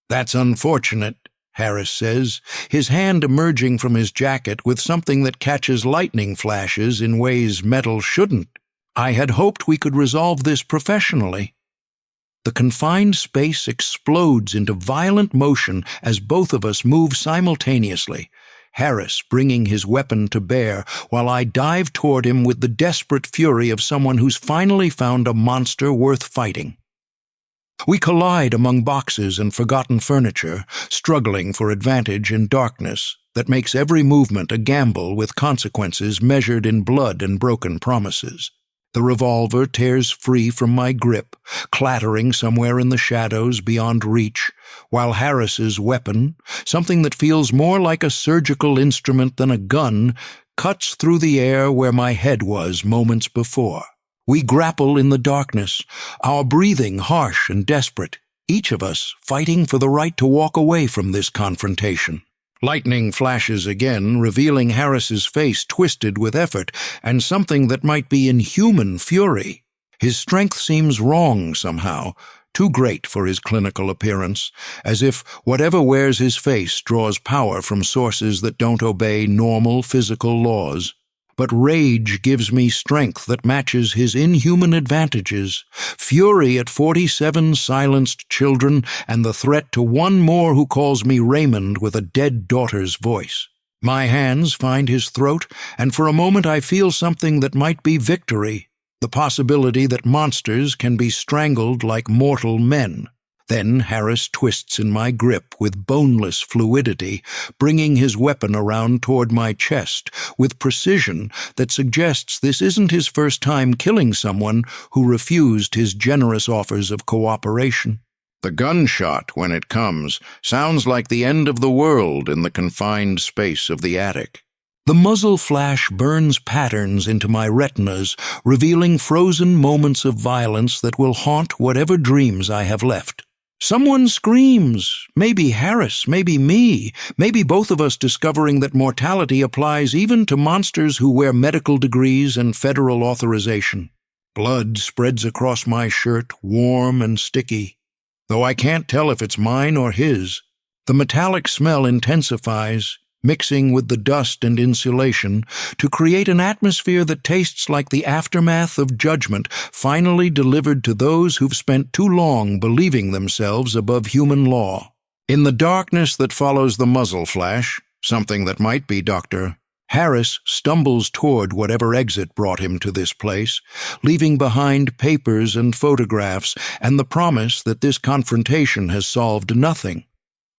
That's unfortunate, Harris says, his hand emerging from his jacket with something that catches lightning flashes in ways metal shouldn't. I had hoped we could resolve this professionally. The confined space explodes into violent motion as both of us move simultaneously, Harris bringing his weapon to bear while I dive toward him with the desperate fury of someone who's finally found a monster worth fighting. We collide among boxes and forgotten furniture, struggling for advantage in darkness that makes every movement a gamble with consequences measured in blood and broken promises. The revolver tears free from my grip, clattering somewhere in the shadows beyond reach, while Harris's weapon, something that feels more like a surgical instrument than a gun, cuts through the air where my head was moments before. We grapple in the darkness, our breathing harsh and desperate, each of us fighting for the right to walk away from this confrontation. Lightning flashes again, revealing Harris's face twisted with effort and something that might be inhuman fury. His strength seems wrong somehow, too great for his clinical appearance, as if whatever wears his face draws power from sources that don't obey normal physical laws. But rage gives me strength that matches his inhuman advantages, fury at 47 silenced children, and the threat to one more who calls me Raymond with a dead daughter's voice. My hands find his throat, and for a moment I feel something that might be victory, the possibility that monsters can be strangled like mortal men. Then Harris twists in my grip with boneless fluidity, bringing his weapon around toward my chest with precision that suggests this isn't his first time killing someone who refused his generous offers of cooperation. The gunshot, when it comes, sounds like the end of the world in the confined space of the attic. The muzzle flash burns patterns into my retinas, revealing frozen moments of violence that will haunt whatever dreams I have left. Someone screams, maybe Harris, maybe me, maybe both of us discovering that mortality applies even to monsters who wear medical degrees and federal authorization. Blood spreads across my shirt, warm and sticky, though I can't tell if it's mine or his. The metallic smell intensifies, mixing with the dust and insulation, to create an atmosphere that tastes like the aftermath of judgment finally delivered to those who've spent too long believing themselves above human law. In the darkness that follows the muzzle flash, something that might be Dr. Harris stumbles toward whatever exit brought him to this place, leaving behind papers and photographs and the promise that this confrontation has solved nothing.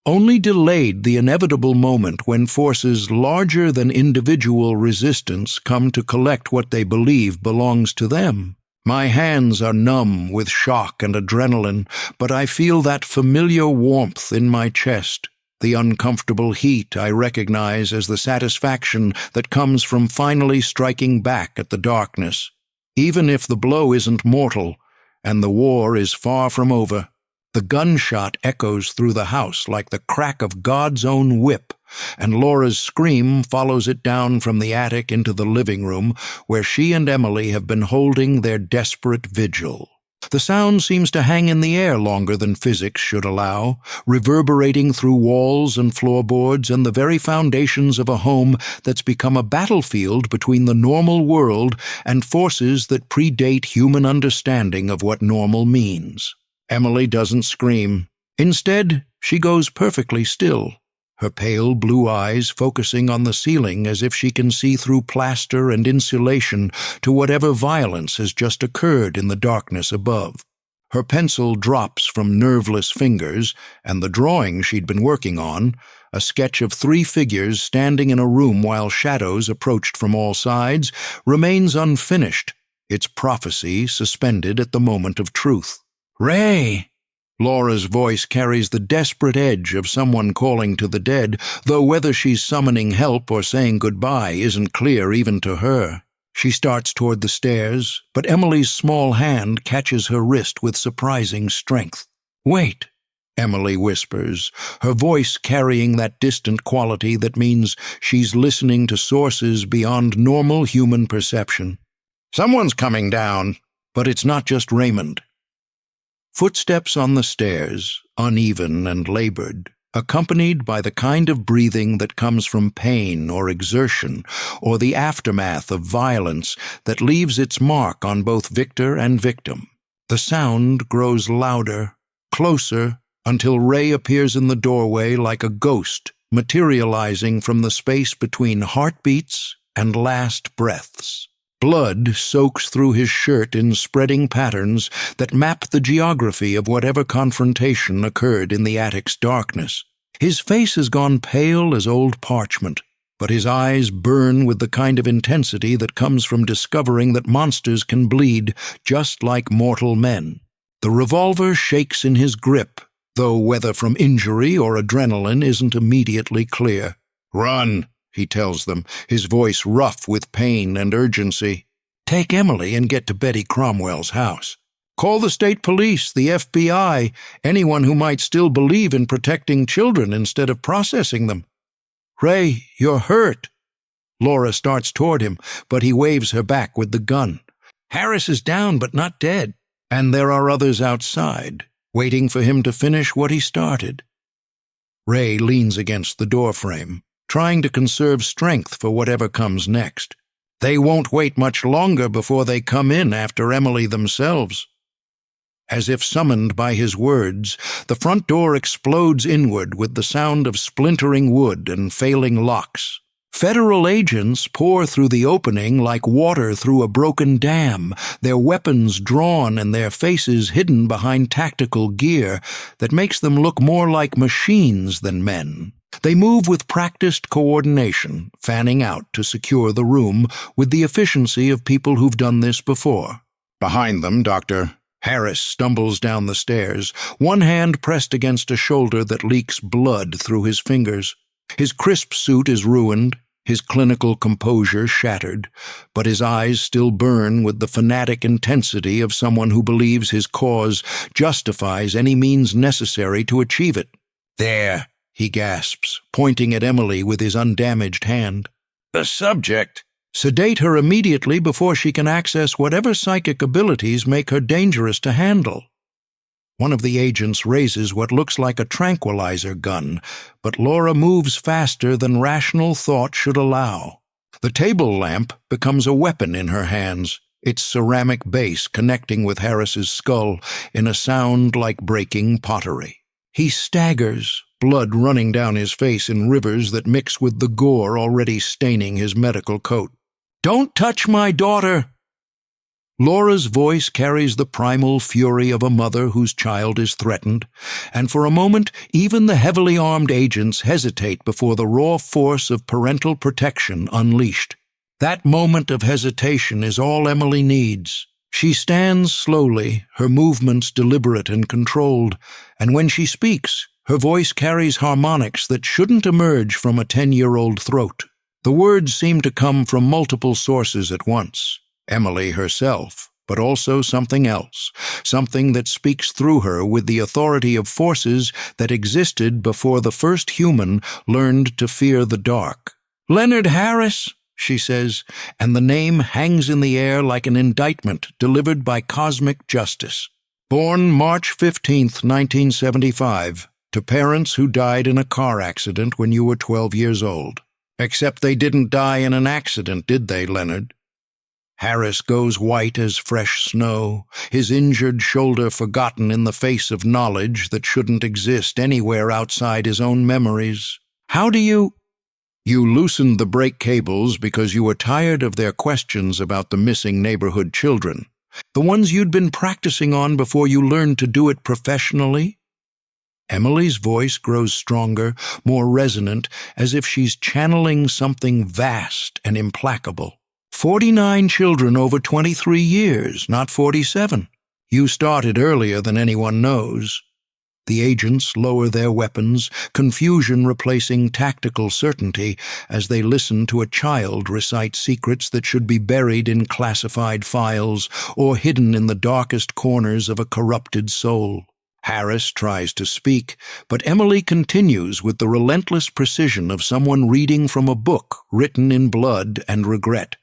Only delayed the inevitable moment when forces larger than individual resistance come to collect what they believe belongs to them. My hands are numb with shock and adrenaline, but I feel that familiar warmth in my chest, The uncomfortable heat I recognize as the satisfaction that comes from finally striking back at the darkness, even if the blow isn't mortal and the war is far from over. The gunshot echoes through the house like the crack of God's own whip, and Laura's scream follows it down from the attic into the living room, where she and Emily have been holding their desperate vigil. The sound seems to hang in the air longer than physics should allow, reverberating through walls and floorboards and the very foundations of a home that's become a battlefield between the normal world and forces that predate human understanding of what normal means. Emily doesn't scream. Instead, she goes perfectly still, her pale blue eyes focusing on the ceiling as if she can see through plaster and insulation to whatever violence has just occurred in the darkness above. Her pencil drops from nerveless fingers, and the drawing she'd been working on, a sketch of 3 figures standing in a room while shadows approached from all sides, remains unfinished, its prophecy suspended at the moment of truth. "Ray!" Laura's voice carries the desperate edge of someone calling to the dead, though whether she's summoning help or saying goodbye isn't clear even to her. She starts toward the stairs, but Emily's small hand catches her wrist with surprising strength. "Wait," Emily whispers, her voice carrying that distant quality that means she's listening to sources beyond normal human perception. "Someone's coming down." But it's not just Raymond. Footsteps on the stairs, uneven and labored, accompanied by the kind of breathing that comes from pain or exertion, or the aftermath of violence that leaves its mark on both victor and victim. The sound grows louder, closer, until Ray appears in the doorway like a ghost, materializing from the space between heartbeats and last breaths. Blood soaks through his shirt in spreading patterns that map the geography of whatever confrontation occurred in the attic's darkness. His face has gone pale as old parchment, but his eyes burn with the kind of intensity that comes from discovering that monsters can bleed just like mortal men. The revolver shakes in his grip, though whether from injury or adrenaline isn't immediately clear. "Run," he tells them, his voice rough with pain and urgency. "Take Emily and get to Betty Cromwell's house. Call the state police, the FBI, anyone who might still believe in protecting children instead of processing them. Ray, you're hurt." Laura starts toward him, but he waves her back with the gun. Harris is down but not dead, and there are others outside, waiting for him to finish what he started. Ray leans against the doorframe, trying to conserve strength for whatever comes next. They won't wait much longer before they come in after Emily themselves. As if summoned by his words, the front door explodes inward with the sound of splintering wood and failing locks. Federal agents pour through the opening like water through a broken dam, their weapons drawn and their faces hidden behind tactical gear that makes them look more like machines than men. They move with practiced coordination, fanning out to secure the room with the efficiency of people who've done this before. Behind them, Dr. Harris stumbles down the stairs, one hand pressed against a shoulder that leaks blood through his fingers. His crisp suit is ruined, his clinical composure shattered, but his eyes still burn with the fanatic intensity of someone who believes his cause justifies any means necessary to achieve it. "There," he gasps, pointing at Emily with his undamaged hand. "The subject." Sedate her immediately before she can access whatever psychic abilities make her dangerous to handle. One of the agents raises what looks like a tranquilizer gun, but Laura moves faster than rational thought should allow. The table lamp becomes a weapon in her hands, its ceramic base connecting with Harris's skull in a sound like breaking pottery. He staggers, blood running down his face in rivers that mix with the gore already staining his medical coat. "Don't touch my daughter!" Laura's voice carries the primal fury of a mother whose child is threatened, and for a moment even the heavily armed agents hesitate before the raw force of parental protection unleashed. That moment of hesitation is all Emily needs. She stands slowly, her movements deliberate and controlled, and when she speaks, Her voice carries harmonics that shouldn't emerge from a 10-year-old throat. The words seem to come from multiple sources at once. Emily herself, but also something else, something that speaks through her with the authority of forces that existed before the first human learned to fear the dark. "Leonard Harris," she says, and the name hangs in the air like an indictment delivered by cosmic justice. Born March 15th, 1975, to parents who died in a car accident when you were 12 years old. Except they didn't die in an accident, did they, Leonard? Harris goes white as fresh snow, his injured shoulder forgotten in the face of knowledge that shouldn't exist anywhere outside his own memories. "How do you—" "You loosened the brake cables because you were tired of their questions about the missing neighborhood children, the ones you'd been practicing on before you learned to do it professionally?" Emily's voice grows stronger, more resonant, as if she's channeling something vast and implacable. 49 children over 23 years, not 47. You started earlier than anyone knows. The agents lower their weapons, confusion replacing tactical certainty as they listen to a child recite secrets that should be buried in classified files or hidden in the darkest corners of a corrupted soul. Harris tries to speak, but Emily continues with the relentless precision of someone reading from a book written in blood and regret.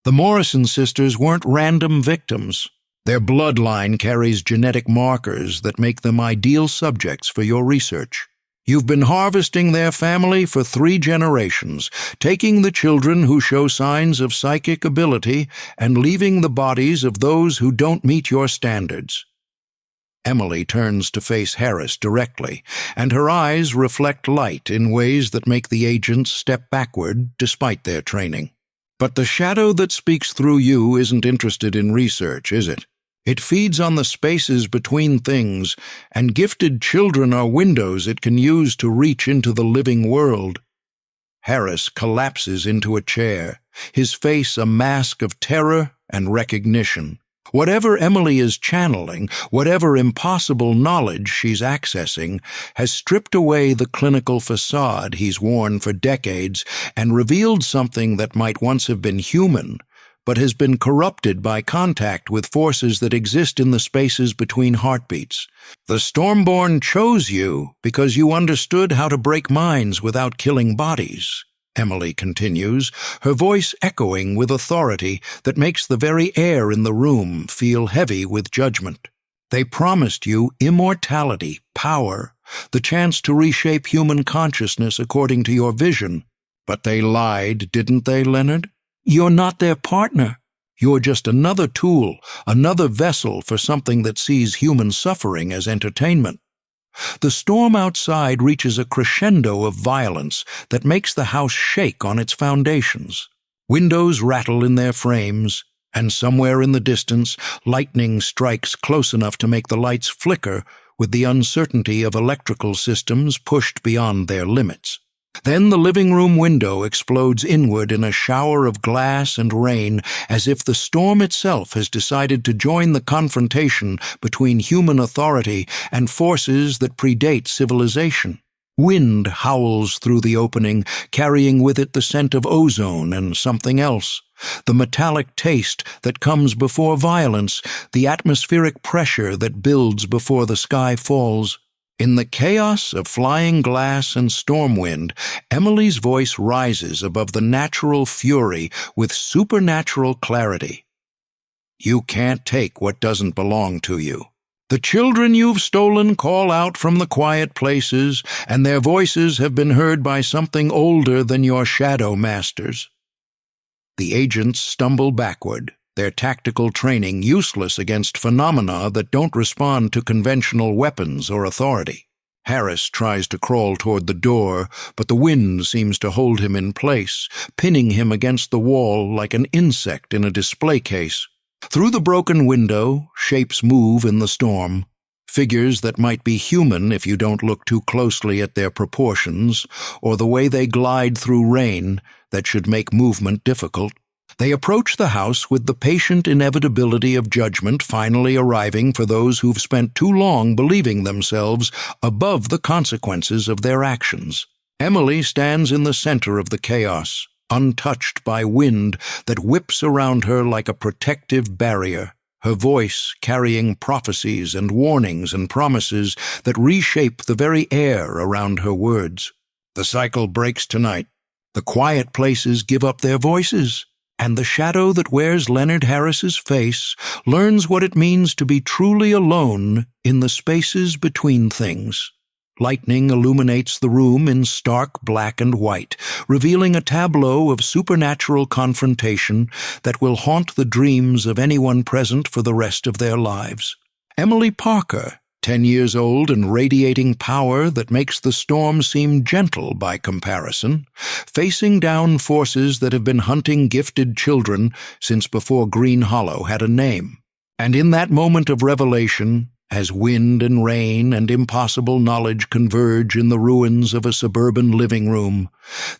The Morrison sisters weren't random victims. Their bloodline carries genetic markers that make them ideal subjects for your research. You've been harvesting their family for 3 generations, taking the children who show signs of psychic ability and leaving the bodies of those who don't meet your standards. Emily turns to face Harris directly, and her eyes reflect light in ways that make the agents step backward despite their training. But the shadow that speaks through you isn't interested in research, is it? It feeds on the spaces between things, and gifted children are windows it can use to reach into the living world. Harris collapses into a chair, his face a mask of terror and recognition. Whatever Emily is channeling, whatever impossible knowledge she's accessing, has stripped away the clinical facade he's worn for decades and revealed something that might once have been human, but has been corrupted by contact with forces that exist in the spaces between heartbeats. The Stormborn chose you because you understood how to break minds without killing bodies, Emily continues, her voice echoing with authority that makes the very air in the room feel heavy with judgment. They promised you immortality, power, the chance to reshape human consciousness according to your vision. But they lied, didn't they, Leonard? You're not their partner. You're just another tool, another vessel for something that sees human suffering as entertainment. The storm outside reaches a crescendo of violence that makes the house shake on its foundations. Windows rattle in their frames, and somewhere in the distance, lightning strikes close enough to make the lights flicker with the uncertainty of electrical systems pushed beyond their limits. Then the living room window explodes inward in a shower of glass and rain, as if the storm itself has decided to join the confrontation between human authority and forces that predate civilization. Wind howls through the opening, carrying with it the scent of ozone and something else. The metallic taste that comes before violence, the atmospheric pressure that builds before the sky falls. In the chaos of flying glass and storm wind, Emily's voice rises above the natural fury with supernatural clarity. You can't take what doesn't belong to you. The children you've stolen call out from the quiet places, and their voices have been heard by something older than your shadow masters. The agents stumble backward, their tactical training useless against phenomena that don't respond to conventional weapons or authority. Harris tries to crawl toward the door, but the wind seems to hold him in place, pinning him against the wall like an insect in a display case. Through the broken window, shapes move in the storm, figures that might be human if you don't look too closely at their proportions, or the way they glide through rain that should make movement difficult. They approach the house with the patient inevitability of judgment finally arriving for those who've spent too long believing themselves above the consequences of their actions. Emily stands in the center of the chaos, untouched by wind that whips around her like a protective barrier, her voice carrying prophecies and warnings and promises that reshape the very air around her words. The cycle breaks tonight. The quiet places give up their voices, and the shadow that wears Leonard Harris's face learns what it means to be truly alone in the spaces between things. Lightning illuminates the room in stark black and white, revealing a tableau of supernatural confrontation that will haunt the dreams of anyone present for the rest of their lives. Emily Parker, 10 years old and radiating power that makes the storm seem gentle by comparison, facing down forces that have been hunting gifted children since before Green Hollow had a name. And in that moment of revelation, as wind and rain and impossible knowledge converge in the ruins of a suburban living room,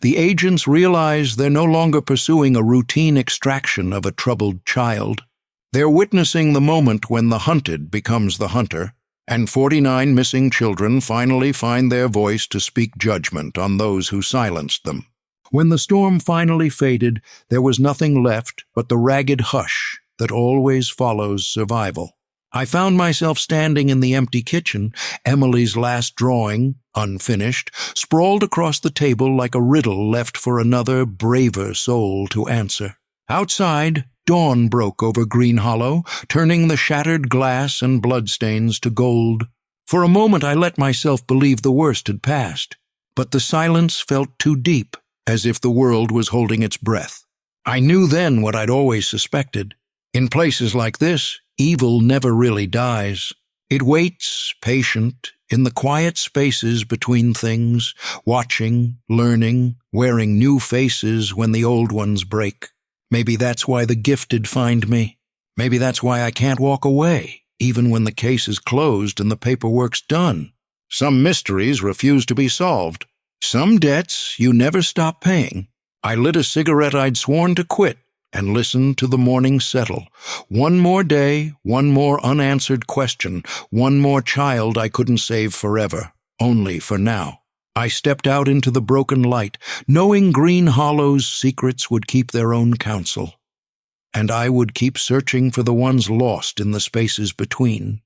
the agents realize they're no longer pursuing a routine extraction of a troubled child. They're witnessing the moment when the hunted becomes the hunter, and 49 missing children finally find their voice to speak judgment on those who silenced them. When the storm finally faded, there was nothing left but the ragged hush that always follows survival. I found myself standing in the empty kitchen, Emily's last drawing, unfinished, sprawled across the table like a riddle left for another, braver soul to answer. Outside, dawn broke over Green Hollow, turning the shattered glass and bloodstains to gold. For a moment I let myself believe the worst had passed, but the silence felt too deep, as if the world was holding its breath. I knew then what I'd always suspected. In places like this, evil never really dies. It waits, patient, in the quiet spaces between things, watching, learning, wearing new faces when the old ones break. Maybe that's why the gifted find me. Maybe that's why I can't walk away, even when the case is closed and the paperwork's done. Some mysteries refuse to be solved. Some debts you never stop paying. I lit a cigarette I'd sworn to quit and listened to the morning settle. One more day, one more unanswered question, one more child I couldn't save forever, only for now. I stepped out into the broken light, knowing Green Hollow's secrets would keep their own counsel, and I would keep searching for the ones lost in the spaces between.